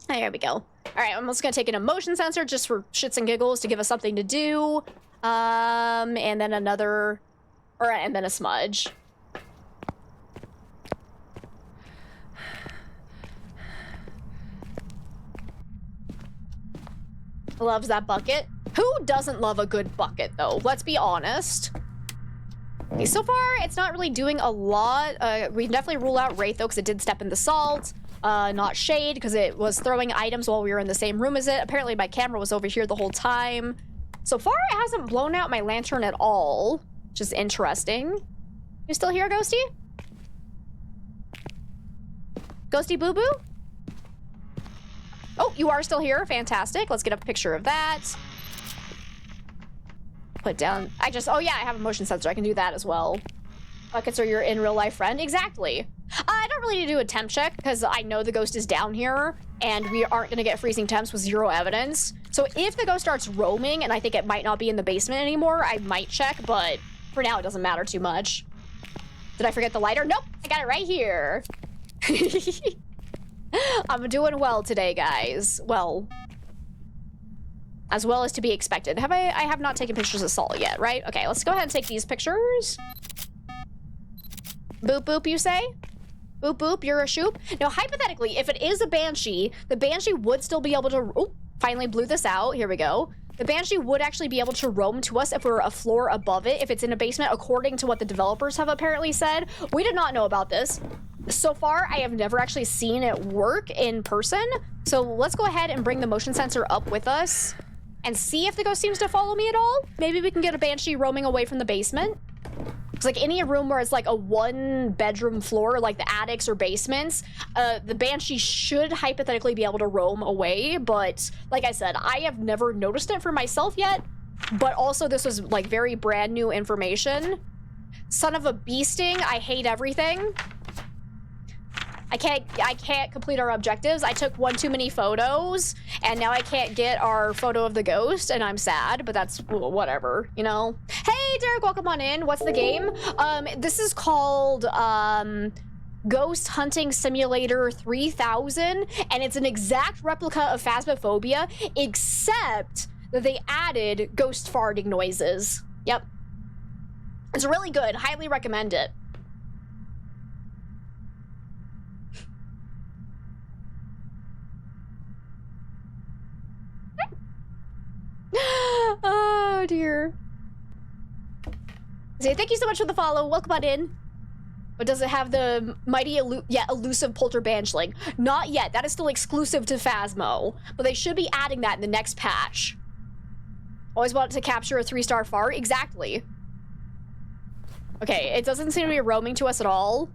There we go. All right, I'm just gonna take an emotion sensor just for shits and giggles to give us something to do. And then another, and then a smudge. Loves that bucket. Who doesn't love a good bucket, though? Let's be honest. Okay, so far, it's not really doing a lot. We definitely rule out Wraith, though, because it did step in the salt. Not shade, because it was throwing items while we were in the same room as it. Apparently, my camera was over here the whole time. So far, it hasn't blown out my lantern at all, which is interesting. You still here, Ghosty? Ghosty Boo Boo? Oh, you are still here. Fantastic. Let's get a picture of that. Put down. Oh yeah, I have a motion sensor. I can do that as well. Buckets are your in real life friend. Exactly. I don't really need to do a temp check because I know the ghost is down here and we aren't going to get freezing temps with zero evidence. So if the ghost starts roaming and I think it might not be in the basement anymore, I might check, but for now it doesn't matter too much. Did I forget the lighter? Nope, I got it right here. I'm doing well today, guys. Well as to be expected. I have not taken pictures of salt yet, right? Okay, let's go ahead and take these pictures. Boop boop, you say? Boop boop, you're a shoop? Now, hypothetically, if it is a Banshee, the Banshee would still be able to... Oh, finally blew this out. Here we go. The Banshee would actually be able to roam to us if we're a floor above it, if it's in a basement, according to what the developers have apparently said. We did not know about this. So far, I have never actually seen it work in person. So let's go ahead and bring the motion sensor up with us and see if the ghost seems to follow me at all. Maybe we can get a Banshee roaming away from the basement. It's like any room where it's like a 1-bedroom floor, like the attics or basements, the Banshee should hypothetically be able to roam away, but like I said, I have never noticed it for myself yet, but also this was like very brand new information. Son of a bee sting, I hate everything. I can't complete our objectives. I took one too many photos, and now I can't get our photo of the ghost, and I'm sad, but that's whatever, you know? Hey, Derek, welcome on in. What's the game? This is called, Ghost Hunting Simulator 3000, and it's an exact replica of Phasmophobia, except that they added ghost farting noises. Yep. It's really good. Highly recommend it. Oh dear. Say thank you so much for the follow. Welcome on in. But does it have the mighty elusive polter banshling? Not yet. That is still exclusive to Phasmo. But they should be adding that in the next patch. Always wanted to capture a 3-star fart. Exactly. Okay, it doesn't seem to be roaming to us at all.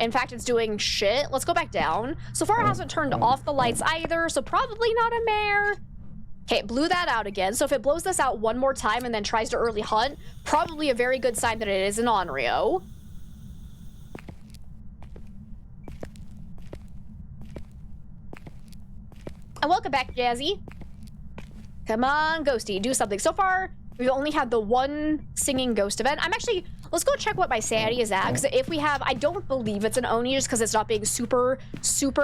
In fact, it's doing shit. Let's go back down. So far, it hasn't turned off the lights either, so probably not a mare. Okay, it blew that out again. So if it blows this out one more time and then tries to early hunt, probably a very good sign that it is an Onryo. And welcome back, Jazzy. Come on, Ghosty, do something. So far, we've only had the one singing ghost event. Let's go check what my sanity is at, because if we have, I don't believe it's an Oni just because it's not being super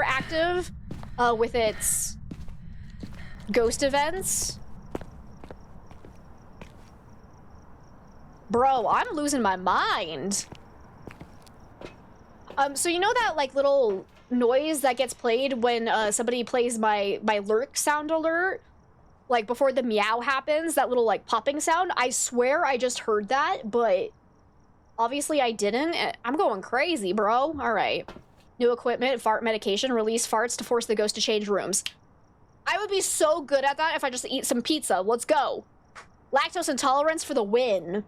active with its ghost events. Bro, I'm losing my mind. So you know that like little noise that gets played when somebody plays my lurk sound alert? Like before the meow happens, that little like popping sound? I swear I just heard that, but obviously I didn't. I'm going crazy, bro. All right. New equipment, fart medication, release farts to force the ghost to change rooms. I would be so good at that if I just eat some pizza. Let's go. Lactose intolerance for the win.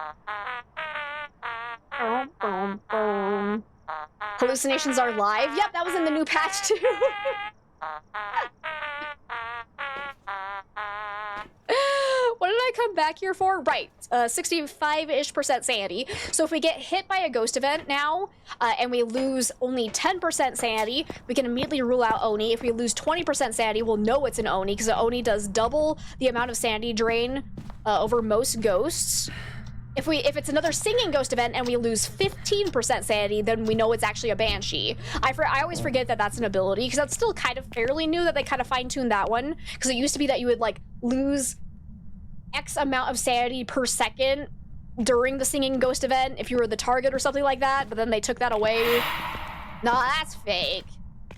Hallucinations are live. Yep, that was in the new patch too. What did I come back here for? Right, 65-ish% sanity. So if we get hit by a ghost event now, and we lose only 10% sanity, we can immediately rule out Oni. If we lose 20% sanity, we'll know it's an Oni, because the Oni does double the amount of sanity drain over most ghosts. If it's another singing ghost event and we lose 15% sanity, then we know it's actually a Banshee. I always forget that that's an ability, because that's still kind of fairly new that they kind of fine-tuned that one, because it used to be that you would like lose X amount of sanity per second during the singing ghost event if you were the target or something like that, but then they took that away. Nah, that's fake.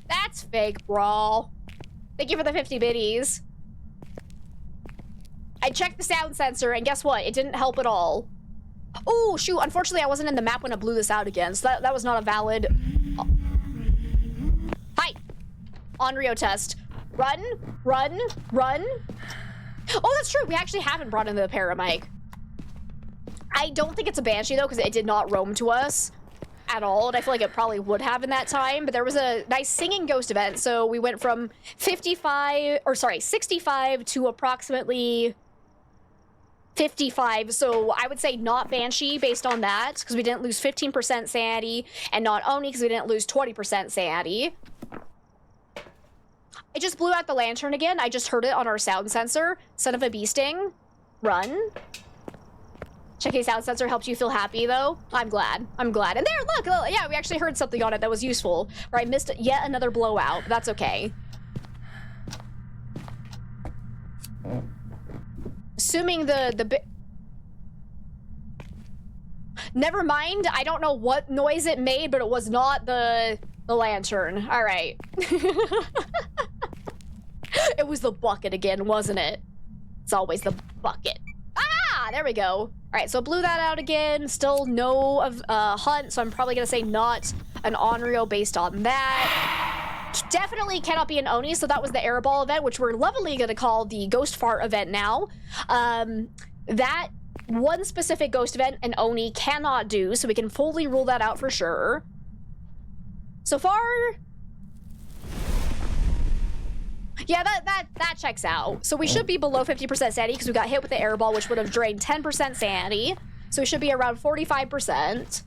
That's fake, bro. Thank you for the 50 biddies. I checked the sound sensor, and guess what? It didn't help at all. Oh, shoot. Unfortunately, I wasn't in the map when it blew this out again, so that was not a valid... Oh. Hi. Onryo test. Run, run, run. Oh, that's true. We actually haven't brought in the paramike. I don't think it's a Banshee, though, because it did not roam to us at all, and I feel like it probably would have in that time, but there was a nice singing ghost event, so we went from 65 to approximately 55, so I would say not Banshee based on that, because we didn't lose 15% sanity, and not Oni because we didn't lose 20% sanity. It just blew out the lantern again. I just heard it on our sound sensor. Son of a bee sting. Run. Checking sound sensor helped you feel happy, though. I'm glad. I'm glad. And there, look, yeah, we actually heard something on it that was useful. Or I missed yet another blowout, but that's okay. Assuming never mind, I don't know what noise it made, but it was not the lantern. All right. It was the bucket again, wasn't it? It's always the bucket. Ah, there we go. All right, so blew that out again. Still no hunt, so I'm probably gonna say not an Onryo based on that. Definitely cannot be an Oni, so that was the airball event, which we're lovingly gonna call the ghost fart event now. That one specific ghost event an Oni cannot do, so we can fully rule that out for sure. So far... yeah, that checks out. So we should be below 50% sanity because we got hit with the airball, which would have drained 10% sanity. So we should be around 45%.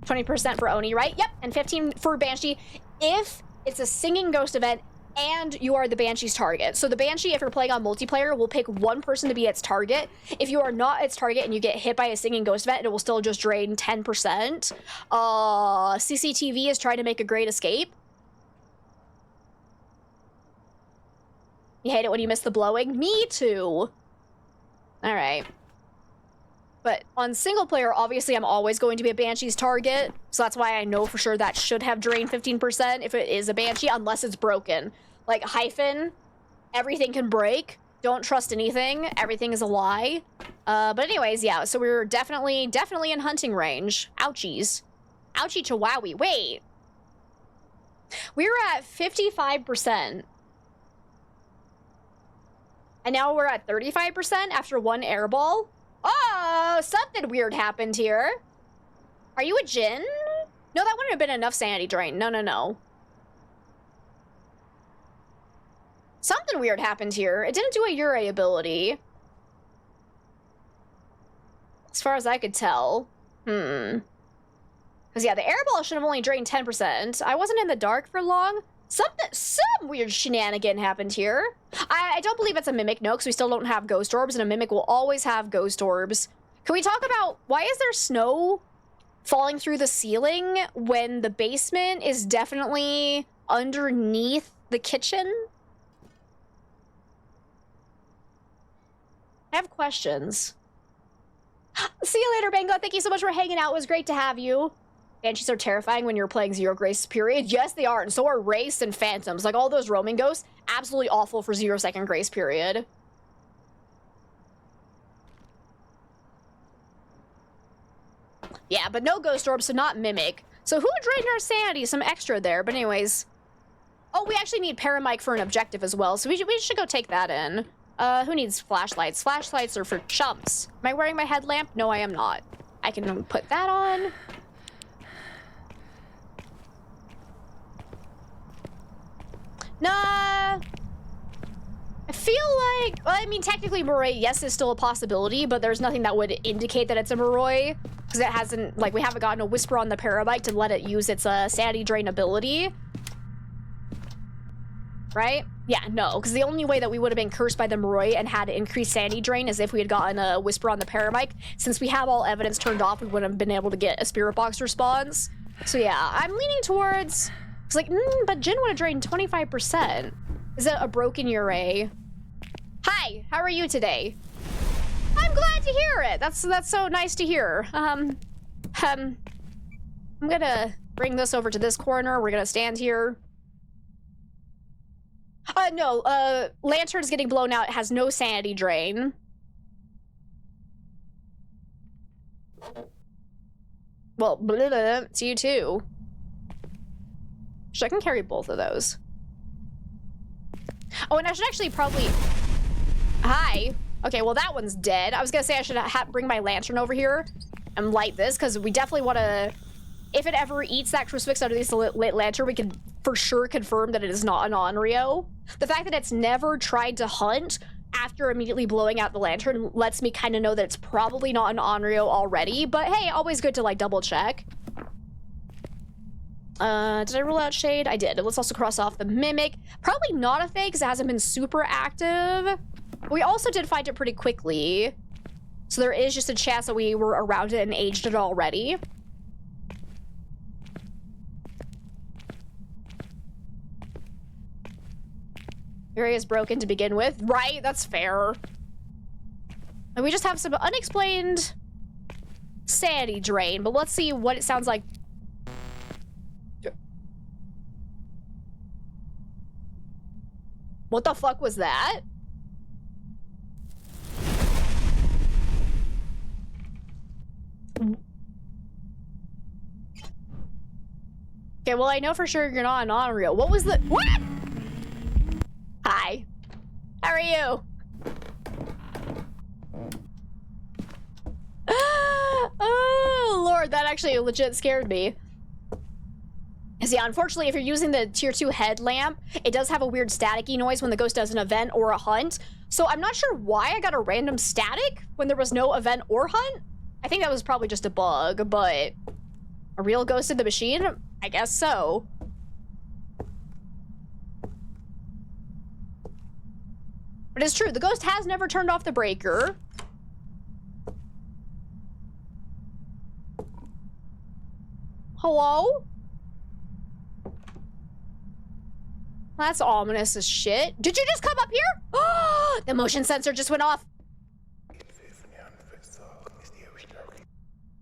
20% for Oni, right? Yep, and 15 for Banshee if it's a singing ghost event and you are the Banshee's target. So the Banshee, if you're playing on multiplayer, will pick one person to be its target. If you are not its target and you get hit by a singing ghost event, it will still just drain 10%. CCTV is trying to make a great escape. You hate it when you miss the blowing? Me too. All right. But on single player, obviously, I'm always going to be a Banshee's target. So that's why I know for sure that should have drained 15% if it is a Banshee, unless it's broken. Like Hyphen, everything can break. Don't trust anything. Everything is a lie. But anyways, yeah. So we're definitely in hunting range. Ouchies. Ouchie chihuahua. Wait. We were at 55%. And now we're at 35% after one airball. Oh, something weird happened here. Are you a Jinn? No, that wouldn't have been enough sanity drain. No. Something weird happened here. It didn't do a Yurei ability. As far as I could tell. Because, yeah, the airball should have only drained 10%. I wasn't in the dark for long. Some weird shenanigan happened here. I don't believe it's a mimic, no, because we still don't have ghost orbs, and a mimic will always have ghost orbs. Can we talk about why is there snow falling through the ceiling when the basement is definitely underneath the kitchen? I have questions. See you later, Bango. Thank you so much for hanging out. It was great to have you. Banshees are terrifying when you're playing Zero Grace Period. Yes, they are, and so are Wraiths and Phantoms. Like, all those roaming ghosts, absolutely awful for 0-second Grace Period. Yeah, but no Ghost Orb, so not Mimic. So who drained our sanity? Some extra there, but anyways. Oh, we actually need Paramic for an objective as well, so we should go take that in. Who needs flashlights? Flashlights are for chumps. Am I wearing my headlamp? No, I am not. I can put that on. Nah. I feel like, well, I mean, technically Moroi, yes, is still a possibility, but there's nothing that would indicate that it's a Moroi, because it hasn't, like, we haven't gotten a whisper on the Parabike to let it use its sanity drain ability. Right? Yeah, no, because the only way that we would have been cursed by the Moroi and had increased sanity drain is if we had gotten a whisper on the Parabike. Since we have all evidence turned off, we wouldn't have been able to get a spirit box response. So yeah, I'm leaning towards... It's like, but Jin would have drained 25%. Is that a broken Yurei? Hi, how are you today? I'm glad to hear it. That's so nice to hear. I'm gonna bring this over to this corner. We're gonna stand here. No, Lantern's getting blown out. It has no sanity drain. Well, blah, blah, blah. It's you too. I can carry both of those. Oh, and I should actually probably... Hi. Okay, well, that one's dead. I was gonna say I should bring my lantern over here and light this, because we definitely want to... If it ever eats that crucifix out of this lantern, we can for sure confirm that it is not an Onryo. The fact that it's never tried to hunt after immediately blowing out the lantern lets me kind of know that it's probably not an Onryo already, but hey, always good to, like, double check. Did I rule out Shade? I did. Let's also cross off the Mimic. Probably not a fake because it hasn't been super active. We also did find it pretty quickly. So there is just a chance that we were around it and aged it already. Area is broken to begin with. Right, that's fair. And we just have some unexplained sanity drain, but let's see what it sounds like. What the fuck was that? Okay, well, I know for sure you're not an Onryo. What was the... What? Hi. How are you? actually legit scared me. Because yeah, unfortunately, if you're using the tier 2 headlamp, it does have a weird staticky noise when the ghost does an event or a hunt. So I'm not sure why I got a random static when there was no event or hunt. I think that was probably just a bug, but a real ghost in the machine? I guess so. But it's true, the ghost has never turned off the breaker. Hello? That's ominous as shit. Did you just come up here? Oh, the motion sensor just went off.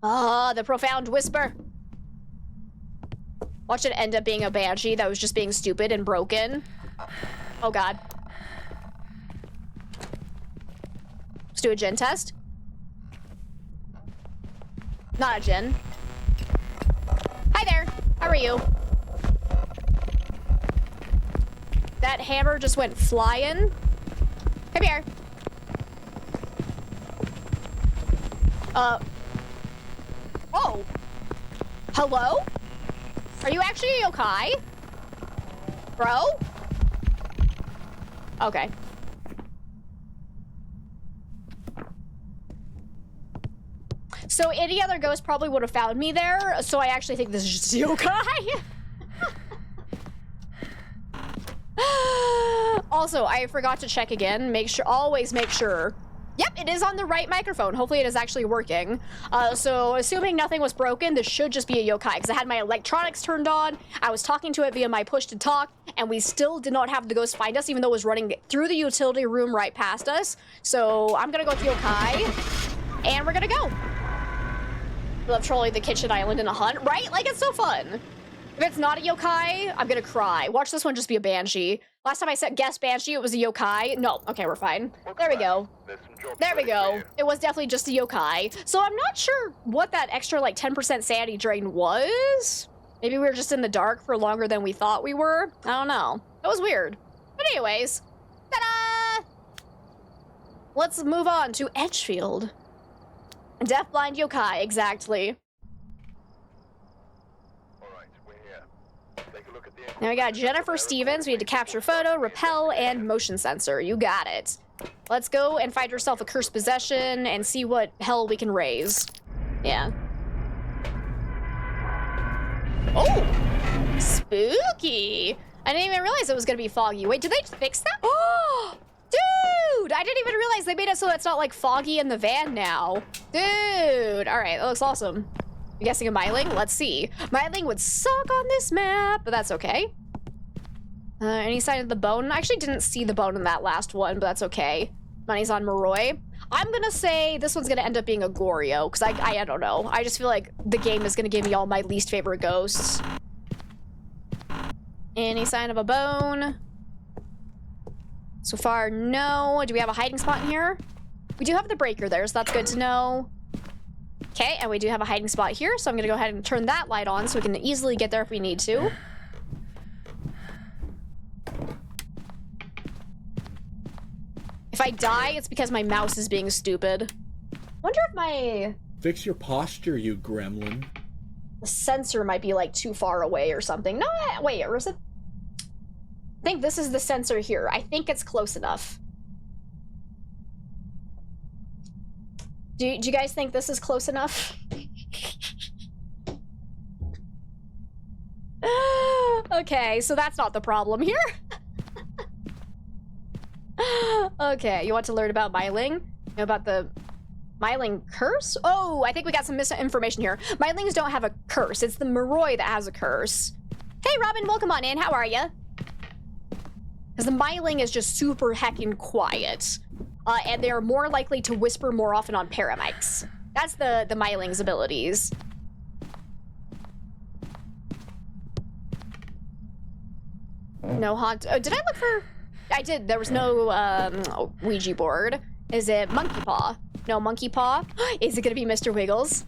Ah, the profound whisper. Watch it end up being a banshee that was just being stupid and broken. Oh god. Let's do a gen test. Not a gen. Hi there. How are you? That hammer just went flying. Come here. Oh. Hello? Are you actually a yokai? Bro? Okay. So any other ghost probably would have found me there, so I actually think this is just a yokai. Also, I forgot to check again. Make sure, always make sure. Yep, it is on the right microphone. Hopefully it is actually working. So assuming nothing was broken, this should just be a yokai because I had my electronics turned on. I was talking to it via my push to talk, and we still did not have the ghost find us, even though it was running through the utility room right past us. So I'm gonna go with yokai, and we're gonna go. I love trolling the kitchen island in a hunt, right? Like, it's so fun. If it's not a yokai, I'm gonna cry. Watch this one just be a banshee. Last time I said guess banshee, it was a yokai. No, okay, we're fine. There we go. There we go. It was definitely just a yokai. So I'm not sure what that extra, like, 10% sanity drain was. Maybe we were just in the dark for longer than we thought we were. I don't know. That was weird. But anyways, ta-da! Let's move on to Edgefield. Deafblind yokai, exactly. Now we got Jennifer Stevens. We need to capture photo, repel, and motion sensor. You got it. Let's go and find yourself a cursed possession and see what hell we can raise. Yeah. Oh! Spooky! I didn't even realize it was gonna be foggy. Wait, did they fix that? Oh! Dude! I didn't even realize they made it so it's not, like, foggy in the van now. Dude! Alright, that looks awesome. I'm guessing a Myling? Let's see. Myling would suck on this map, but that's okay. Any sign of the bone? I actually didn't see the bone in that last one, but that's okay. Money's on Moroi. I'm gonna say this one's gonna end up being a Goryo, because I don't know. I just feel like the game is gonna give me all my least favorite ghosts. Any sign of a bone? So far, no. Do we have a hiding spot in here? We do have the breaker there, so that's good to know. Okay, and we do have a hiding spot here, so I'm gonna go ahead and turn that light on so we can easily get there if we need to. If I die, it's because my mouse is being stupid. Wonder if my... Fix your posture, you gremlin. The sensor might be, like, too far away or something. No, wait, or is it... I think this is the sensor here. I think it's close enough. Do you guys think this is close enough? Okay, so that's not the problem here. Okay, you want to learn about Myling? Know about the Myling curse? Oh, I think we got some misinformation here. Mylings don't have a curse. It's the Moroi that has a curse. Hey, Robin, welcome on in. How are ya? Because the Myling is just super heckin' quiet. And they're more likely to whisper more often on paramics. That's the Myling's abilities. No haunt. Oh, did I look for... I did. There was no Ouija board. Is it Monkey Paw? No, Monkey Paw. Is it going to be Mr. Wiggles?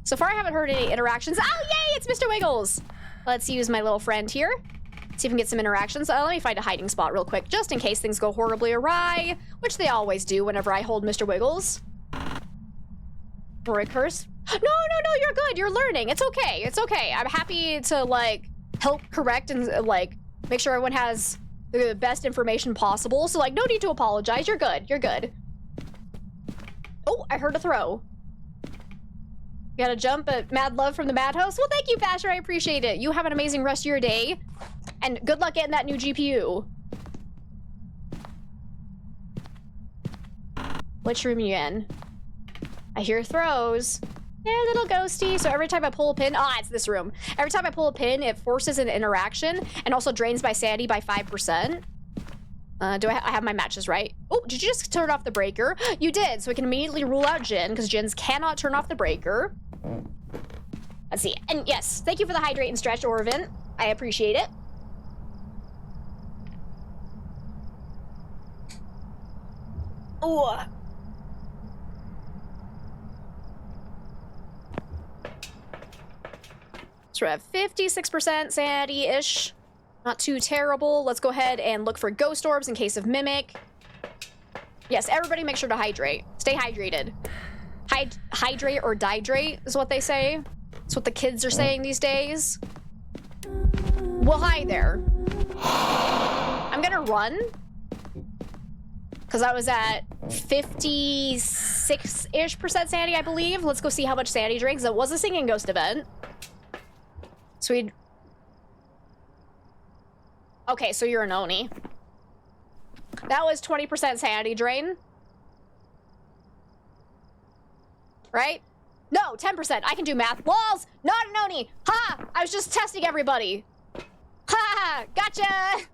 So far, I haven't heard any interactions. Oh, yay! It's Mr. Wiggles! Let's use my little friend here. See if we can get some interactions. Let me find a hiding spot real quick, just in case things go horribly awry, which they always do whenever I hold Mr. Wiggles. Or a curse. you're good. You're learning. It's okay. It's okay. I'm happy to, like, help correct and, like, make sure everyone has the best information possible. So, like, no need to apologize. You're good. You're good. Oh, I heard a throw. You got a jump at Mad Love from the Madhouse? Well, thank you, Basher. I appreciate it. You have an amazing rest of your day. And good luck getting that new GPU. Which room are you in? I hear throws. There, little ghosty. So every time I pull a pin, it's this room. Every time I pull a pin, it forces an interaction and also drains my sanity by 5%. Do I have my matches right? Oh, did you just turn off the breaker? You did, so we can immediately rule out Jin, because Jins cannot turn off the breaker. Let's see. And yes, thank you for the hydrate and stretch, Orvin. I appreciate it. Ooh. So we're at 56% sanity-ish. Not too terrible. Let's go ahead and look for ghost orbs in case of mimic. Yes, everybody make sure to hydrate. Stay hydrated. Hydrate or dihydrate is what they say. It's what the kids are saying these days. Well, hi there. I'm gonna run. Because I was at 56-ish% sanity, I believe. Let's go see how much sanity drains. It was a singing ghost event. So we'd... Okay, so you're an Oni. That was 20% sanity drain. Right? No, 10%. I can do math. Walls! Not an Oni! Ha! I was just testing everybody. Ha! Gotcha!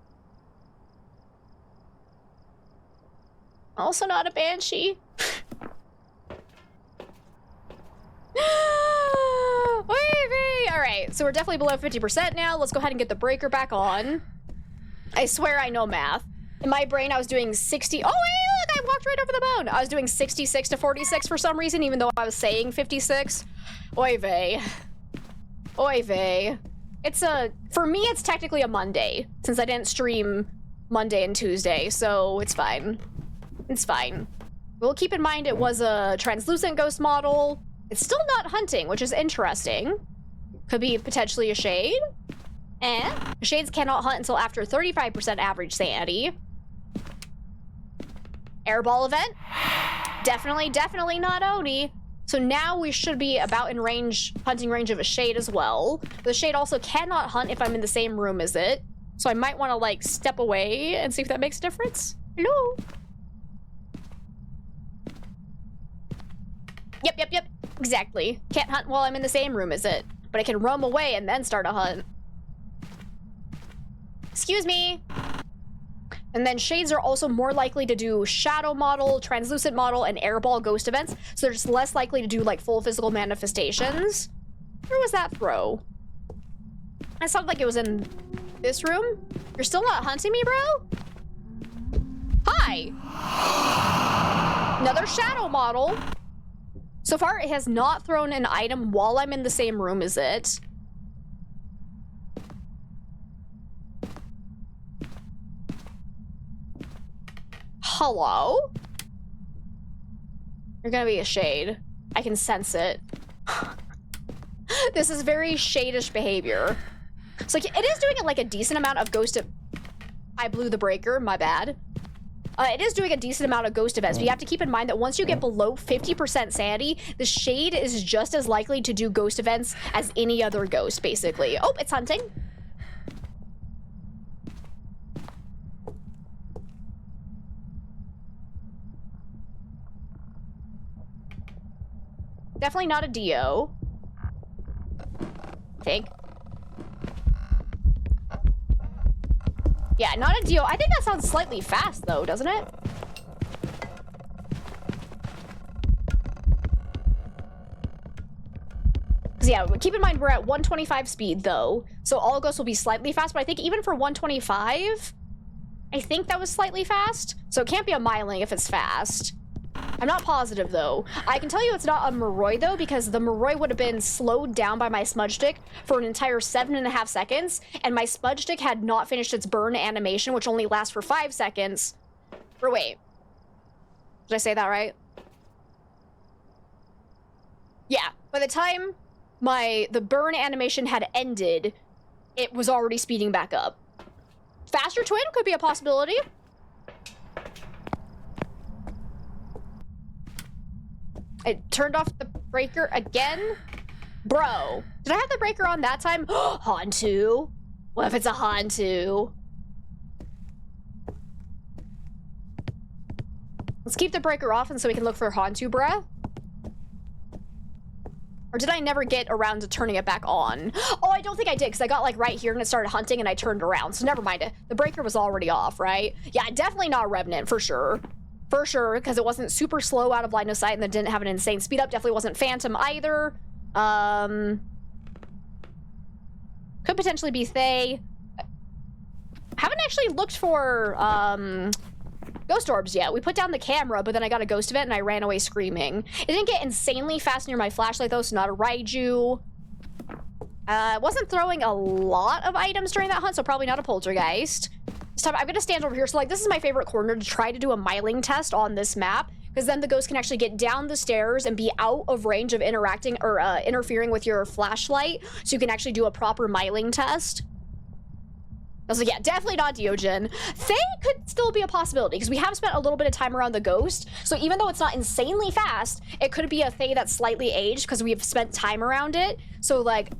Also not a Banshee. Alright, so we're definitely below 50% now. Let's go ahead and get the breaker back on. I swear I know math. In my brain, I was doing 60... Oh, wait, look, I walked right over the bone. I was doing 66 to 46 for some reason, even though I was saying 56. Oy vey. Oy vey. It's a... For me, it's technically a Monday, since I didn't stream Monday and Tuesday, so it's fine. It's fine. We'll keep in mind it was a translucent ghost model. It's still not hunting, which is interesting. Could be potentially a shade. Shades cannot hunt until after 35% average sanity. Airball event. Definitely not Oni. So now we should be about in range, hunting range of a shade as well. The shade also cannot hunt if I'm in the same room as it. So I might want to like step away and see if that makes a difference. Hello? Yep. Exactly. Can't hunt while I'm in the same room as it. But I can roam away and then start a hunt. Excuse me. And then shades are also more likely to do shadow model, translucent model, and airball ghost events. So they're just less likely to do like full physical manifestations. Where was that throw? It sounded like it was in this room. You're still not hunting me, bro? Hi. Another shadow model. So far, it has not thrown an item while I'm in the same room as it. Hello? You're gonna be a shade. I can sense it. This is very shade-ish behavior. So like, it is doing like a decent amount of ghost... I blew the breaker, my bad. It is doing a decent amount of ghost events, but you have to keep in mind that once you get below 50% sanity, the shade is just as likely to do ghost events as any other ghost, basically. Oh, it's hunting. Definitely not a Dio. I think. Yeah, not a Dio. I think that sounds slightly fast, though, doesn't it? Because, yeah, keep in mind we're at 125 speed, though. So all ghosts will be slightly fast, but I think even for 125, I think that was slightly fast. So it can't be a miling if it's fast. I'm not positive, though. I can tell you it's not a Moroi, though, because the Moroi would have been slowed down by my smudge stick for an entire 7.5 seconds, and my smudge stick had not finished its burn animation, which only lasts for 5 seconds. Or wait. Did I say that right? Yeah. By the time the burn animation had ended, it was already speeding back up. Faster twin could be a possibility. It turned off the breaker again. Bro, did I have the breaker on that time? Hantu. What if it's a Hantu? Let's keep the breaker off and so we can look for Hantu, bruh. Or did I never get around to turning it back on? Oh, I don't think I did, because I got like right here and it started hunting and I turned around. So never mind. The breaker was already off, right? Yeah, definitely not a Revenant, for sure. For sure, because it wasn't super slow out of line of sight and then didn't have an insane speed up. Definitely wasn't Phantom either. Could potentially be Thay. Haven't actually looked for, ghost orbs yet. We put down the camera, but then I got a ghost of it and I ran away screaming. It didn't get insanely fast near my flashlight though, so not a Raiju. Wasn't throwing a lot of items during that hunt, so probably not a poltergeist. This time I'm gonna stand over here. So like, this is my favorite corner to try to do a miling test on this map, because then the ghost can actually get down the stairs and be out of range of interacting or interfering with your flashlight, so you can actually do a proper miling test. I was like, yeah, definitely not Diogen. Thay could still be a possibility, because we have spent a little bit of time around the ghost, so even though it's not insanely fast, it could be a Thay that's slightly aged, because we have spent time around it. So, like,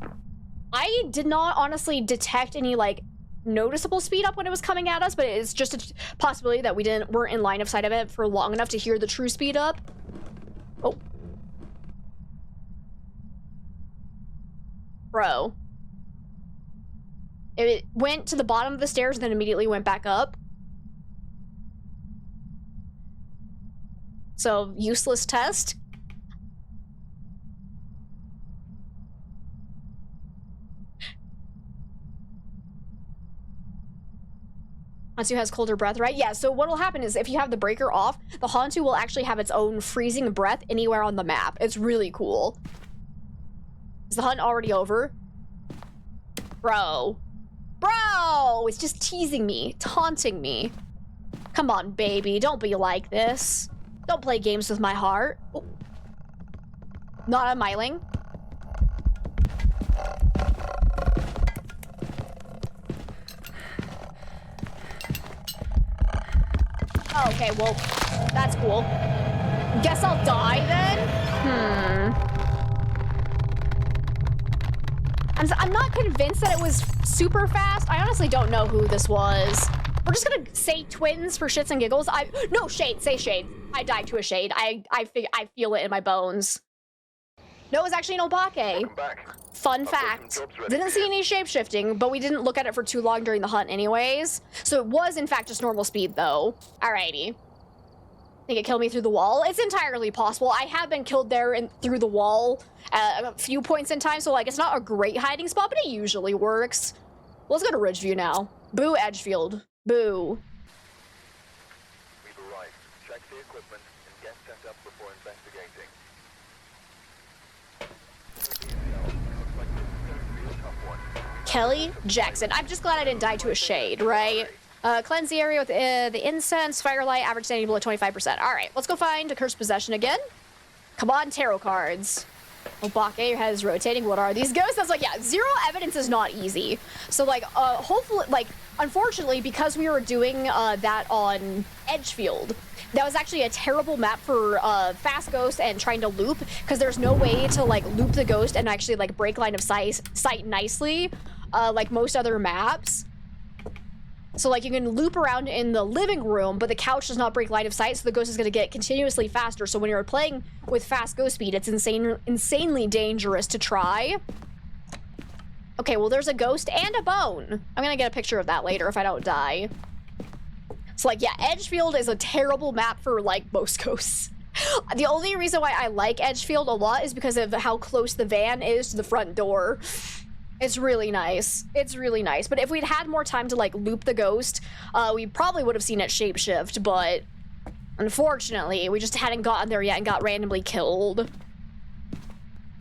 I did not honestly detect any, like, noticeable speed up when it was coming at us, but it's just a possibility that weren't in line of sight of it for long enough to hear the true speed up. Oh. Bro. It went to the bottom of the stairs and then immediately went back up. So, useless test. Hantu has colder breath, right? Yeah, so what will happen is if you have the breaker off, the Hantu will actually have its own freezing breath anywhere on the map. It's really cool. Is the hunt already over? Bro. Bro! It's just teasing me, taunting me. Come on, baby, don't be like this. Don't play games with my heart. Oh. Not a Myling. Oh, okay, well, that's cool. Guess I'll die then? I'm not convinced that it was super fast. I honestly don't know who this was. We're just gonna say twins for shits and giggles. No, Shade, say Shade. I died to a Shade. I feel it in my bones. No, it was actually an Obake. Fun fact. Didn't see any shape-shifting, but we didn't look at it for too long during the hunt anyways. So it was, in fact, just normal speed, though. Alrighty. Think it killed me through the wall? It's entirely possible. I have been killed there and through the wall at a few points in time, so, like, it's not a great hiding spot, but it usually works. Well, let's go to Ridgeview now. Boo, Edgefield. Boo. We've arrived. Check the equipment and get set up before investigating. Looks like this is going to be a tough one. Kelly Jackson. I'm just glad I didn't die to a Shade, right? Cleanse the area with the incense, firelight, average standing below 25%. All right, let's go find a cursed possession again. Come on, tarot cards. Obake, your head is rotating. What are these ghosts? That's like, yeah, zero evidence is not easy. So, like, hopefully, like, unfortunately, because we were doing that on Edgefield, that was actually a terrible map for fast ghosts and trying to loop, because there's no way to, like, loop the ghost and actually, like, break line of sight nicely, like most other maps. So, like, you can loop around in the living room, but the couch does not break line of sight, so the ghost is going to get continuously faster. So when you're playing with fast ghost speed, it's insanely dangerous to try. Okay, well, there's a ghost and a bone. I'm going to get a picture of that later if I don't die. So, like, yeah, Edgefield is a terrible map for, like, most ghosts. The only reason why I like Edgefield a lot is because of how close the van is to the front door. It's really nice. It's really nice. But if we'd had more time to, like, loop the ghost, we probably would have seen it shapeshift, but unfortunately, we just hadn't gotten there yet and got randomly killed.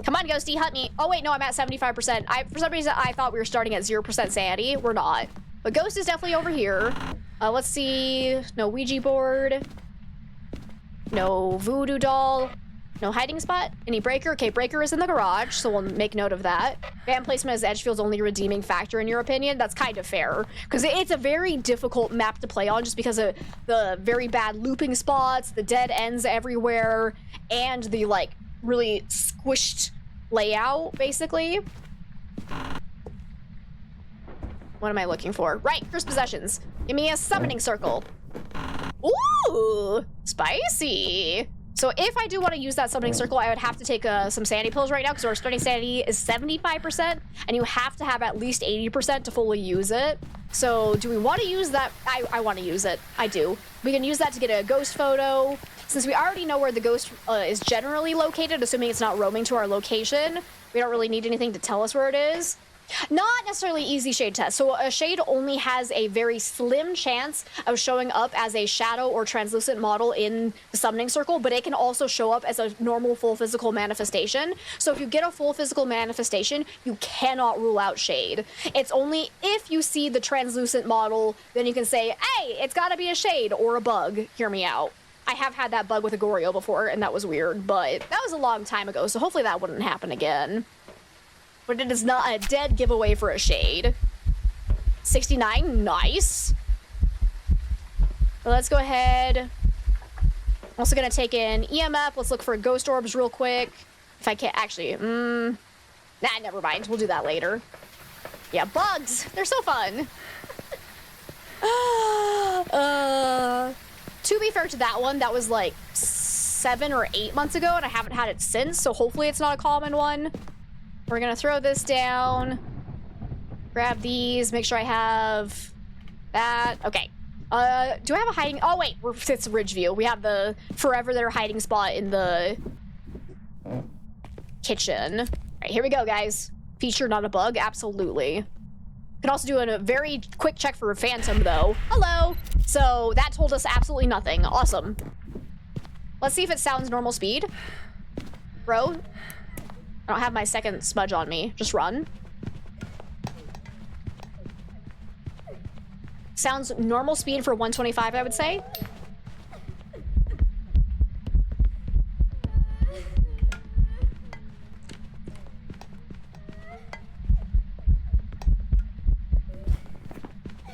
Come on, ghosty, hunt me. Oh, wait, no, I'm at 75%. For some reason, I thought we were starting at 0% sanity. We're not. But ghost is definitely over here. Let's see. No Ouija board. No voodoo doll. No hiding spot? Any breaker? Okay, breaker is in the garage, so we'll make note of that. Van placement as Edgefield's only redeeming factor in your opinion? That's kind of fair, because it's a very difficult map to play on just because of the very bad looping spots, the dead ends everywhere, and the, like, really squished layout, basically. What am I looking for? Right, first possessions. Give me a summoning circle. Ooh, spicy. So if I do want to use that summoning circle, I would have to take some sanity pills right now because our starting sanity is 75%, and you have to have at least 80% to fully use it. So do we want to use that? I want to use it. I do. We can use that to get a ghost photo. Since we already know where the ghost is generally located, assuming it's not roaming to our location, we don't really need anything to tell us where it is. Not necessarily easy shade test. So a shade only has a very slim chance of showing up as a shadow or translucent model in the summoning circle, but it can also show up as a normal full physical manifestation. So if you get a full physical manifestation, you cannot rule out shade. It's only if you see the translucent model, then you can say, hey, it's gotta be a shade or a bug. Hear me out. I have had that bug with a Goryo before, and that was weird, but that was a long time ago, so hopefully that wouldn't happen again. But it is not a dead giveaway for a shade. 69, nice. Let's go ahead. Also gonna take in EMF. Let's look for ghost orbs real quick. If I can't, actually, nah, never mind. We'll do that later. Yeah, bugs. They're so fun. To be fair to that one, that was like 7 or 8 months ago, and I haven't had it since, so hopefully it's not a common one. We're gonna throw this down. Grab these, make sure I have that. Okay. Do I have a hiding? Oh wait, it's Ridge View. We have the forever their hiding spot in the kitchen. All right, here we go, guys. Feature, not a bug, absolutely. Can also do a very quick check for a phantom, though. Hello. So that told us absolutely nothing. Awesome. Let's see if it sounds normal speed. Bro, I don't have my second smudge on me. Just run. Sounds normal speed for 125, I would say.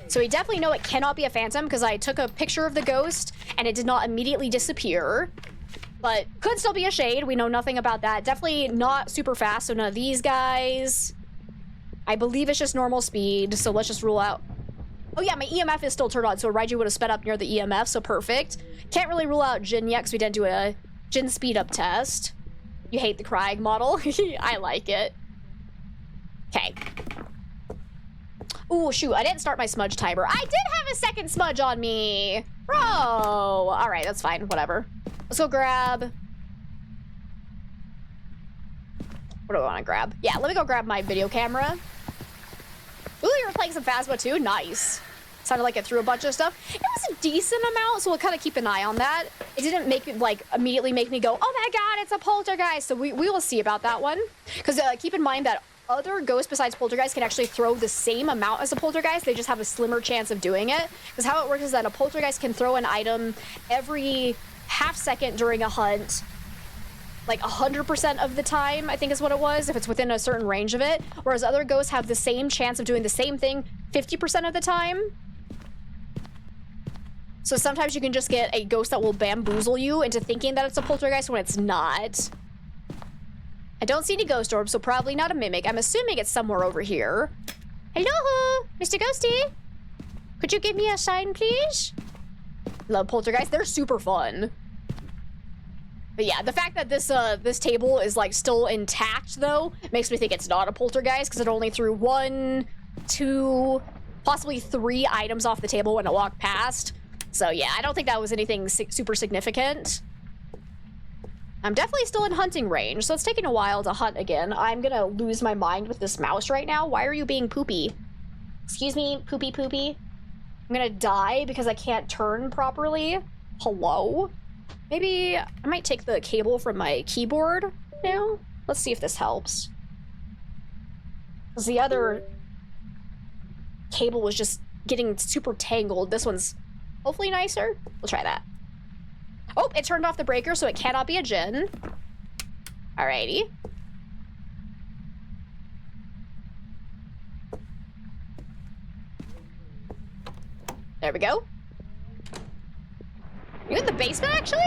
So we definitely know it cannot be a phantom because I took a picture of the ghost and it did not immediately disappear. But could still be a shade. We know nothing about that. Definitely not super fast, so none of these guys. I believe it's just normal speed, so let's just rule out. Oh yeah, my EMF is still turned on, so Raiju would have sped up near the EMF, so perfect. Can't really rule out Jin yet, because we didn't do a Jin speed up test. You hate the Krieg model? I like it. Okay. Ooh, shoot, I didn't start my smudge timer. I did have a second smudge on me! Bro! Alright, that's fine, whatever. Let's go grab... What do I want to grab? Yeah, let me go grab my video camera. Ooh, you were playing some Phasmo too? Nice. Sounded like it threw a bunch of stuff. It was a decent amount, so we'll kind of keep an eye on that. It didn't make me, like, immediately make me go, oh my god, it's a poltergeist! So we will see about that one. Because keep in mind that other ghosts besides poltergeist can actually throw the same amount as a poltergeist. They just have a slimmer chance of doing it. Because how it works is that a poltergeist can throw an item every half second during a hunt, like 100% of the time, I think is what it was, if it's within a certain range of it. Whereas other ghosts have the same chance of doing the same thing 50% of the time. So sometimes you can just get a ghost that will bamboozle you into thinking that it's a poltergeist when it's not. I don't see any ghost orbs, so probably not a mimic. I'm assuming it's somewhere over here. Hello, Mr. Ghosty. Could you give me a sign, please? Love poltergeist. They're super fun. But yeah, the fact that this table is like still intact though makes me think it's not a poltergeist because it only threw 1, 2, possibly 3 items off the table when it walked past. So yeah, I don't think that was anything super significant. I'm definitely still in hunting range, so it's taking a while to hunt again. I'm gonna lose my mind with this mouse right now. Why are you being poopy? Excuse me, poopy poopy. I'm gonna die because I can't turn properly. Hello? Maybe I might take the cable from my keyboard now. Let's see if this helps. Because the other cable was just getting super tangled. This one's hopefully nicer. We'll try that. Oh, it turned off the breaker, so it cannot be a Jin. Alrighty. There we go. You in the basement, actually?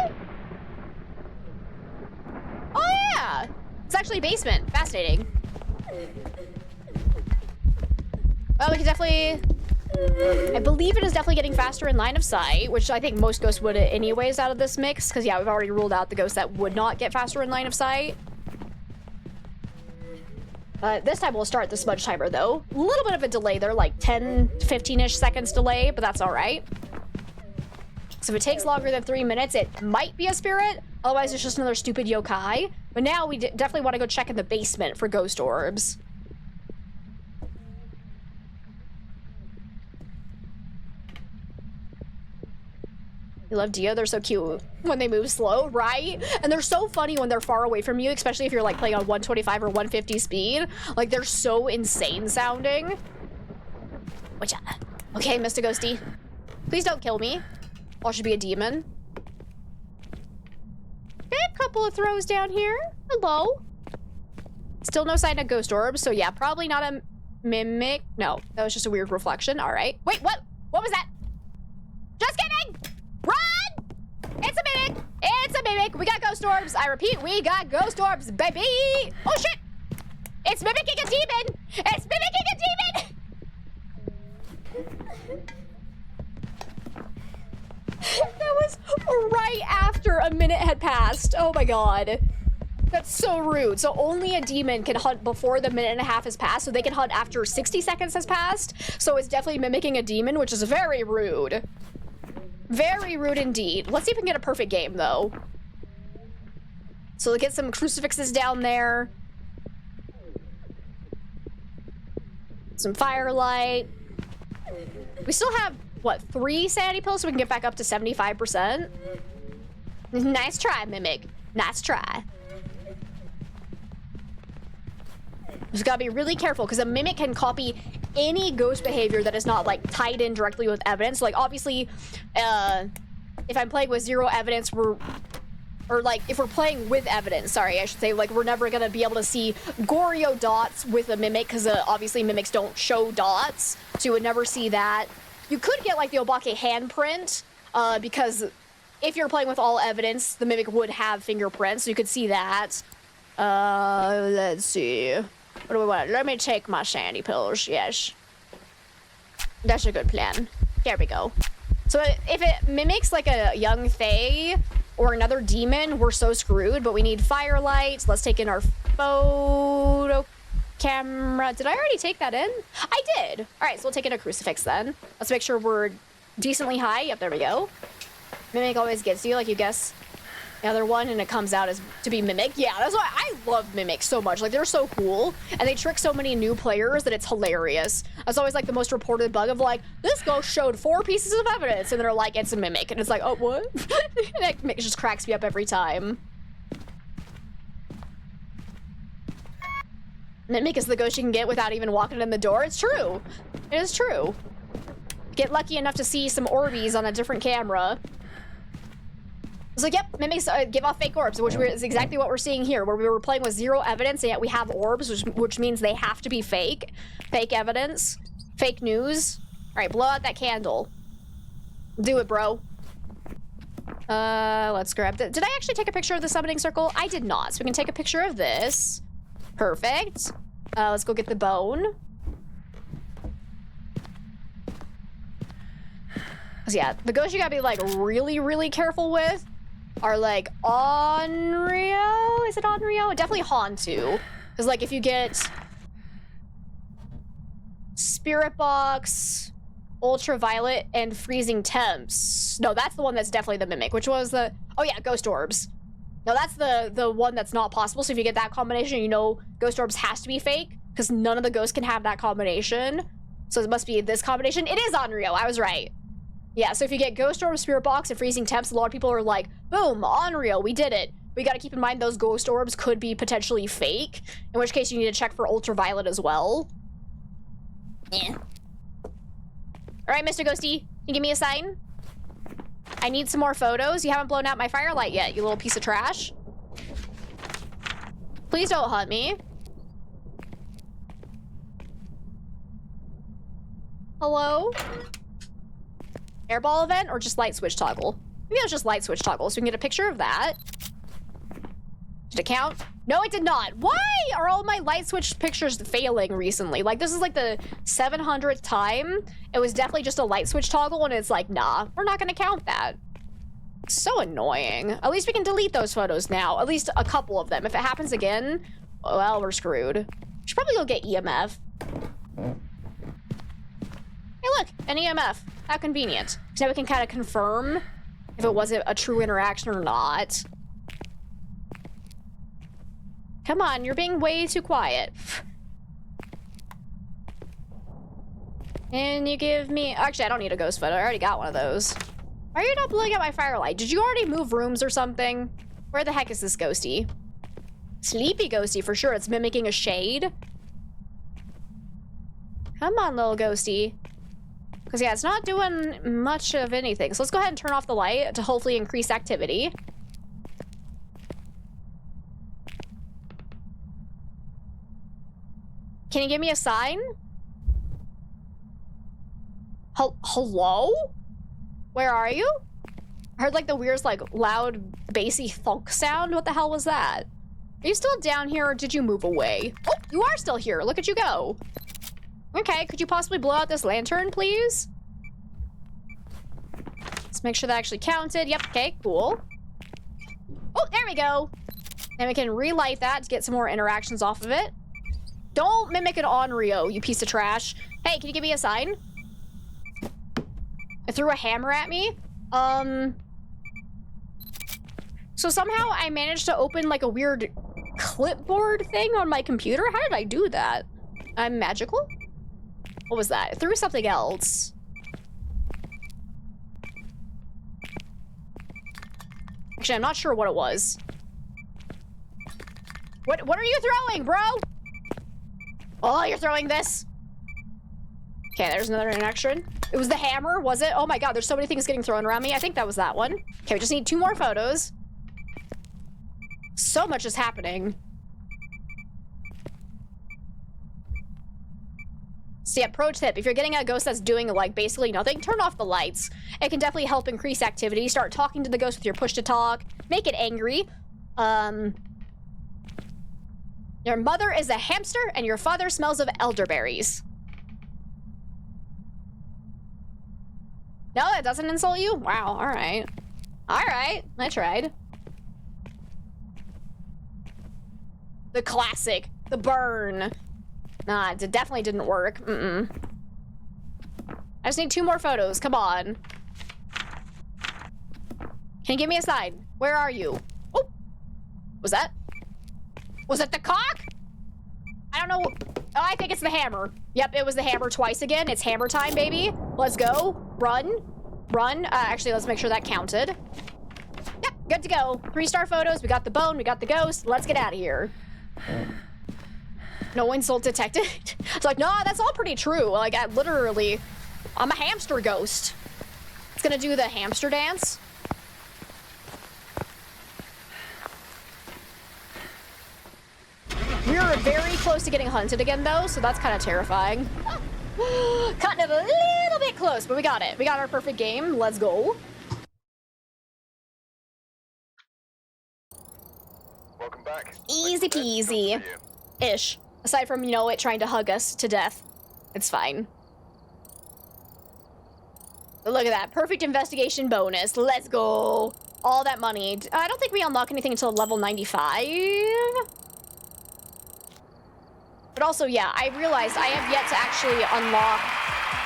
Oh, yeah! It's actually a basement. Fascinating. Well, we can definitely... I believe it is definitely getting faster in line of sight, which I think most ghosts would anyways out of this mix, because, yeah, we've already ruled out the ghosts that would not get faster in line of sight. This time we'll start the smudge timer, though. A little bit of a delay there, like 10, 15-ish seconds delay, but that's all right. So if it takes longer than 3 minutes, it might be a spirit. Otherwise, it's just another stupid yokai. But now we definitely want to go check in the basement for ghost orbs. You love Dio, they're so cute when they move slow, right? And they're so funny when they're far away from you, especially if you're like playing on 125 or 150 speed. Like they're so insane sounding. Which, okay, Mr. Ghosty, please don't kill me. I should be a demon. Okay, a couple of throws down here. Hello. Still no sign of ghost orbs, so yeah, probably not a mimic. No, that was just a weird reflection. All right. Wait, what? What was that? Just kidding! Run! It's a mimic! It's a mimic! We got ghost orbs! I repeat, we got ghost orbs, baby! Oh shit! It's mimicking a demon! It's mimicking a demon! That was right after a minute had passed. Oh my god. That's so rude. So only a demon can hunt before the minute and a half has passed, so they can hunt after 60 seconds has passed. So it's definitely mimicking a demon, which is very rude. Very rude indeed. Let's see if we can get a perfect game, though. So we'll get some crucifixes down there. Some firelight. We still have, what, 3 sanity pills so we can get back up to 75%? Nice try, Mimic. Nice try. Just gotta be really careful, because a Mimic can copy any ghost behavior that is not, like, tied in directly with evidence. Like, obviously, if I'm playing with 0 evidence, if we're playing with evidence, sorry, I should say, like, we're never gonna be able to see Goryo dots with a Mimic, because obviously Mimics don't show dots, so you would never see that. You could get, like, the Obake handprint, because if you're playing with all evidence, the Mimic would have fingerprints, so you could see that. Let's see. What do we want? Let me take my sandy pills. Yes. That's a good plan. There we go. So if it mimics like a young fae or another demon, we're so screwed, but we need firelight. Let's take in our photo camera. Did I already take that in? I did. All right, so we'll take in a crucifix then. Let's make sure we're decently high. Yep, there we go. Mimic always gets you, like you guess the other one, and it comes out as to be Mimic. Yeah, that's why I love Mimic so much. Like, they're so cool, and they trick so many new players that it's hilarious. That's always, like, the most reported bug of, like, this ghost showed 4 pieces of evidence, and they're like, it's a Mimic. And it's like, oh, what? It just cracks me up every time. Mimic is the ghost you can get without even walking in the door. It's true. It is true. Get lucky enough to see some Orbeez on a different camera. So yep, Mimics give off fake orbs, which is exactly what we're seeing here, where we were playing with 0 evidence, and yet we have orbs, which means they have to be fake. Fake evidence. Fake news. All right, blow out that candle. Do it, bro. Let's grab the... Did I actually take a picture of the summoning circle? I did not, so we can take a picture of this. Perfect. Let's go get the bone. So yeah, the ghosts you gotta be, like, really, really careful with are, like, Onryo? Is it Onryo? Definitely Hantu. Because, like, if you get Spirit Box, Ultraviolet, and Freezing Temps. No, that's the one that's definitely the Mimic. Which was the... Oh, yeah, Ghost Orbs. No, that's the one that's not possible. So if you get that combination, you know Ghost Orbs has to be fake. Because none of the ghosts can have that combination. So it must be this combination. It is Onryo. I was right. Yeah, so if you get Ghost Orb, Spirit Box, and Freezing Temps, a lot of people are like, boom, Onryo, we did it. We gotta keep in mind those Ghost Orbs could be potentially fake, in which case you need to check for Ultraviolet as well. Yeah. Alright, Mr. Ghosty, can you give me a sign? I need some more photos. You haven't blown out my firelight yet, you little piece of trash. Please don't hunt me. Hello? Airball event or just light switch toggle? Maybe it was just light switch toggle, so we can get a picture of that. Did it count? No, it did not. Why are all my light switch pictures failing recently? Like, this is like the 700th time. It was definitely just a light switch toggle, and it's like, nah, we're not gonna count that. So annoying. At least we can delete those photos now. At least a couple of them. If it happens again, well, we're screwed. We should probably go get EMF. Hey, look, an EMF. How convenient. Because now we can kind of confirm if it wasn't a true interaction or not. Come on, you're being way too quiet. Can you give me... Actually, I don't need a ghost photo. I already got one of those. Why are you not blowing up my firelight? Did you already move rooms or something? Where the heck is this ghosty? Sleepy ghosty, for sure. It's mimicking a shade. Come on, little ghosty. Because, yeah, it's not doing much of anything. So let's go ahead and turn off the light to hopefully increase activity. Can you give me a sign? Hello? Where are you? I heard like the weirdest, like loud, bassy thunk sound. What the hell was that? Are you still down here or did you move away? Oh, you are still here. Look at you go. Okay, could you possibly blow out this lantern, please? Let's make sure that actually counted. Yep, okay, cool. Oh, there we go. And we can relight that to get some more interactions off of it. Don't mimic an Onryo, you piece of trash. Hey, can you give me a sign? It threw a hammer at me. So somehow I managed to open like a weird clipboard thing on my computer. How did I do that? I'm magical? What was that? It threw something else. Actually, I'm not sure what it was. What are you throwing, bro? Oh, you're throwing this? Okay, there's another interaction. It was the hammer, was it? Oh my god, there's so many things getting thrown around me. I think that was that one. Okay, we just need 2 more photos. So much is happening. So yeah, pro tip, if you're getting a ghost that's doing like basically nothing, turn off the lights. It can definitely help increase activity. Start talking to the ghost with your push to talk. Make it angry. Your mother is a hamster and your father smells of elderberries. No, that doesn't insult you? Wow, all right. All right, I tried. The classic, the burn. Nah, it definitely didn't work. I just need 2 more photos, come on. Can you give me a sign? Where are you? Oh, was it the cock? I don't know. Oh, I think it's the hammer. Yep, it was the hammer twice again. It's hammer time, baby. Let's go. Run. Run. Actually, let's make sure that counted. Yep, good to go. 3-star photos. We got the bone. We got the ghost. Let's get out of here. No insult detected. It's like, nah, that's all pretty true. Like, I'm a hamster ghost. It's gonna do the hamster dance. We're very close to getting hunted again, though, so that's kind of terrifying. Cutting it a little bit close, but we got it. We got our perfect game. Let's go. Welcome back. Easy peasy. Ish. Aside from, you know, it trying to hug us to death. It's fine. But look at that. Perfect investigation bonus. Let's go. All that money. I don't think we unlock anything until level 95. But also, yeah, I realized I have yet to actually unlock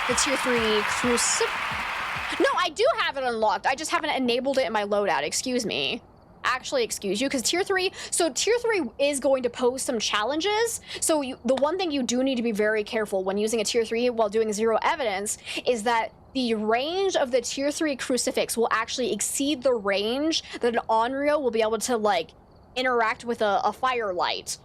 the tier 3 crucifix. No, I do have it unlocked. I just haven't enabled it in my loadout. Excuse me. Actually, excuse you, because tier 3... So tier 3 is going to pose some challenges. So the one thing you do need to be very careful when using a tier 3 while doing 0 evidence is that the range of the tier 3 crucifix will actually exceed the range that an Onryo will be able to, like, interact with a firelight.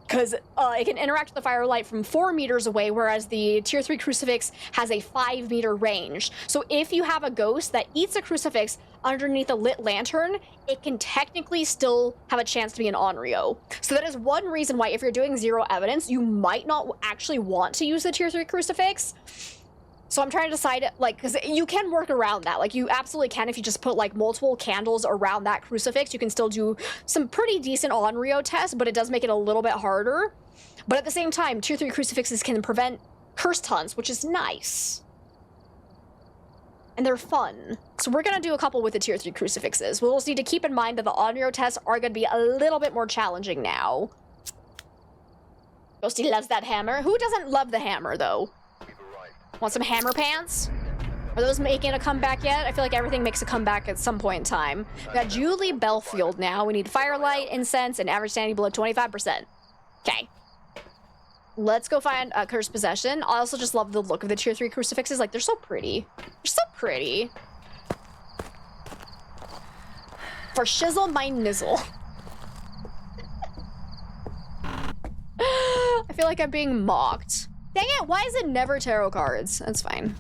because it can interact with the firelight from 4 meters away, whereas the tier 3 crucifix has a 5-meter range. So if you have a ghost that eats a crucifix underneath a lit lantern, it can technically still have a chance to be an Onryo. So that is one reason why if you're doing zero evidence, you might not actually want to use the tier 3 crucifix. So I'm trying to decide, like, because you can work around that. Like, you absolutely can if you just put, like, multiple candles around that crucifix. You can still do some pretty decent Onryo tests, but it does make it a little bit harder. But at the same time, tier 3 crucifixes can prevent cursed hunts, which is nice. And they're fun. So we're going to do a couple with the tier 3 crucifixes. We'll just need to keep in mind that the Onryo tests are going to be a little bit more challenging now. Ghosty loves that hammer. Who doesn't love the hammer, though? Want some hammer pants? Are those making a comeback yet? I feel like everything makes a comeback at some point in time. We got Julie Belfield now. We need firelight, incense, and average sanity below 25%. Okay. Let's go find Cursed Possession. I also just love the look of the tier 3 crucifixes. Like, they're so pretty. They're so pretty. For shizzle my nizzle. I feel like I'm being mocked. Dang it, why is it never tarot cards? That's fine.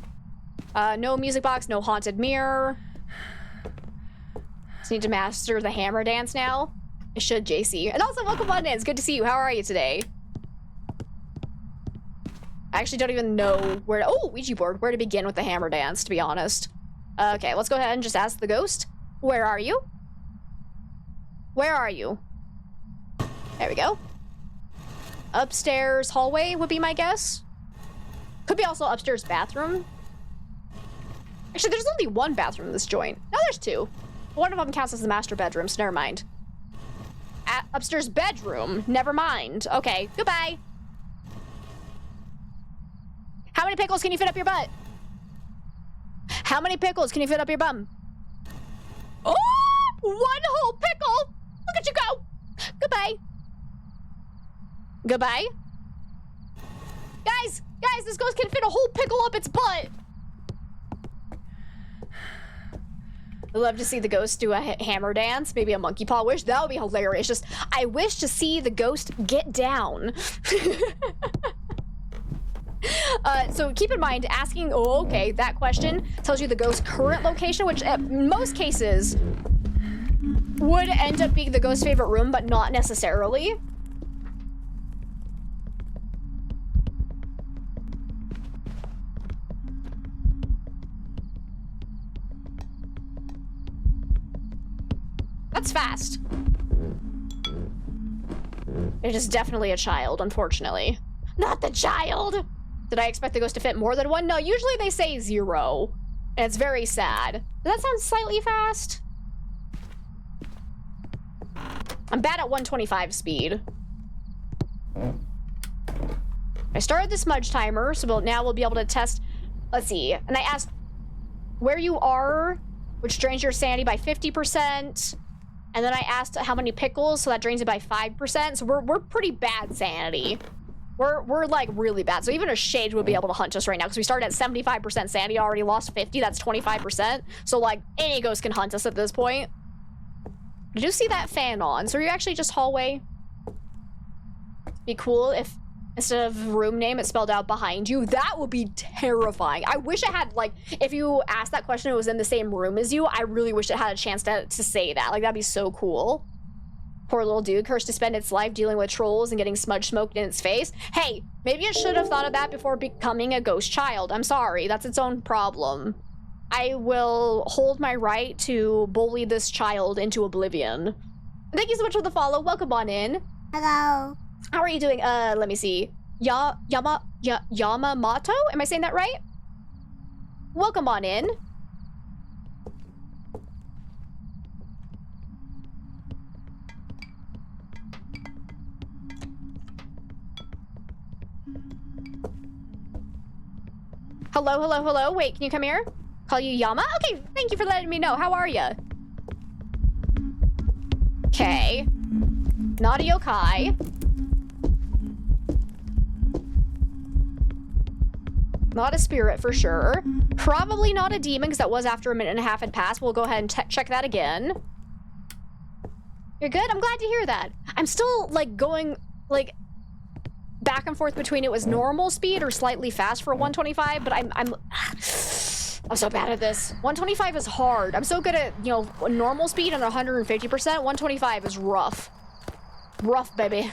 No music box, no haunted mirror. Just need to master the hammer dance now. I should, JC. And also, welcome on in. It's good to see you. How are you today? I actually don't even know where to... Oh, Ouija board. Where to begin with the hammer dance, to be honest. Okay, let's go ahead and just ask the ghost. Where are you? Where are you? There we go. Upstairs hallway would be my guess. Could be also upstairs bathroom. Actually, there's only one bathroom in this joint. No, there's 2. One of them counts as the master bedroom, so never mind. Upstairs bedroom, never mind. Okay, goodbye. How many pickles can you fit up your butt? How many pickles can you fit up your bum? Oh, 1 whole pickle. Look at you go. Goodbye. Goodbye. Guys, this ghost can fit a whole pickle up its butt. I'd love to see the ghost do a hammer dance, maybe a monkey paw wish. That would be hilarious. Just, I wish to see the ghost get down. So keep in mind, asking, oh, okay, that question tells you the ghost's current location, which in most cases would end up being the ghost's favorite room, but not necessarily. That's fast. It is definitely a child, unfortunately. Not the child! Did I expect the ghost to fit more than 1? No, usually they say 0. And it's very sad. Does that sound slightly fast? I'm bad at 125 speed. I started the smudge timer, so now we'll be able to test... Let's see. And I asked where you are, which drains your sanity by 50%. And then I asked how many pickles, so that drains it by 5%. So we're pretty bad sanity. We're like really bad. So even a shade would be able to hunt us right now because we started at 75% sanity, already lost 50. That's 25%. So like any ghost can hunt us at this point. Did you see that fan on? So are you actually just hallway? Be cool if instead of room name, it spelled out behind you. That would be terrifying. I wish I had, like, if you asked that question, it was in the same room as you. I really wish it had a chance to say that. Like, that'd be so cool. Poor little dude, cursed to spend its life dealing with trolls and getting smudge smoked in its face. Hey, maybe it should have thought of that before becoming a ghost child. I'm sorry, that's its own problem. I will hold my right to bully this child into oblivion. Thank you so much for the follow. Welcome on in. Hello. How are you doing? Let me see. Yamamoto? Am I saying that right? Welcome on in. Hello, hello, hello. Wait, can you come here? Call you Yama? Okay, thank you for letting me know. How are you? Okay. Not a yokai. Not a spirit for sure. Probably not a demon because that was after 1.5 minutes had passed. We'll go ahead and check that again. You're good? I'm glad to hear that. I'm still like going, like, back and forth between it was normal speed or slightly fast for a 125, but I'm so bad at this. 125 is hard. I'm so good at, you know, normal speed and 150%. 125 is rough. Rough, baby.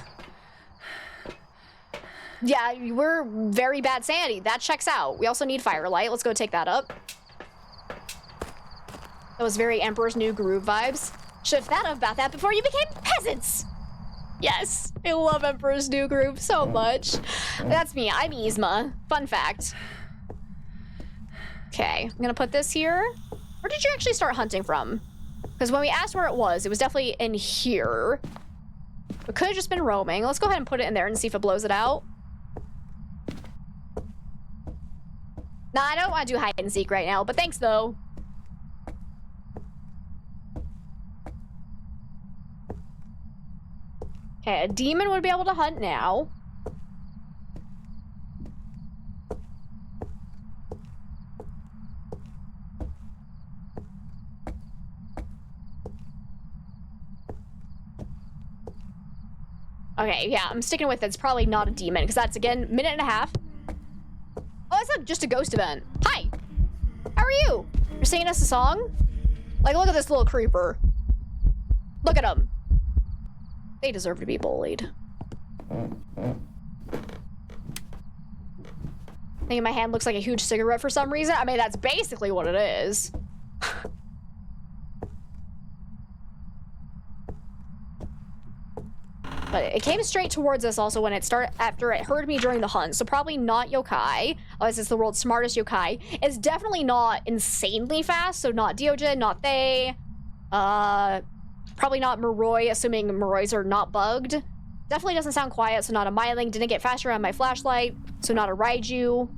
Yeah, we're very bad sanity. That checks out. We also need Firelight. Let's go take that up. That was very Emperor's New Groove vibes. Should have thought about that before you became peasants. Yes, I love Emperor's New Groove so much. That's me. I'm Yzma. Fun fact. Okay, I'm gonna put this here. Where did you actually start hunting from? Because when we asked where it was definitely in here. It could have just been roaming. Let's go ahead and put it in there and see if it blows it out. Nah, I don't want to do hide and seek right now, but thanks though. Okay, a demon would be able to hunt now. Okay, yeah, I'm sticking with it. It's probably not a demon, because that's, again, minute and a half. Oh, it's just a ghost event. Hi! How are you? You're singing us a song? Like, look at this little creeper. Look at him. They deserve to be bullied. I think my hand looks like a huge cigarette for some reason. I mean, that's basically what it is. But it came straight towards us also when it started, after it heard me during the hunt. So probably not yokai. Otherwise, it's the world's smartest yokai. It's definitely not insanely fast. So not Deogen, not they. Probably not Moroi, assuming Morois are not bugged. Definitely doesn't sound quiet, so not a Myling. Didn't get faster on my flashlight, so not a Raiju.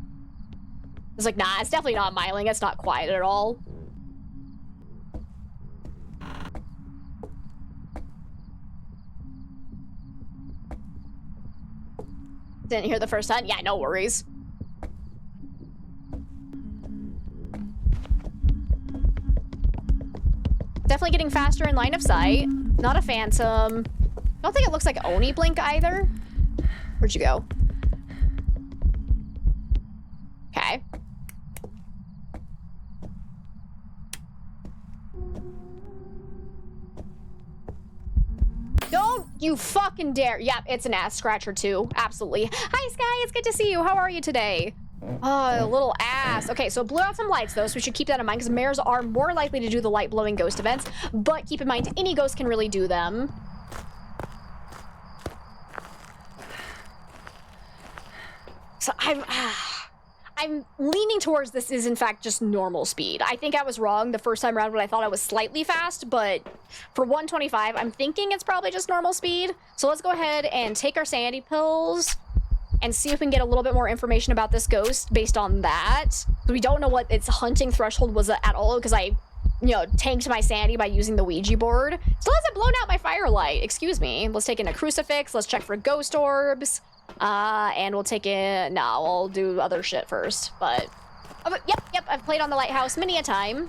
It's like, nah, it's definitely not Myling. It's not quiet at all. Didn't hear the first time? Yeah, no worries. Definitely getting faster in line of sight. Not a phantom. I don't think it looks like Oni Blink either. Where'd you go? Okay. Don't you fucking dare. Yep, it's an ass scratcher too. Absolutely. Hi, Sky. It's good to see you. How are you today? Oh, a little ass. Okay, so it blew out some lights though, so we should keep that in mind because mares are more likely to do the light blowing ghost events, but keep in mind any ghost can really do them. So I'm leaning towards this is in fact just normal speed. I think I was wrong the first time around when I thought I was slightly fast, but for 125, I'm thinking it's probably just normal speed. So let's go ahead and take our sanity pills and see if we can get a little bit more information about this ghost based on that. So we don't know what its hunting threshold was at all because I, you know, tanked my sanity by using the Ouija board. Still hasn't blown out my firelight. Excuse me. Let's take in a crucifix. Let's check for ghost orbs. And we'll take in... No, we'll do other shit first. But yep, I've played on the lighthouse many a time.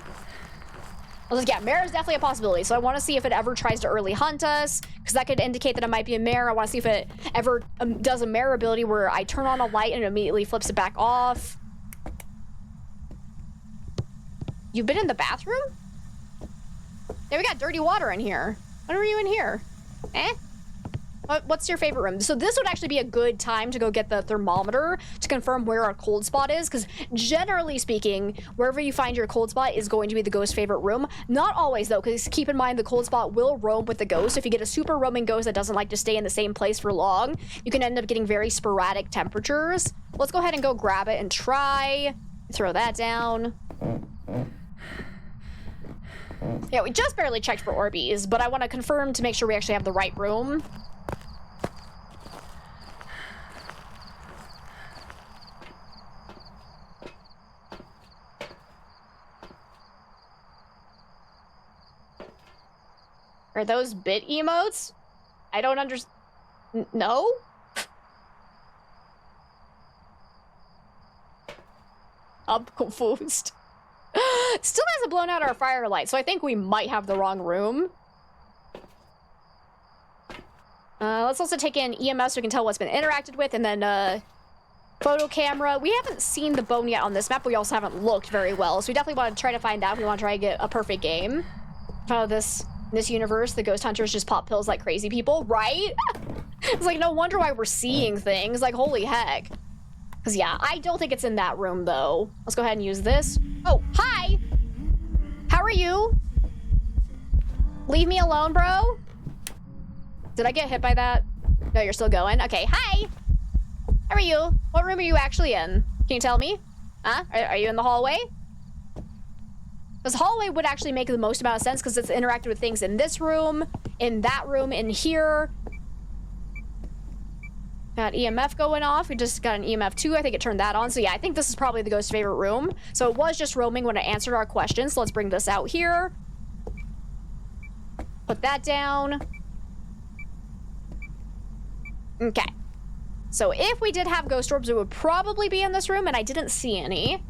Yeah, mare is definitely a possibility. So I want to see if it ever tries to early hunt us, because that could indicate that it might be a mare. I want to see if it ever does a mare ability where I turn on a light and it immediately flips it back off. You've been in the bathroom? Yeah, we got dirty water in here. When were you in here? Eh? What's your favorite room? So this would actually be a good time to go get the thermometer to confirm where our cold spot is, because generally speaking, wherever you find your cold spot is going to be the ghost's favorite room. Not always though, because keep in mind the cold spot will roam with the ghost. If you get a super roaming ghost that doesn't like to stay in the same place for long, you can end up getting very sporadic temperatures. Let's go ahead and go grab it and try. Throw that down. Yeah, we just barely checked for Orbeez, but I want to confirm to make sure we actually have the right room. Are those bit emotes? I don't understand. No? I'm confused. Still hasn't blown out our firelight, so I think we might have the wrong room. Let's also take in EMS so we can tell what's been interacted with, and then photo camera. We haven't seen the bone yet on this map, but we also haven't looked very well, so we definitely want to try to find out if we want to try to get a perfect game. Oh, this universe, the ghost hunters just pop pills like crazy people, right? It's like, no wonder why we're seeing things. Like, holy heck. Because, yeah, I don't think it's in that room, though. Let's go ahead and use this. Oh, hi! How are you? Leave me alone, bro? Did I get hit by that? No, you're still going? Okay, hi! How are you? What room are you actually in? Can you tell me? Huh? Are you in the hallway? This hallway would actually make the most amount of sense because it's interacted with things in this room, in that room, in here. Got EMF going off. We just got an EMF 2. I think it turned that on. So yeah, I think this is probably the ghost's favorite room. So it was just roaming when it answered our questions. So let's bring this out here. Put that down. Okay. So if we did have ghost orbs, it would probably be in this room, and I didn't see any.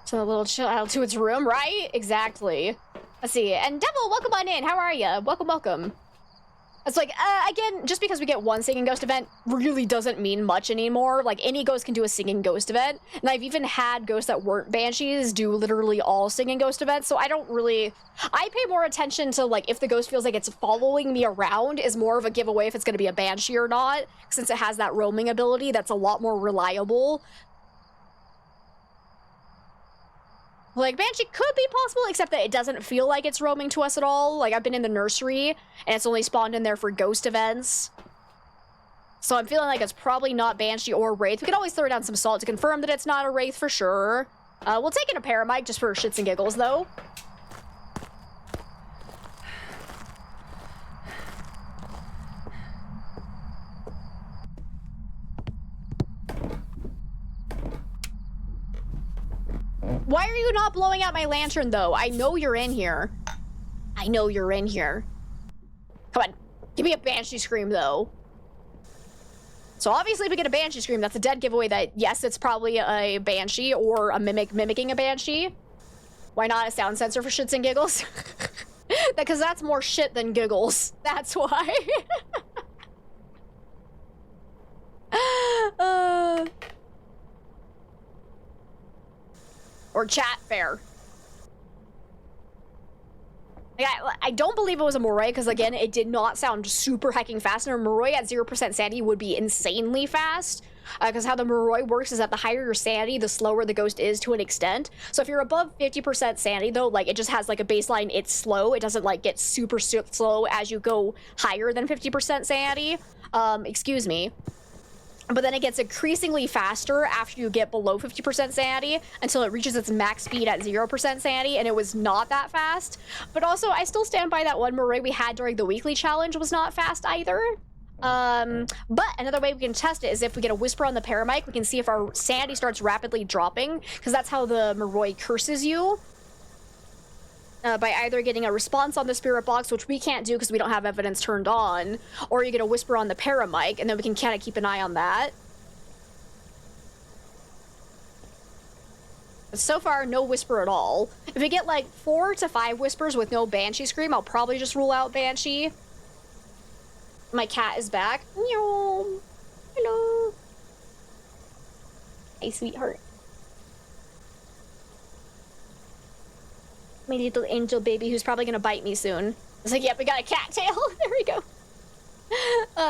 So a little chill out to its room, right? Exactly. Let's see. And Devil, welcome on in. How are you? Welcome, welcome. It's like, again, just because we get one singing ghost event really doesn't mean much anymore. Like, any ghost can do a singing ghost event. And I've even had ghosts that weren't banshees do literally all singing ghost events. So I don't really... I pay more attention to, like, if the ghost feels like it's following me around is more of a giveaway if it's going to be a banshee or not. Since it has that roaming ability, that's a lot more reliable. Like, Banshee could be possible, except that it doesn't feel like it's roaming to us at all. Like, I've been in the nursery, and it's only spawned in there for ghost events. So I'm feeling like it's probably not Banshee or Wraith. We can always throw down some salt to confirm that it's not a Wraith for sure. We'll take in a Paramite just for shits and giggles, though. Why are you not blowing out my lantern, though? I know you're in here. I know you're in here. Come on. Give me a Banshee scream, though. So obviously if we get a Banshee scream, that's a dead giveaway that, yes, it's probably a Banshee or a mimicking a Banshee. Why not a sound sensor for shits and giggles? Because that's more shit than giggles. That's why. Or chat fair. I don't believe it was a Moroi, because again, it did not sound super hecking fast, and a Moroi at 0% sanity would be insanely fast, because how the Moroi works is that the higher your sanity, the slower the ghost is to an extent. So if you're above 50% sanity, though, like, it just has, like, a baseline, it's slow. It doesn't, like, get super slow as you go higher than 50% sanity. Excuse me. But then it gets increasingly faster after you get below 50% sanity until it reaches its max speed at 0% sanity, and it was not that fast. But also, I still stand by that one Moroi we had during the weekly challenge was not fast either. But another way we can test it is if we get a whisper on the Paramic, we can see if our sanity starts rapidly dropping, because that's how the Moroi curses you. By either getting a response on the spirit box, which we can't do because we don't have evidence turned on, or you get a whisper on the Paramic, and then we can kind of keep an eye on that. But so far, no whisper at all. If we get like 4 to 5 whispers with no Banshee scream, I'll probably just rule out Banshee. My cat is back. Meow. Hello. Hey, sweetheart. My little angel baby who's probably gonna bite me soon. It's like, yep, we got a cattail. There we go.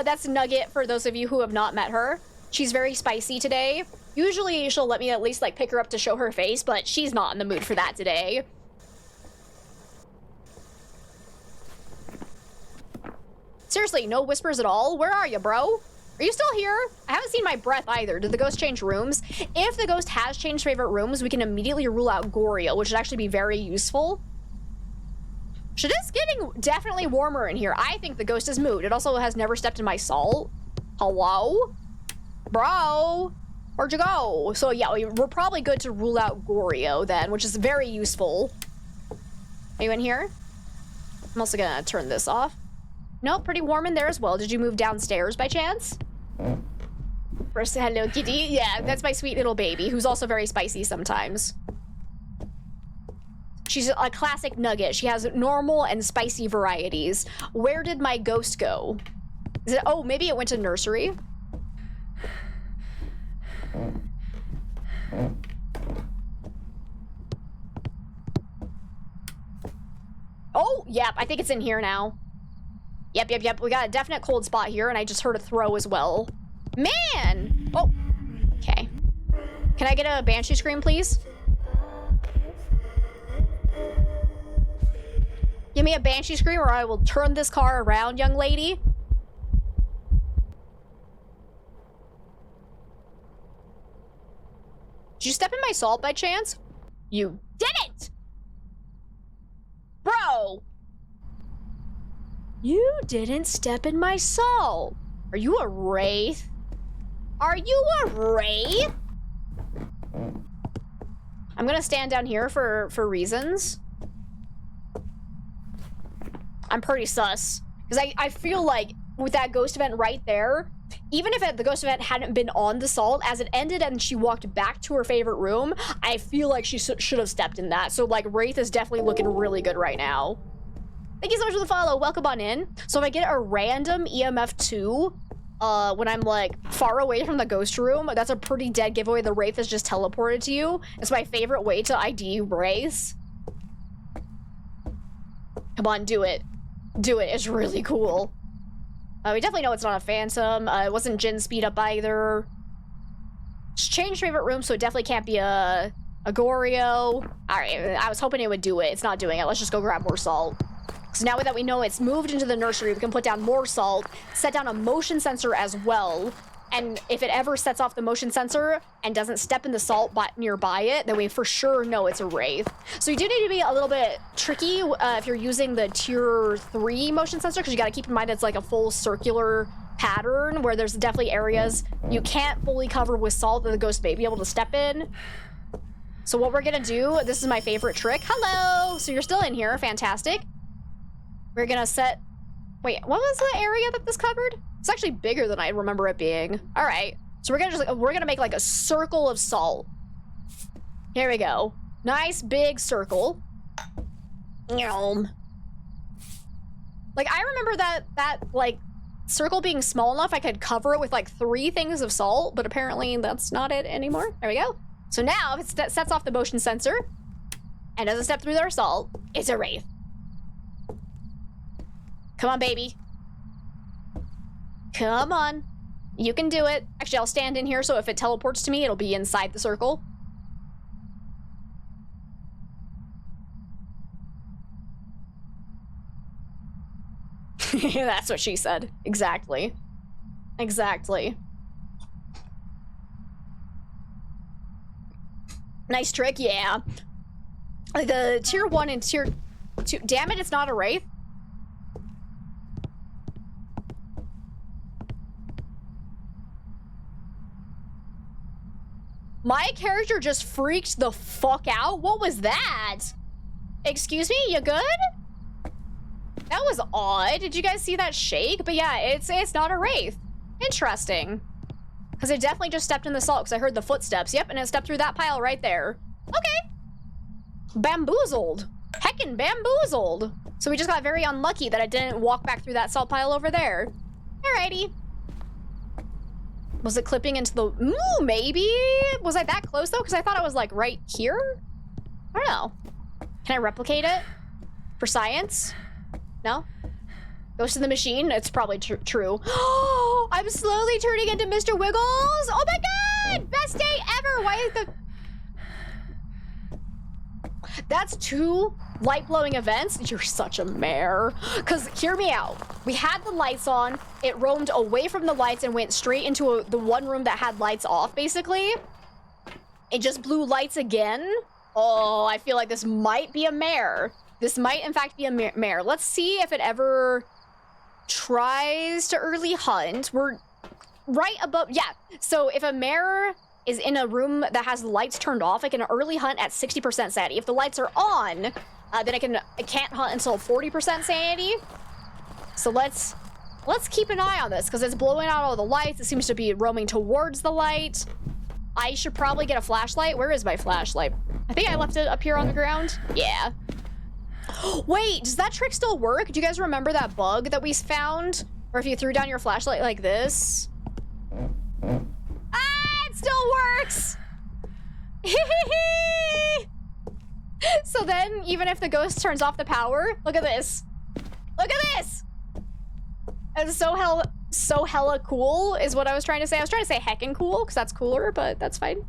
That's Nugget for those of you who have not met her. She's very spicy today. Usually she'll let me at least like pick her up to show her face, but she's not in the mood for that today. Seriously, no whispers at all? Where are you, bro? Are you still here? I haven't seen my breath either. Did the ghost change rooms? If the ghost has changed favorite rooms, we can immediately rule out Goriel, which would actually be very useful. Shit is getting definitely warmer in here. I think the ghost is moved. It also has never stepped in my salt. Hello? Bro? Where'd you go? So yeah, we're probably good to rule out Goriel then, which is very useful. Are you in here? I'm also gonna turn this off. No, pretty warm in there as well. Did you move downstairs by chance? First, hello, kitty. Yeah, that's my sweet little baby, who's also very spicy sometimes. She's a classic nugget. She has normal and spicy varieties. Where did my ghost go? Is it, oh, maybe it went to nursery. Oh, yep, I think it's in here now. Yep. We got a definite cold spot here, and I just heard a throw as well. Man! Oh, okay. Can I get a banshee scream, please? Give me a banshee scream or I will turn this car around, young lady. Did you step in my salt by chance? You didn't! Bro! You didn't step in my salt. Are you a wraith? Are you a wraith? I'm gonna stand down here for reasons. I'm pretty sus. Because I feel like with that ghost event right there, even if the ghost event hadn't been on the salt, as it ended and she walked back to her favorite room, I feel like she should have stepped in that. So like Wraith is definitely looking really good right now. Thank you so much for the follow. Welcome on in. So if I get a random EMF 2 when I'm like far away from the ghost room, that's a pretty dead giveaway. The Wraith is just teleported to you. It's my favorite way to ID Wraiths. Come on, do it. Do it. It's really cool. We definitely know it's not a phantom. It wasn't Jin speed up either. Just change favorite room, so it definitely can't be a Goryo. Alright, I was hoping it would do it. It's not doing it. Let's just go grab more salt. So now that we know it's moved into the nursery, we can put down more salt, set down a motion sensor as well. And if it ever sets off the motion sensor and doesn't step in the salt nearby it, then we for sure know it's a Wraith. So you do need to be a little bit tricky if you're using the tier 3 motion sensor, because you got to keep in mind it's like a full circular pattern where there's definitely areas you can't fully cover with salt that the ghost may be able to step in. So what we're gonna do, this is my favorite trick. Hello! So you're still in here, fantastic. We're gonna set, wait, what was the area that this covered? It's actually bigger than I remember it being. All right, so we're gonna make like a circle of salt. Here we go. Nice big circle. Like I remember that like circle being small enough I could cover it with like 3 things of salt, but apparently that's not it anymore. There we go. So now if it sets off the motion sensor and doesn't step through their salt, it's a Wraith. Come on, baby. Come on. You can do it. Actually, I'll stand in here so if it teleports to me, it'll be inside the circle. That's what she said. Exactly. Exactly. Nice trick, yeah. The tier 1 and tier 2. Damn it, it's not a Wraith. My character just freaked the fuck out. What was that? Excuse me, you good? That was odd. Did you guys see that shake? But yeah, it's not a Wraith. Interesting. Because it definitely just stepped in the salt because I heard the footsteps. Yep, and it stepped through that pile right there. Okay. Bamboozled. Heckin' bamboozled. So we just got very unlucky that I didn't walk back through that salt pile over there. Alrighty. Was it clipping into the... Ooh, maybe? Was I that close, though? Because I thought it was, like, right here? I don't know. Can I replicate it? For science? No? Goes to the machine? It's probably true. Oh, I'm slowly turning into Mr. Wiggles! Oh my god! Best day ever! Why is the... That's 2 light-blowing events? You're such a mare. Because, hear me out. We had the lights on, it roamed away from the lights and went straight into the one room that had lights off, basically. It just blew lights again. Oh, I feel like this might be a mare. This might, in fact, be a mare. Let's see if it ever tries to early hunt. We're right above... Yeah, so if a mare is in a room that has the lights turned off, I can early hunt at 60% sanity. If the lights are on, then I can't hunt until 40% sanity. So let's keep an eye on this because it's blowing out all the lights. It seems to be roaming towards the light. I should probably get a flashlight. Where is my flashlight? I think I left it up here on the ground. Yeah. Wait, does that trick still work? Do you guys remember that bug that we found? Or if you threw down your flashlight like this? Ah, it still works! So then, even if the ghost turns off the power, look at this. Look at this! It's so hella cool is what I was trying to say. I was trying to say heckin' cool, because that's cooler, but that's fine.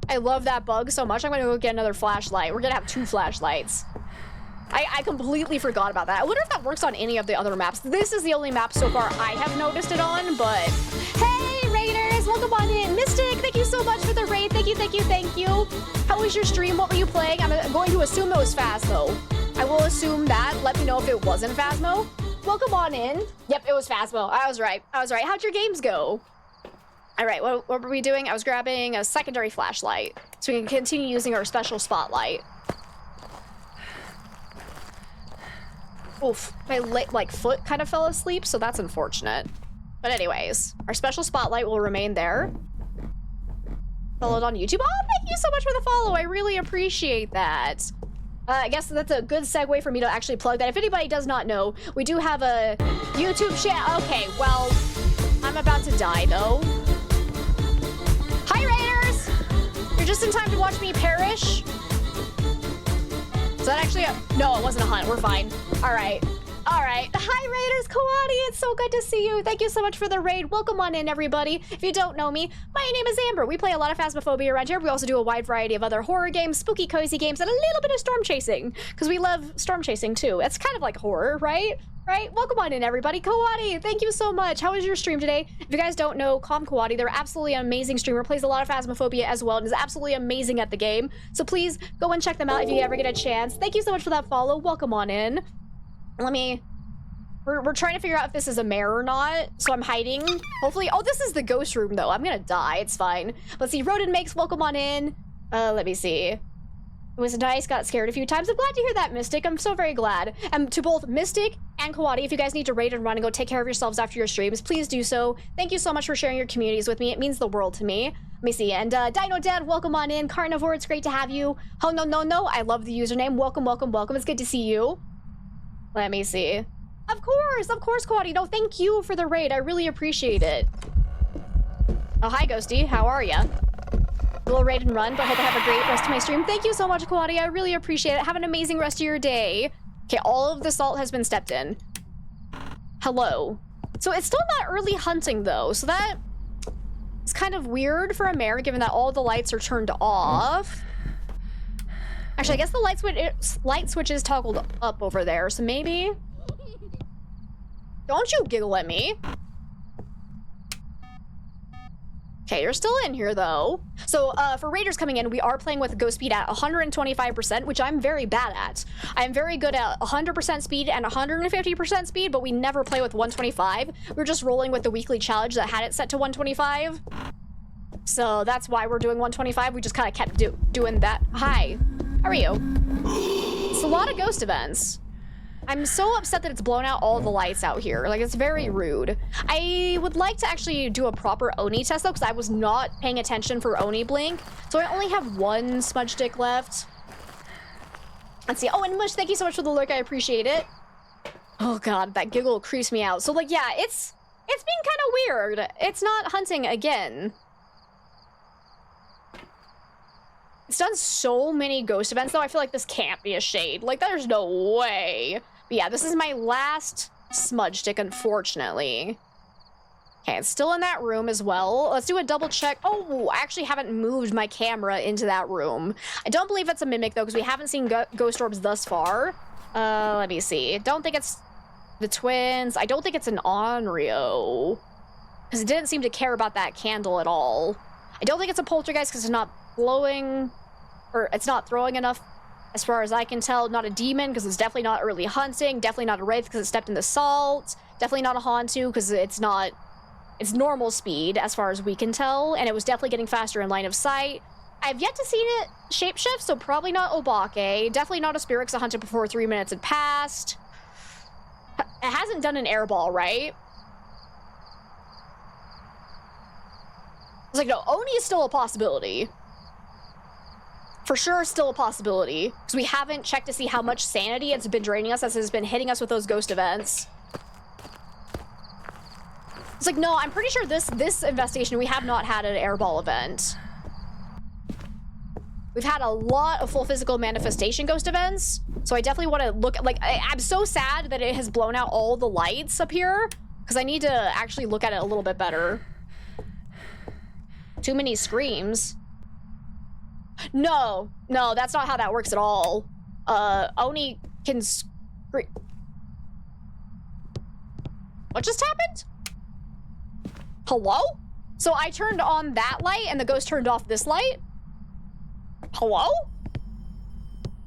I love that bug so much. I'm gonna go get another flashlight. We're gonna have 2 flashlights. I completely forgot about that. I wonder if that works on any of the other maps. This is the only map so far I have noticed it on, but... Hey, Raiders! Welcome on in. Mystic, thank you so much for the raid. Thank you, thank you, thank you. How was your stream? What were you playing? I'm going to assume it was Phasmo. I will assume that. Let me know if it wasn't Phasmo. Welcome on in. Yep, it was Phasmo. I was right. I was right. How'd your games go? All right, what were we doing? I was grabbing a secondary flashlight so we can continue using our special spotlight. Oof, my foot kind of fell asleep, so that's unfortunate. But anyways, our special spotlight will remain there. Followed on YouTube. Oh, thank you so much for the follow. I really appreciate that. I guess that's a good segue for me to actually plug that. If anybody does not know, we do have a YouTube channel. Okay, well, I'm about to die though. Hi, Raiders! You're just in time to watch me perish. Is that actually a... No, it wasn't a hunt. We're fine. All right. All right. Hi, Raiders. Kawadi, it's so good to see you. Thank you so much for the raid. Welcome on in, everybody. If you don't know me, my name is Amber. We play a lot of Phasmophobia around here. We also do a wide variety of other horror games, spooky, cozy games, and a little bit of storm chasing, because we love storm chasing, too. It's kind of like horror, right? Right? Welcome on in, everybody. Kawadi, thank you so much. How was your stream today? If you guys don't know Calm Kawadi, they're absolutely an amazing streamer, plays a lot of Phasmophobia as well, and is absolutely amazing at the game. So please go and check them out if you ever get a chance. Thank you so much for that follow. Welcome on in. Let me... We're trying to figure out if this is a mare or not, so I'm hiding. Hopefully... Oh, this is the ghost room, though. I'm gonna die. It's fine. Let's see. Rodin makes welcome on in. Let me see. It was nice. Got scared a few times. I'm glad to hear that, Mystic. I'm so very glad. And to both Mystic and Kawadi, if you guys need to raid and run and go take care of yourselves after your streams, please do so. Thank you so much for sharing your communities with me. It means the world to me. Let me see. And Dino Dad, welcome on in. Carnivore, it's great to have you. Oh, no. I love the username. Welcome. It's good to see you. Let me see. Of course, Kawadi. No, thank you for the raid. I really appreciate it. Oh, hi, Ghosty. How are ya? A little raid and run, but hope I have a great rest of my stream. Thank you so much, Kawadi. I really appreciate it. Have an amazing rest of your day. Okay, all of the salt has been stepped in. Hello. So it's still not early hunting, though, so that is kind of weird for a mare, given that all the lights are turned off. Actually, I guess the light switch is toggled up over there, so maybe... Don't you giggle at me. Okay, you're still in here, though. So, for Raiders coming in, we are playing with ghost speed at 125%, which I'm very bad at. I'm very good at 100% speed and 150% speed, but we never play with 125. We're just rolling with the weekly challenge that had it set to 125. So that's why we're doing 125. We just kind of kept doing that. Hi, how are you? It's a lot of ghost events. I'm so upset that it's blown out all the lights out here. Like, it's very rude. I would like to actually do a proper Oni test, though, because I was not paying attention for Oni blink. So I only have 1 smudge stick left. Let's see. Oh, and Mush, thank you so much for the lurk. I appreciate it. Oh, God, that giggle creeps me out. So, like, yeah, it's being kind of weird. It's not hunting again. It's done so many ghost events, though. I feel like this can't be a shade. Like, there's no way. But yeah, this is my last smudge stick, unfortunately. Okay, it's still in that room as well. Let's do a double check. Oh, I actually haven't moved my camera into that room. I don't believe it's a mimic, though, because we haven't seen ghost orbs thus far. Let me see. Don't think it's the twins. I don't think it's an Onryo, because it didn't seem to care about that candle at all. I don't think it's a poltergeist, because it's not blowing, or it's not throwing enough, as far as I can tell. Not a demon, because it's definitely not early hunting. Definitely not a wraith, because it stepped in the salt. Definitely not a Hantu, because it's normal speed, as far as we can tell, and it was definitely getting faster in line of sight. I've yet to see it shapeshift, so probably not Obake. Definitely not a spirit, because I hunted before 3 minutes had passed. It hasn't done an airball, right? It's like, no, Oni is still a possibility. For sure, still a possibility. Because we haven't checked to see how much sanity it's been draining us as it's been hitting us with those ghost events. It's like, no, I'm pretty sure this investigation, we have not had an airball event. We've had a lot of full physical manifestation ghost events. So I definitely want to look, like, I'm so sad that it has blown out all the lights up here. Because I need to actually look at it a little bit better. Too many screams. No, that's not how that works at all. Oni can scream. What just happened? Hello? So I turned on that light and the ghost turned off this light? Hello?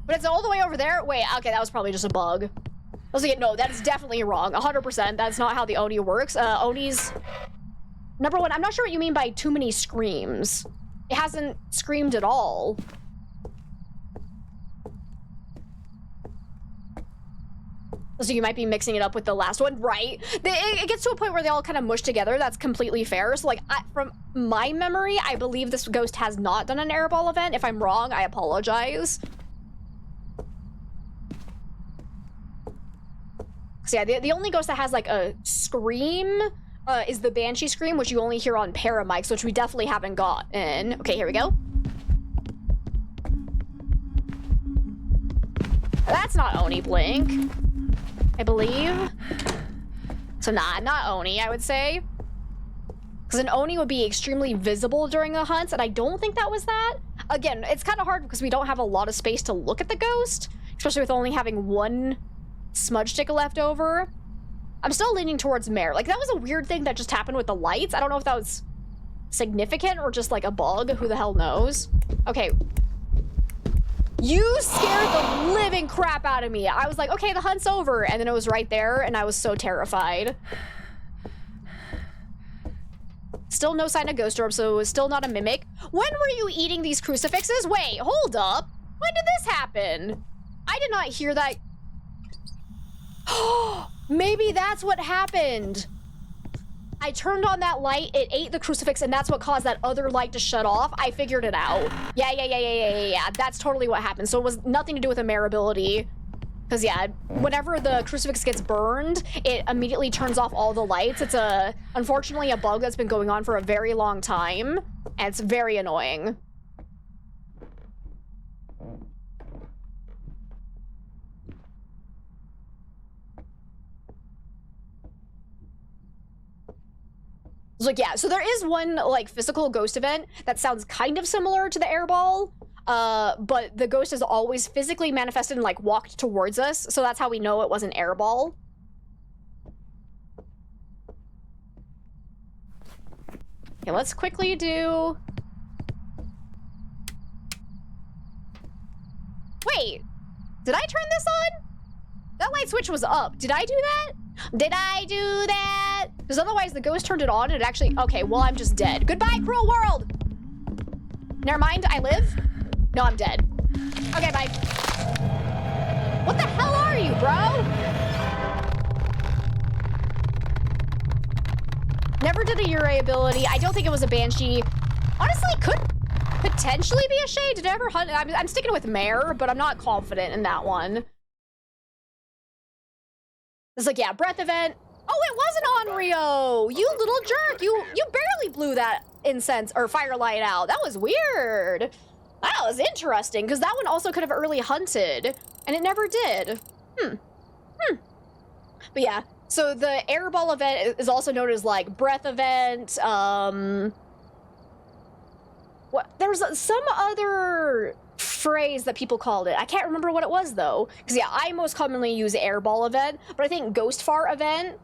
But it's all the way over there? Wait, okay, that was probably just a bug. I was like, no, that is definitely wrong. 100%, that's not how the Oni works. Oni's... Number one, I'm not sure what you mean by too many screams. It hasn't screamed at all. So you might be mixing it up with the last one, right? It gets to a point where they all kind of mush together. That's completely fair. So, like, from my memory, I believe this ghost has not done an airball event. If I'm wrong, I apologize. So yeah, the only ghost that has, like, a scream is the Banshee scream, which you only hear on paramics, which we definitely haven't gotten. Okay, here we go. That's not Oni Blink, I believe. So nah, not Oni, I would say. Because an Oni would be extremely visible during the hunts, and I don't think that was that. Again, it's kind of hard because we don't have a lot of space to look at the ghost, especially with only having one smudge stick left over. I'm still leaning towards Mare. Like, that was a weird thing that just happened with the lights. I don't know if that was significant or just, like, a bug. Who the hell knows? Okay. You scared the living crap out of me. I was like, okay, the hunt's over. And then it was right there, and I was so terrified. Still no sign of ghost orb, so it was still not a mimic. When were you eating these crucifixes? Wait, hold up. When did this happen? I did not hear that. Maybe that's what happened. I turned on that light, it ate the crucifix, and that's what caused that other light to shut off. I figured it out. Yeah. That's totally what happened. So it was nothing to do with a Mare ability. Because, yeah, whenever the crucifix gets burned, it immediately turns off all the lights. It's unfortunately a bug that's been going on for a very long time, and it's very annoying. Like, yeah, so there is one, like, physical ghost event that sounds kind of similar to the airball, but the ghost has always physically manifested and, like, walked towards us, so that's how we know it was an airball. Okay, let's quickly do... Wait, did I turn this on? That light switch was up. Did I do that? Did I do that? Because otherwise the ghost turned it on and it actually... Okay, well, I'm just dead. Goodbye, cruel world! Never mind, I live? No, I'm dead. Okay, bye. What the hell are you, bro? Never did a Ure ability. I don't think it was a Banshee. Honestly, could potentially be a Shade. Did it ever hunt? I'm sticking with Mare, but I'm not confident in that one. It's like, yeah, breath event. Oh, it wasn't on Rio. You little jerk. You barely blew that incense or firelight out. That was weird. That was interesting because that one also could have early hunted and it never did. But yeah, so the airball event is also known as like breath event. What? There's some other phrase that people called it. I can't remember what it was though. Because yeah, I most commonly use airball event, but I think ghost fart event.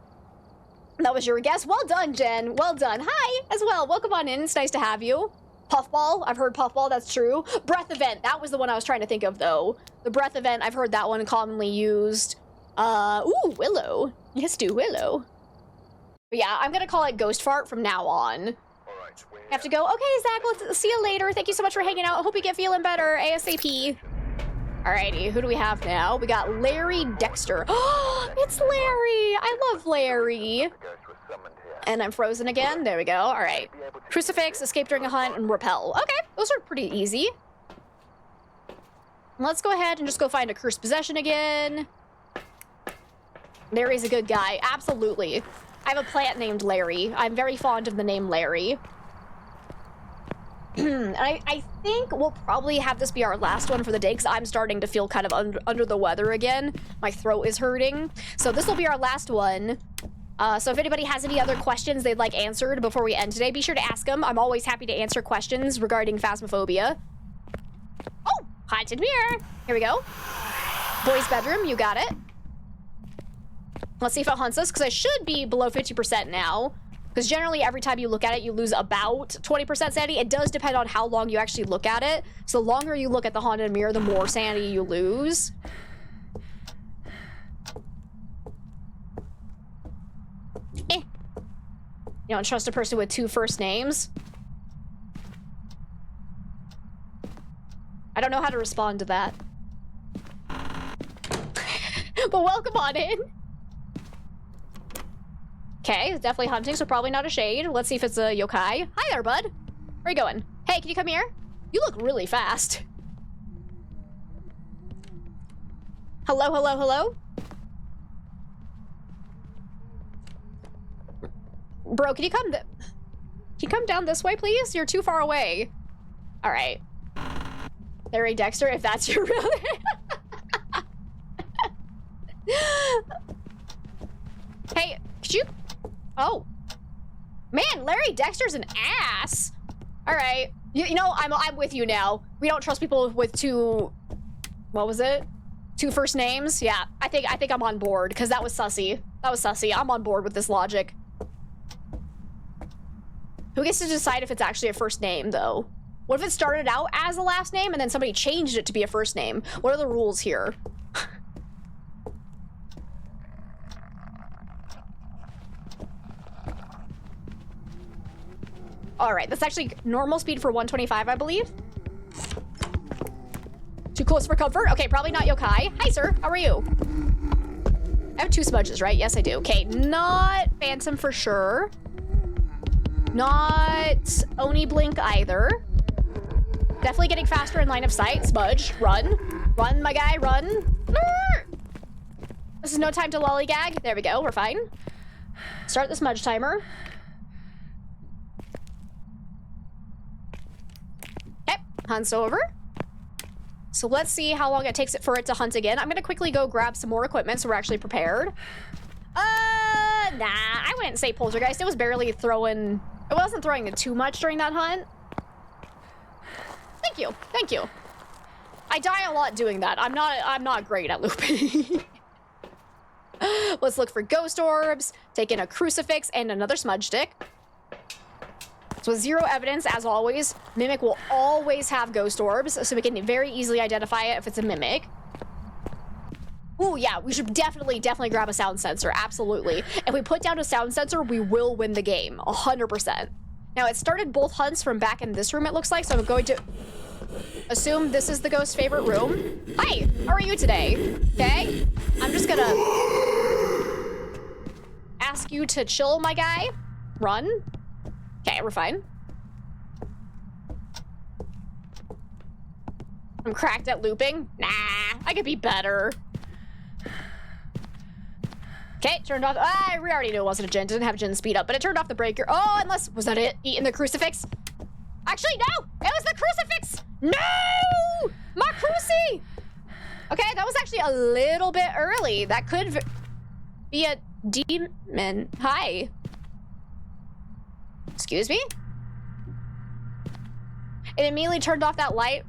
That was your guess. Well done, Jen. Well done. Hi, as well. Welcome on in. It's nice to have you. Puffball. I've heard puffball. That's true. Breath event. That was the one I was trying to think of, though. The breath event. I've heard that one commonly used. Ooh, Willow. Yes, do Willow. But yeah, I'm gonna call it ghost fart from now on. All right, I have to go. Okay, Zach. Let's see you later. Thank you so much for hanging out. I hope you get feeling better ASAP. All Alrighty, who do we have now? We got Larry Dexter. Oh, it's Larry! I love Larry. The ghost was summoned here. And I'm frozen again. There we go. All right. Crucifix, escape during a hunt, and repel. Okay, those are pretty easy. Let's go ahead and just go find a cursed possession again. Larry's a good guy. Absolutely. I have a plant named Larry. I'm very fond of the name Larry. I think we'll probably have this be our last one for the day because I'm starting to feel kind of under the weather again. My throat is hurting. So this will be our last one. So if anybody has any other questions they'd like answered before we end today, be sure to ask them. I'm always happy to answer questions regarding Phasmophobia. Oh, haunted mirror. Here we go. Boys' bedroom, you got it. Let's see if it hunts us because I should be below 50% now. Because generally, every time you look at it, you lose about 20% sanity. It does depend on how long you actually look at it. So the longer you look at the haunted mirror, the more sanity you lose. You don't trust a person with 2 first names? I don't know how to respond to that. But welcome on in. Okay, it's definitely hunting, so probably not a shade. Let's see if it's a yokai. Hi there, bud. Where are you going? Hey, can you come here? You look really fast. Hello, hello, hello? Bro, can you come down this way, please? You're too far away. All right. Larry Dexter, if that's your real name. Hey, could you... Oh. Man, Larry Dexter's an ass. All right. You know, I'm with you now. We don't trust people with 2... What was it? 2 first names? Yeah, I think I'm on board, because that was sussy. That was sussy. I'm on board with this logic. Who gets to decide if it's actually a first name, though? What if it started out as a last name and then somebody changed it to be a first name? What are the rules here? All right, that's actually normal speed for 125, I believe. Too close for comfort? Okay, probably not yokai. Hi, sir. How are you? I have 2 smudges, right? Yes, I do. Okay, not Phantom for sure. Not Oni Blink either. Definitely getting faster in line of sight. Smudge, run. Run, my guy, run. This is no time to lollygag. There we go, we're fine. Start the smudge timer. Okay, hunt's over. So let's see how long it takes for it to hunt again. I'm gonna quickly go grab some more equipment so we're actually prepared. Nah, I wouldn't say poltergeist. It was barely throwing... It wasn't throwing too much during that hunt. Thank you, thank you. I die a lot doing that. I'm not great at looping. Let's look for ghost orbs, take in a crucifix and another smudge stick. So with 0 evidence, as always, Mimic will always have ghost orbs, so we can very easily identify it if it's a Mimic. Ooh, yeah, we should definitely grab a sound sensor, absolutely. If we put down a sound sensor, we will win the game, 100%. Now, it started both hunts from back in this room, it looks like, so I'm going to assume this is the ghost's favorite room. Hi, how are you today? Okay, I'm just gonna ask you to chill, my guy. Run. Okay, we're fine. I'm cracked at looping. Nah, I could be better. Okay, turned off. We already knew it wasn't a Jinn. Didn't have Jinn speed up, but it turned off the breaker. Oh, unless, was that it? Eating the crucifix? Actually, no! It was the crucifix! No! My cruci! Okay, that was actually a little bit early. That could be a demon. Hi. Excuse me? It immediately turned off that light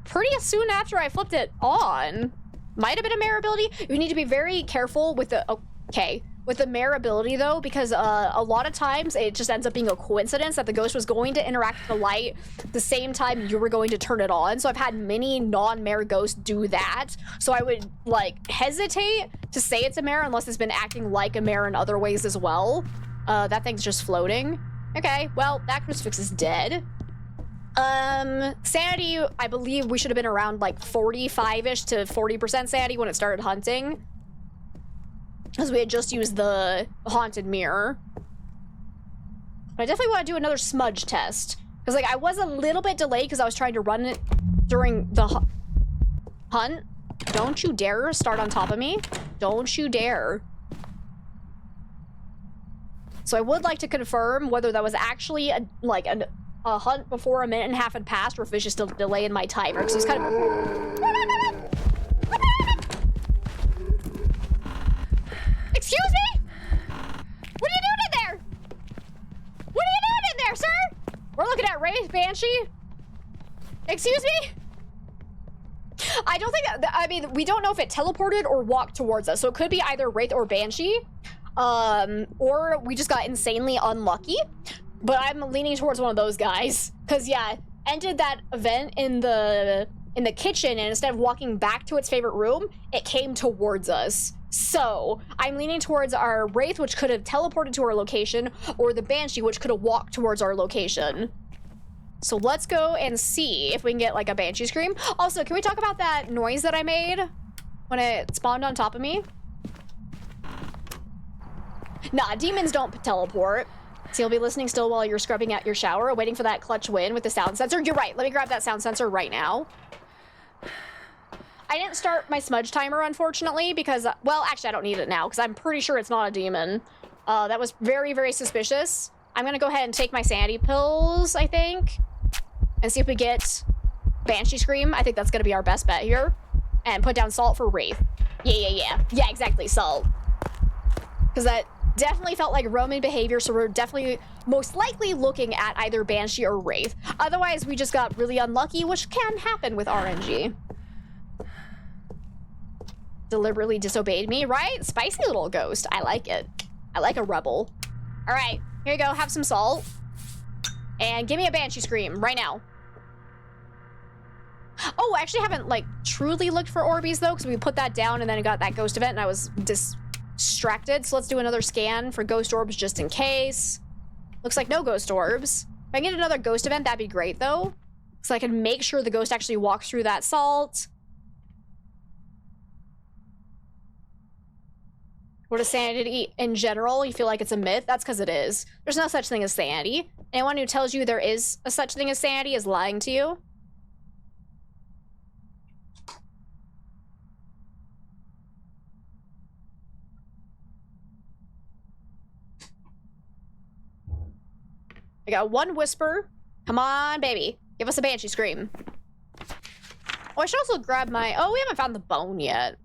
pretty soon after I flipped it on. Might have been a mare ability. You need to be very careful with the, okay, with the mare ability though, because a lot of times it just ends up being a coincidence that the ghost was going to interact with the light the same time you were going to turn it on. So I've had many non-mare ghosts do that. So I would like hesitate to say it's a mare unless it's been acting like a mare in other ways as well. That thing's just floating. Okay, well, that crucifix is dead. Sanity, I believe we should have been around like 45-ish to 40% sanity when it started hunting. Because we had just used the haunted mirror. But I definitely want to do another smudge test. Because, like, I was a little bit delayed because I was trying to run it during the hunt. Don't you dare start on top of me. Don't you dare. So I would like to confirm whether that was actually a hunt before a minute and a half had passed, or if it's just a delay in my timer. Because it's kind of... Excuse me? What are you doing in there? What are you doing in there, sir? We're looking at Wraith Banshee. Excuse me? I don't think that, I mean, we don't know if it teleported or walked towards us. So it could be either Wraith or Banshee. Or we just got insanely unlucky. But I'm leaning towards one of those guys. Because, yeah, ended that event in the kitchen, and instead of walking back to its favorite room, it came towards us. So, I'm leaning towards our Wraith, which could have teleported to our location, or the Banshee, which could have walked towards our location. So let's go and see if we can get, like, a Banshee scream. Also, can we talk about that noise that I made when it spawned on top of me? Nah, demons don't teleport. So you'll be listening still while you're scrubbing at your shower, waiting for that clutch win with the sound sensor. You're right. Let me grab that sound sensor right now. I didn't start my smudge timer, unfortunately, because, well, actually, I don't need it now, because I'm pretty sure it's not a demon. That was very, very suspicious. I'm going to go ahead and take my sanity pills, I think, and see if we get Banshee Scream. I think that's going to be our best bet here. And put down salt for Wraith. Yeah, exactly, salt. Because that definitely felt like roaming behavior, so we're definitely most likely looking at either Banshee or Wraith. Otherwise, we just got really unlucky, which can happen with RNG. Deliberately disobeyed me, right? Spicy little ghost. I like it. I like a rebel. All right, here you go. Have some salt. And give me a Banshee Scream right now. Oh, I actually haven't, like, truly looked for Orbeez, though, because we put that down and then it got that ghost event, and I was distracted. So let's do another scan for ghost orbs just in case. Looks like no ghost orbs. If I can get another ghost event, that'd be great, though. So I can make sure the ghost actually walks through that salt. What is sanity in general? You feel like it's a myth? That's because it is. There's no such thing as sanity. Anyone who tells you there is a such thing as sanity is lying to you. I got one whisper. Come on, baby. Give us a Banshee Scream. Oh, I should also grab my... Oh, we haven't found the bone yet.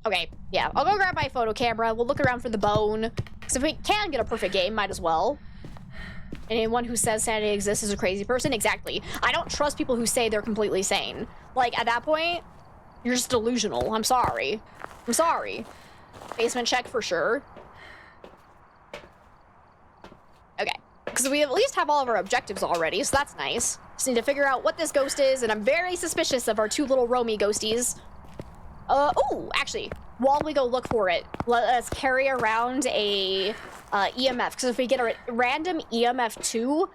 Okay, yeah. I'll go grab my photo camera. We'll look around for the bone. Because if we can get a perfect game, might as well. Anyone who says sanity exists is a crazy person. Exactly. I don't trust people who say they're completely sane. Like, at that point, you're just delusional. I'm sorry. I'm sorry. Basement check for sure. Okay. Because we at least have all of our objectives already, so that's nice. Just need to figure out what this ghost is, and I'm very suspicious of our two little roamy ghosties. Oh, actually, while we go look for it, let us carry around a EMF, because if we get a random EMF 2,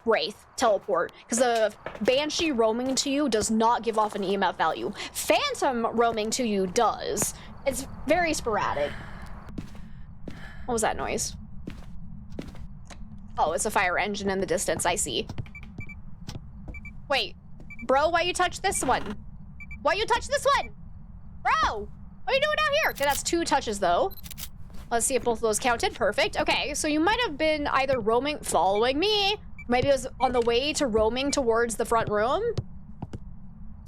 Wraith, teleport, because the Banshee roaming to you does not give off an EMF value. Phantom roaming to you does. It's very sporadic. What was that noise? Oh, it's a fire engine in the distance, I see. Wait, bro, why you touch this one? Why you touch this one? Bro, what are you doing out here? Okay, that's 2 touches, though. Let's see if both of those counted. Perfect. Okay, so you might have been either roaming, following me. Maybe it was on the way to roaming towards the front room.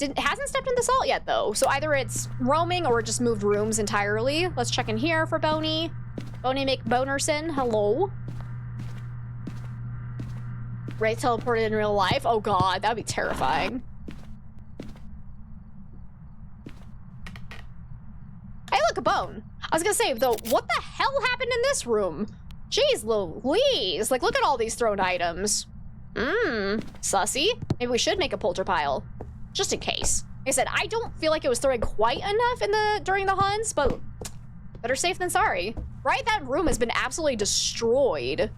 Hasn't stepped in the salt yet, though. So either it's roaming or just moved rooms entirely. Let's check in here for Boney. Boney McBonerson, hello. Wraith teleported in real life. Oh, God, that'd be terrifying. Hey, look, a bone. I was gonna say, though, what the hell happened in this room? Jeez Louise. Like, look at all these thrown items. Sussy. Maybe we should make a polter pile. Just in case. Like I said, I don't feel like it was throwing quite enough during the hunts, but better safe than sorry. Right? That room has been absolutely destroyed.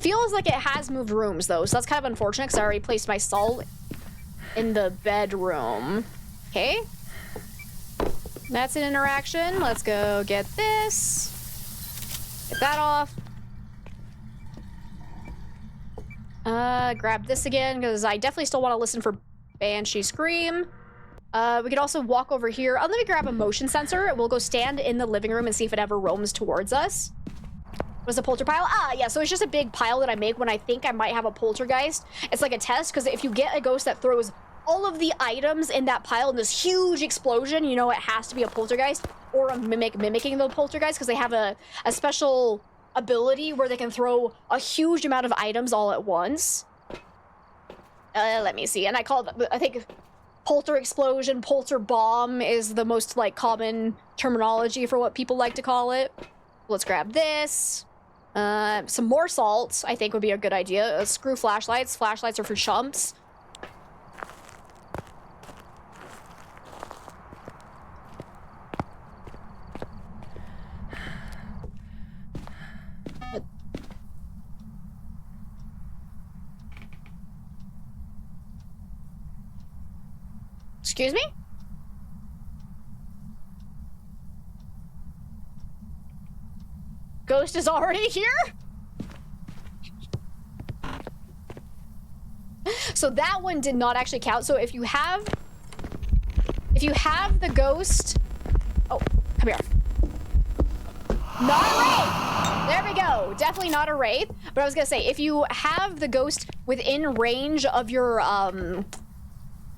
Feels like it has moved rooms, though, so that's kind of unfortunate because I already placed my salt in the bedroom. Okay. That's an interaction. Let's go get this. Get that off. Grab this again, because I definitely still want to listen for Banshee Scream. We could also walk over here. Let me grab a motion sensor. We'll go stand in the living room and see if it ever roams towards us. Was a polter pile? Ah, yeah, so it's just a big pile that I make when I think I might have a poltergeist. It's like a test, because if you get a ghost that throws all of the items in that pile in this huge explosion, you know it has to be a poltergeist or a mimic mimicking the poltergeist, because they have a special ability where they can throw a huge amount of items all at once. Let me see. And I think polter explosion, polter bomb is the most like common terminology for what people like to call it. Let's grab this. Some more salt, I think would be a good idea. Screw flashlights. Flashlights are for chumps. Excuse me? Ghost is already here? So that one did not actually count. So if you have the ghost... Oh, come here. Not a wraith! There we go. Definitely not a wraith. But I was gonna say, if you have the ghost within range of your,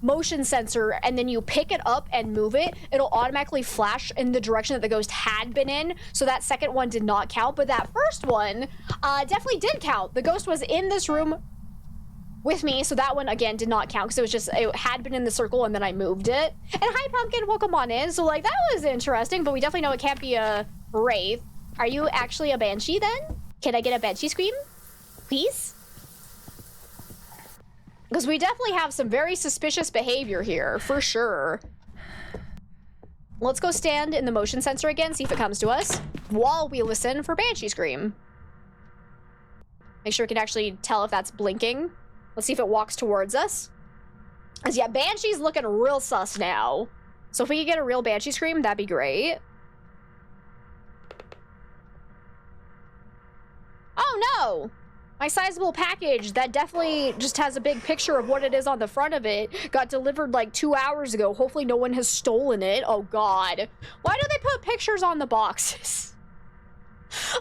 motion sensor and then you pick it up and move it, it'll automatically flash in the direction that the ghost had been in. So that second one did not count, but that first one definitely did count. The ghost was in this room with me, so that one again did not count because it had been in the circle and then I moved it. And hi Pumpkin, welcome on in. So like that was interesting, but we definitely know it can't be a wraith. Are you actually a banshee then? Can I get a banshee scream, please? Because we definitely have some very suspicious behavior here, for sure. Let's go stand in the motion sensor again, see if it comes to us, while we listen for Banshee Scream. Make sure we can actually tell if that's blinking. Let's see if it walks towards us. Because yeah, Banshee's looking real sus now. So if we could get a real Banshee Scream, that'd be great. Oh no! My sizable package that definitely just has a big picture of what it is on the front of it got delivered like 2 hours ago. Hopefully no one has stolen it. Oh god. Why do they put pictures on the boxes?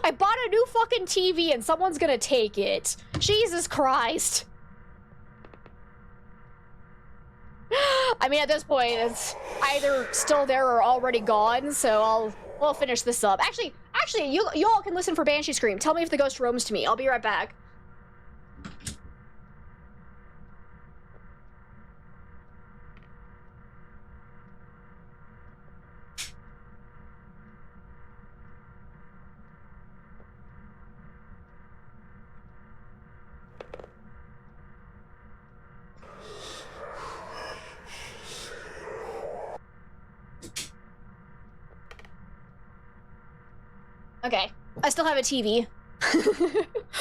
I bought a new fucking TV and someone's gonna take it. Jesus Christ. I mean, at this point, it's either still there or already gone, so we'll finish this up. Actually, you all can listen for Banshee Scream. Tell me if the ghost roams to me. I'll be right back. Okay, I still have a TV.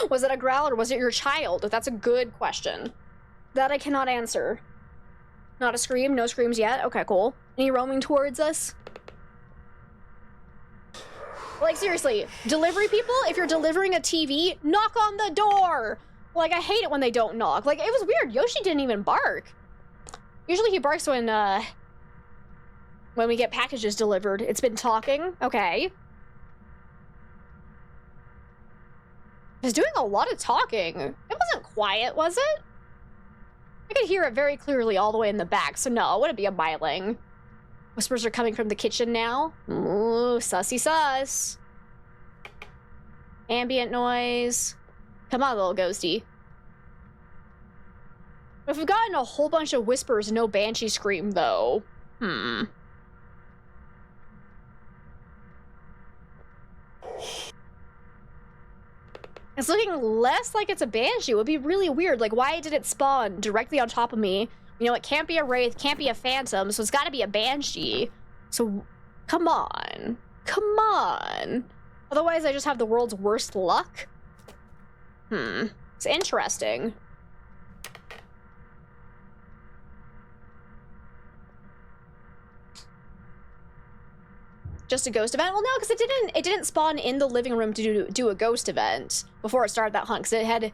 Was it a growl or was it your child? That's a good question. That I cannot answer. Not a scream, no screams yet. Okay, cool. Any roaming towards us? Like, seriously, delivery people, if you're delivering a TV, knock on the door! Like, I hate it when they don't knock. Like, it was weird. Yoshi didn't even bark. Usually he barks when we get packages delivered. It's been talking. Okay. It's doing a lot of talking. It wasn't quiet, was it? I could hear it very clearly all the way in the back, so no, it wouldn't be a myling. Whispers are coming from the kitchen now. Ooh, sussy sus. Ambient noise. Come on, little ghosty. If we've gotten a whole bunch of whispers, no Banshee Scream, though. It's looking less like it's a Banshee. It would be really weird. Like, why did it spawn directly on top of me? You know, it can't be a Wraith, can't be a Phantom, so it's gotta be a Banshee. So, come on. Come on. Otherwise, I just have the world's worst luck. It's interesting. Just a ghost event? Well, no, because it didn't spawn in the living room to do a ghost event before it started that hunt, because it had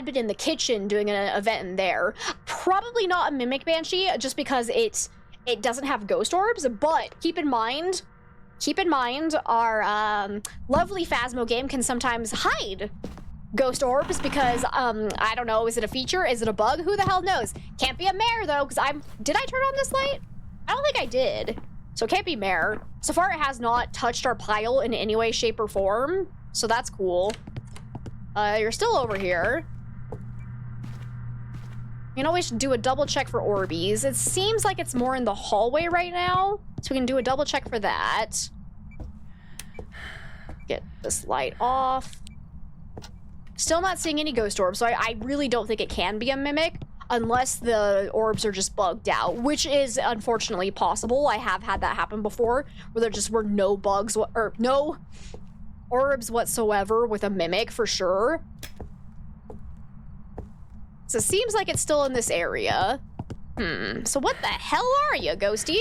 been in the kitchen doing an event in there. Probably not a mimic banshee, just because it doesn't have ghost orbs. But keep in mind, our lovely Phasmo game can sometimes hide ghost orbs because I don't know, is it a feature? Is it a bug? Who the hell knows? Can't be a mare though, because did I turn on this light? I don't think I did. So it can't be mare. So far it has not touched our pile in any way, shape, or form. So that's cool. You're still over here. You know, we should do a double check for Orbeez. It seems like it's more in the hallway right now. So we can do a double check for that. Get this light off. Still not seeing any ghost orbs, so I really don't think it can be a mimic unless the orbs are just bugged out, which is unfortunately possible. I have had that happen before, where there just were no bugs or no orbs whatsoever with a mimic for sure. So it seems like it's still in this area. So what the hell are you, Ghosty?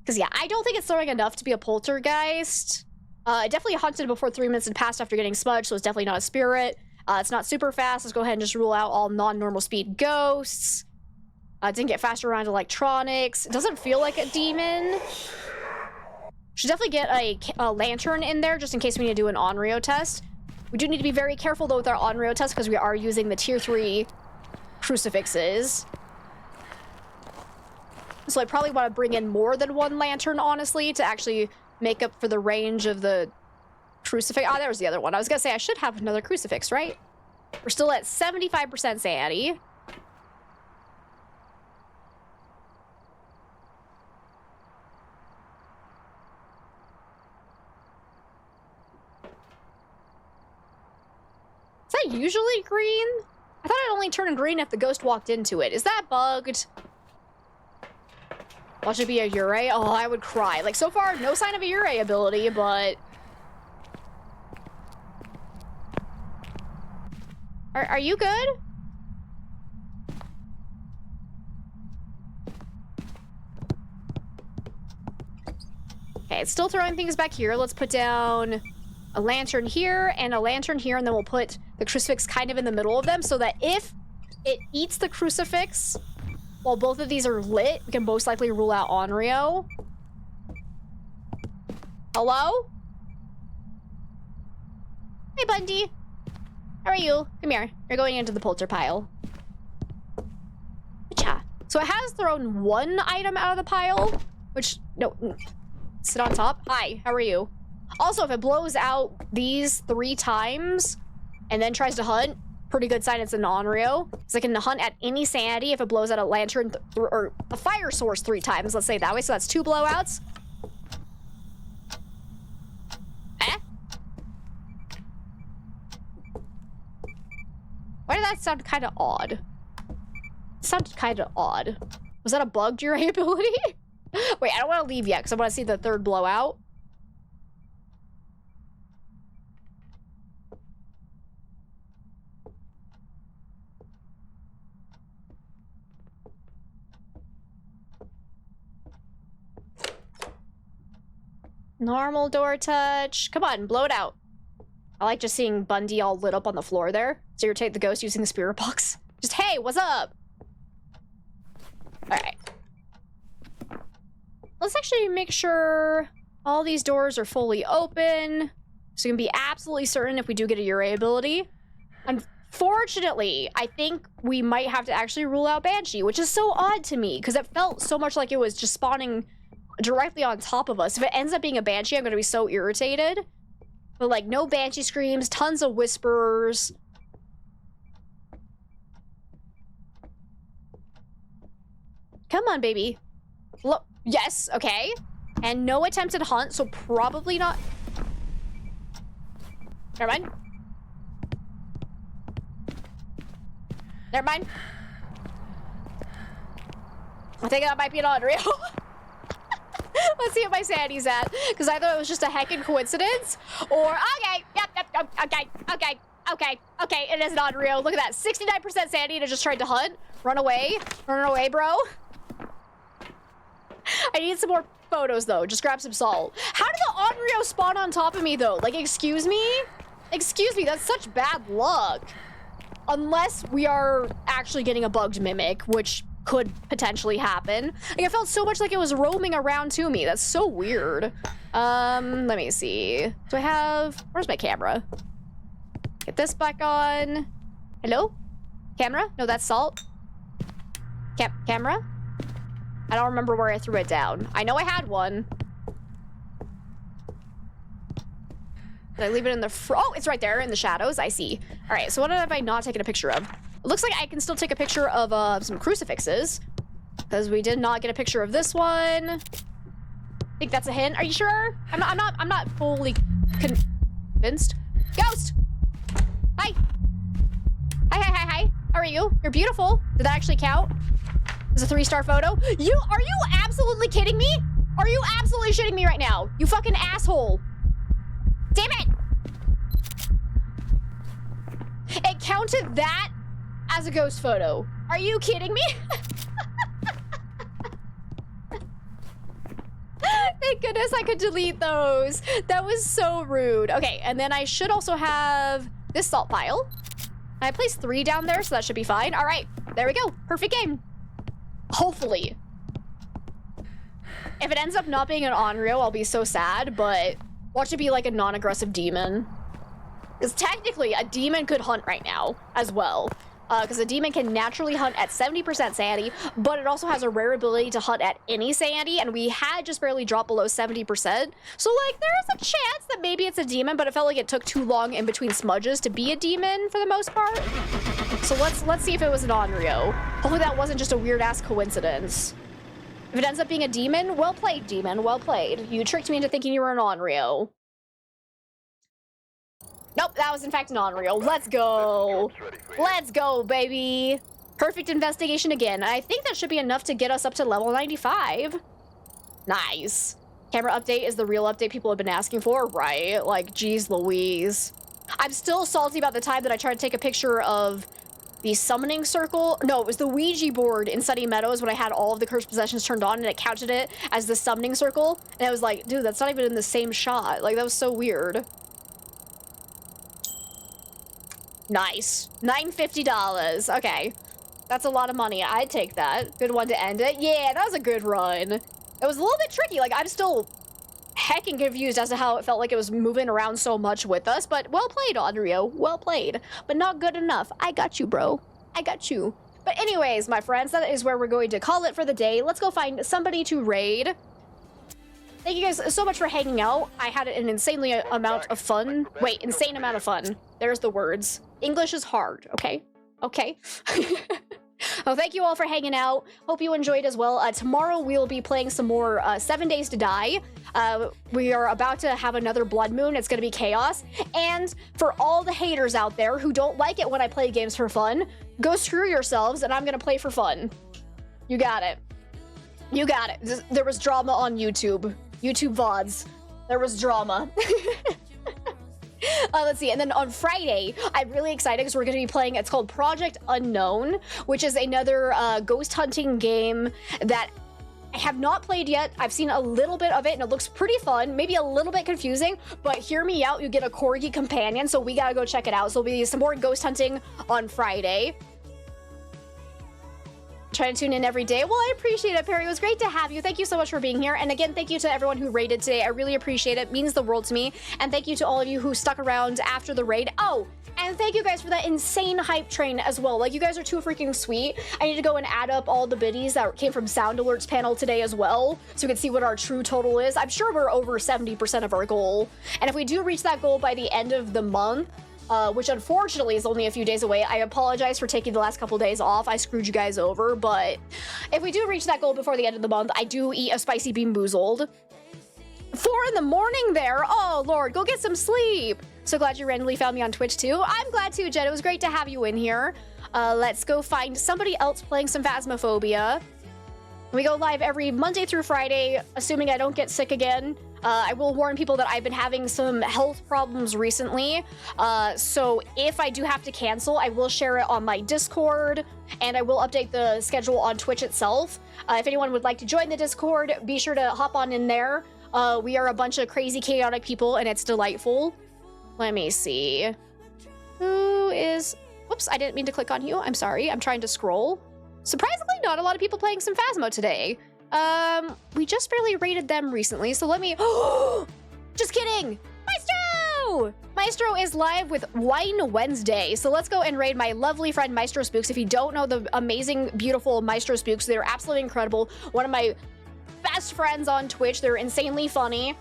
Because yeah, I don't think it's throwing enough to be a poltergeist. It definitely hunted before 3 minutes had passed after getting smudged, so it's definitely not a spirit. It's not super fast. Let's go ahead and just rule out all non-normal speed ghosts. It didn't get faster around electronics. It doesn't feel like a demon. Should definitely get a lantern in there just in case we need to do an Onryo test. We do need to be very careful though with our Onryo test because we are using the tier 3 crucifixes. So I probably want to bring in more than one lantern, honestly, to actually make up for the range of the crucifix. Oh, there was the other one. I was gonna say I should have another crucifix, right? We're still at 75% sanity. Is that usually green? I thought it only turned green if the ghost walked into it. Is that bugged? Watch it be a Urei? Oh, I would cry. Like, so far, no sign of a Urei ability, but... Are you good? Okay, it's still throwing things back here. Let's put down a lantern here and a lantern here, and then we'll put the crucifix kind of in the middle of them so that if it eats the crucifix while both of these are lit, we can most likely rule out Onryo. Hello? Hey, Bundy. How are you? Come here. You're going into the polter pile. Cha. So it has thrown one item out of the pile, which, no, sit on top. Hi, how are you? Also, if it blows out these 3 times and then tries to hunt, pretty good sign it's an Onryo. So it can hunt at any sanity if it blows out a lantern or a fire source 3 times, let's say it that way. So that's 2 blowouts. Eh? Why did that sound kind of odd? It sounded kind of odd. Was that a bug durability? Wait, I don't want to leave yet because I want to see the 3rd blowout. Normal door touch. Come on, blow it out. I like just seeing Bundy all lit up on the floor there. So irritate the ghost using the spirit box. Just, hey, what's up? Alright. Let's actually make sure all these doors are fully open. So we can be absolutely certain if we do get a Urei ability. Unfortunately, I think we might have to actually rule out Banshee, which is so odd to me because it felt so much like it was just spawning directly on top of us. If it ends up being a Banshee, I'm going to be so irritated. But like, no Banshee screams, tons of whisperers. Come on, baby. Look, yes, okay. And no attempted hunt, so probably not. Never mind. Never mind. I think that might be an Onryo. Let's see what my sanity's at. Because I thought it was just a heckin' coincidence. Or, okay, yep, okay, it is not real. Look at that, 69% sanity and it just tried to hunt. Run away, bro. I need some more photos though, just grab some salt. How did the Onryo spawn on top of me though? Like, excuse me? Excuse me, that's such bad luck. Unless we are actually getting a bugged mimic, which could potentially happen. Like, it felt so much like it was roaming around to me. That's so weird. Let me see. Do I have... Where's my camera? Get this back on. Hello? Camera? No, that's salt. Camera? I don't remember where I threw it down. I know I had one. Did I leave it in the oh, it's right there in the shadows. I see. All right, so what have I not taken a picture of? It looks like I can still take a picture of some crucifixes, because we did not get a picture of this one. I think that's a hint. Are you sure? I'm not fully convinced. Ghost! Hi. Hi. How are you? You're beautiful. Did that actually count? It's a 3-star photo. Are you absolutely kidding me? Are you absolutely shitting me right now? You fucking asshole. Damn it! It counted that as a ghost photo. Are you kidding me? Thank goodness I could delete those. That was so rude. Okay, and then I should also have this salt pile. I placed 3 down there, so that should be fine. All right, there we go. Perfect game. Hopefully. If it ends up not being an Onryo, I'll be so sad, but watch it be like a non-aggressive demon. Because technically, a demon could hunt right now as well. Because a demon can naturally hunt at 70% sanity, but it also has a rare ability to hunt at any sanity, and we had just barely dropped below 70%. So, like, there is a chance that maybe it's a demon, but it felt like it took too long in between smudges to be a demon for the most part. So let's see if it was an Onryo. Hopefully that wasn't just a weird-ass coincidence. If it ends up being a demon, well played, demon, well played. You tricked me into thinking you were an Onryo. Nope, that was in fact an Onryo. Let's go. Let's go, baby. Perfect investigation again. I think that should be enough to get us up to level 95. Nice. Camera update is the real update people have been asking for, right? Like, geez Louise. I'm still salty about the time that I tried to take a picture of the summoning circle. No, it was the Ouija board in Sunny Meadows when I had all of the cursed possessions turned on and it counted it as the summoning circle. And I was like, dude, that's not even in the same shot. Like, that was so weird. Nice. $950. Okay. That's a lot of money. I'd take that. Good one to end it. Yeah, that was a good run. It was a little bit tricky. Like, I'm still heckin' confused as to how it felt like it was moving around so much with us. But well played, Onryo. Well played. But not good enough. I got you, bro. I got you. But anyways, my friends, that is where we're going to call it for the day. Let's go find somebody to raid. Thank you guys so much for hanging out. I had an insanely amount of fun. Wait, insane amount of fun. There's the words. English is hard, okay? Okay. Well, thank you all for hanging out. Hope you enjoyed as well. Tomorrow we'll be playing some more 7 Days to Die. We are about to have another blood moon. It's gonna be chaos. And for all the haters out there who don't like it when I play games for fun, go screw yourselves and I'm gonna play for fun. You got it. You got it. There was drama on YouTube. YouTube VODs. There was drama. Let's see, and then on Friday, I'm really excited because we're going to be playing, it's called Project Unknown, which is another ghost hunting game that I have not played yet. I've seen a little bit of it, and it looks pretty fun, maybe a little bit confusing, but hear me out, you get a corgi companion, so we gotta go check it out. So there'll be some more ghost hunting on Friday. Trying to tune in every day. Well, I appreciate it, Perry. It was great to have you. Thank you so much for being here. And again, thank you to everyone who raided today. I really appreciate it. It means the world to me. And thank you to all of you who stuck around after the raid. Oh, and thank you guys for that insane hype train as well. Like, you guys are too freaking sweet. I need to go and add up all the biddies that came from Sound Alert's panel today as well, so we can see what our true total is. I'm sure we're over 70% of our goal. And if we do reach that goal by the end of the month, which unfortunately is only a few days away. I apologize for taking the last couple days off. I screwed you guys over, but if we do reach that goal before the end of the month, I do eat a spicy bean boozled. 4 in the morning there. Oh, Lord, go get some sleep. So glad you randomly found me on Twitch too. I'm glad too, Jen. It was great to have you in here. Let's go find somebody else playing some Phasmophobia. We go live every Monday through Friday, assuming I don't get sick again. I will warn people that I've been having some health problems recently. So if I do have to cancel, I will share it on my Discord, and I will update the schedule on Twitch itself. If anyone would like to join the Discord, be sure to hop on in there. We are a bunch of crazy, chaotic people, and it's delightful. Let me see. Who is... Whoops, I didn't mean to click on you. I'm sorry. I'm trying to scroll. Surprisingly, not a lot of people playing some Phasmo today. We just barely raided them recently, so let me... Just kidding! Maestro! Maestro is live with Wine Wednesday, so let's go and raid my lovely friend Maestro Spooks. If you don't know the amazing, beautiful Maestro Spooks, they're absolutely incredible. One of my best friends on Twitch. They're insanely funny.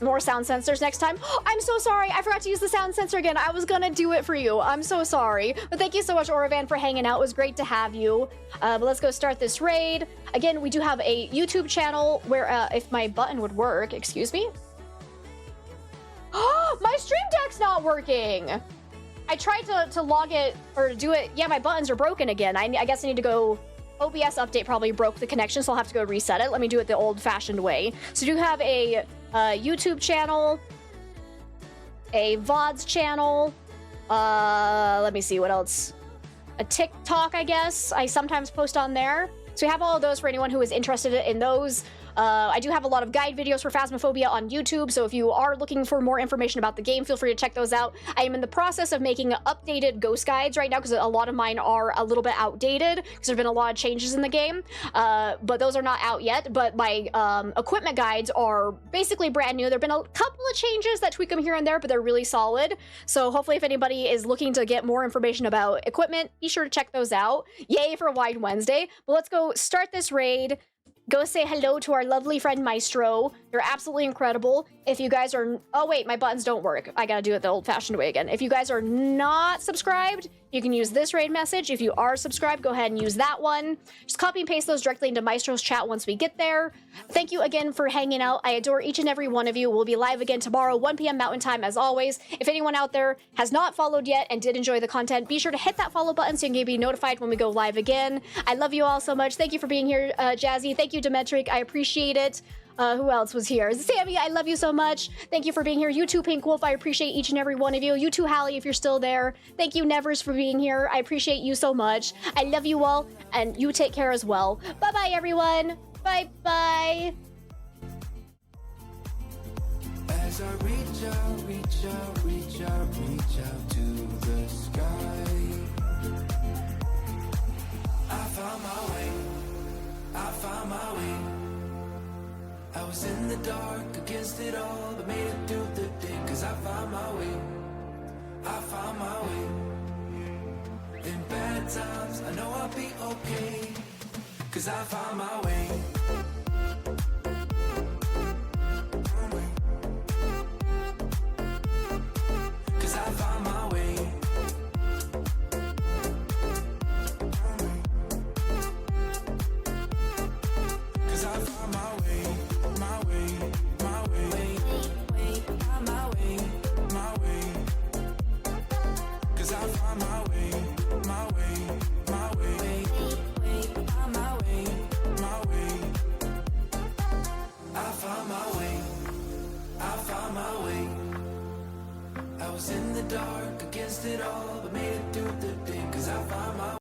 More sound sensors next time. I'm so sorry. I forgot to use the sound sensor again. I was gonna do it for you. I'm so sorry. But thank you so much, Oravan, for hanging out. It was great to have you. But let's go start this raid. Again, we do have a YouTube channel where, if my button would work, excuse me. My stream deck's not working. I tried to log it or do it. Yeah, my buttons are broken again. I guess I need to go... OBS update probably broke the connection, so I'll have to go reset it. Let me do it the old-fashioned way. So you have a YouTube channel, a VODs channel, let me see what else. A TikTok, I guess. I sometimes post on there. So we have all of those for anyone who is interested in those. I do have a lot of guide videos for Phasmophobia on YouTube, so if you are looking for more information about the game, feel free to check those out. I am in the process of making updated ghost guides right now, because a lot of mine are a little bit outdated, because there have been a lot of changes in the game, but those are not out yet. But my equipment guides are basically brand new. There have been a couple of changes that tweak them here and there, but they're really solid. So hopefully if anybody is looking to get more information about equipment, be sure to check those out. Yay for Wine Wednesday. But let's go start this raid. Go say hello to our lovely friend Maestro. You're absolutely incredible. If you guys are... Oh, wait, my buttons don't work. I gotta do it the old-fashioned way again. If you guys are not subscribed, you can use this raid message. If you are subscribed, go ahead and use that one. Just copy and paste those directly into Maestro's chat once we get there. Thank you again for hanging out. I adore each and every one of you. We'll be live again tomorrow, 1 p.m. Mountain Time, as always. If anyone out there has not followed yet and did enjoy the content, be sure to hit that follow button so you can be notified when we go live again. I love you all so much. Thank you for being here, Jazzy. Thank you, Demetric. I appreciate it. Who else was here? Sammy, I love you so much. Thank you for being here. You too, Pink Wolf. I appreciate each and every one of you. You too, Hallie, if you're still there. Thank you, Nevers, for being here. I appreciate you so much. I love you all, and you take care as well. Bye-bye, everyone. Bye-bye. As I reach out, reach out, reach out, reach out to the sky, I found my way, I found my way. I was in the dark against it all, but made it through the day, cause I found my way, I found my way. In bad times, I know I'll be okay, cause I found my way. Cause I found my way. Cause I found my way, my way, my way, my way, my way. Cause I found my way, my way, my way, my way, my way. I found my way, I found my way. I was in the dark against it all, but made it through the day, cause I found my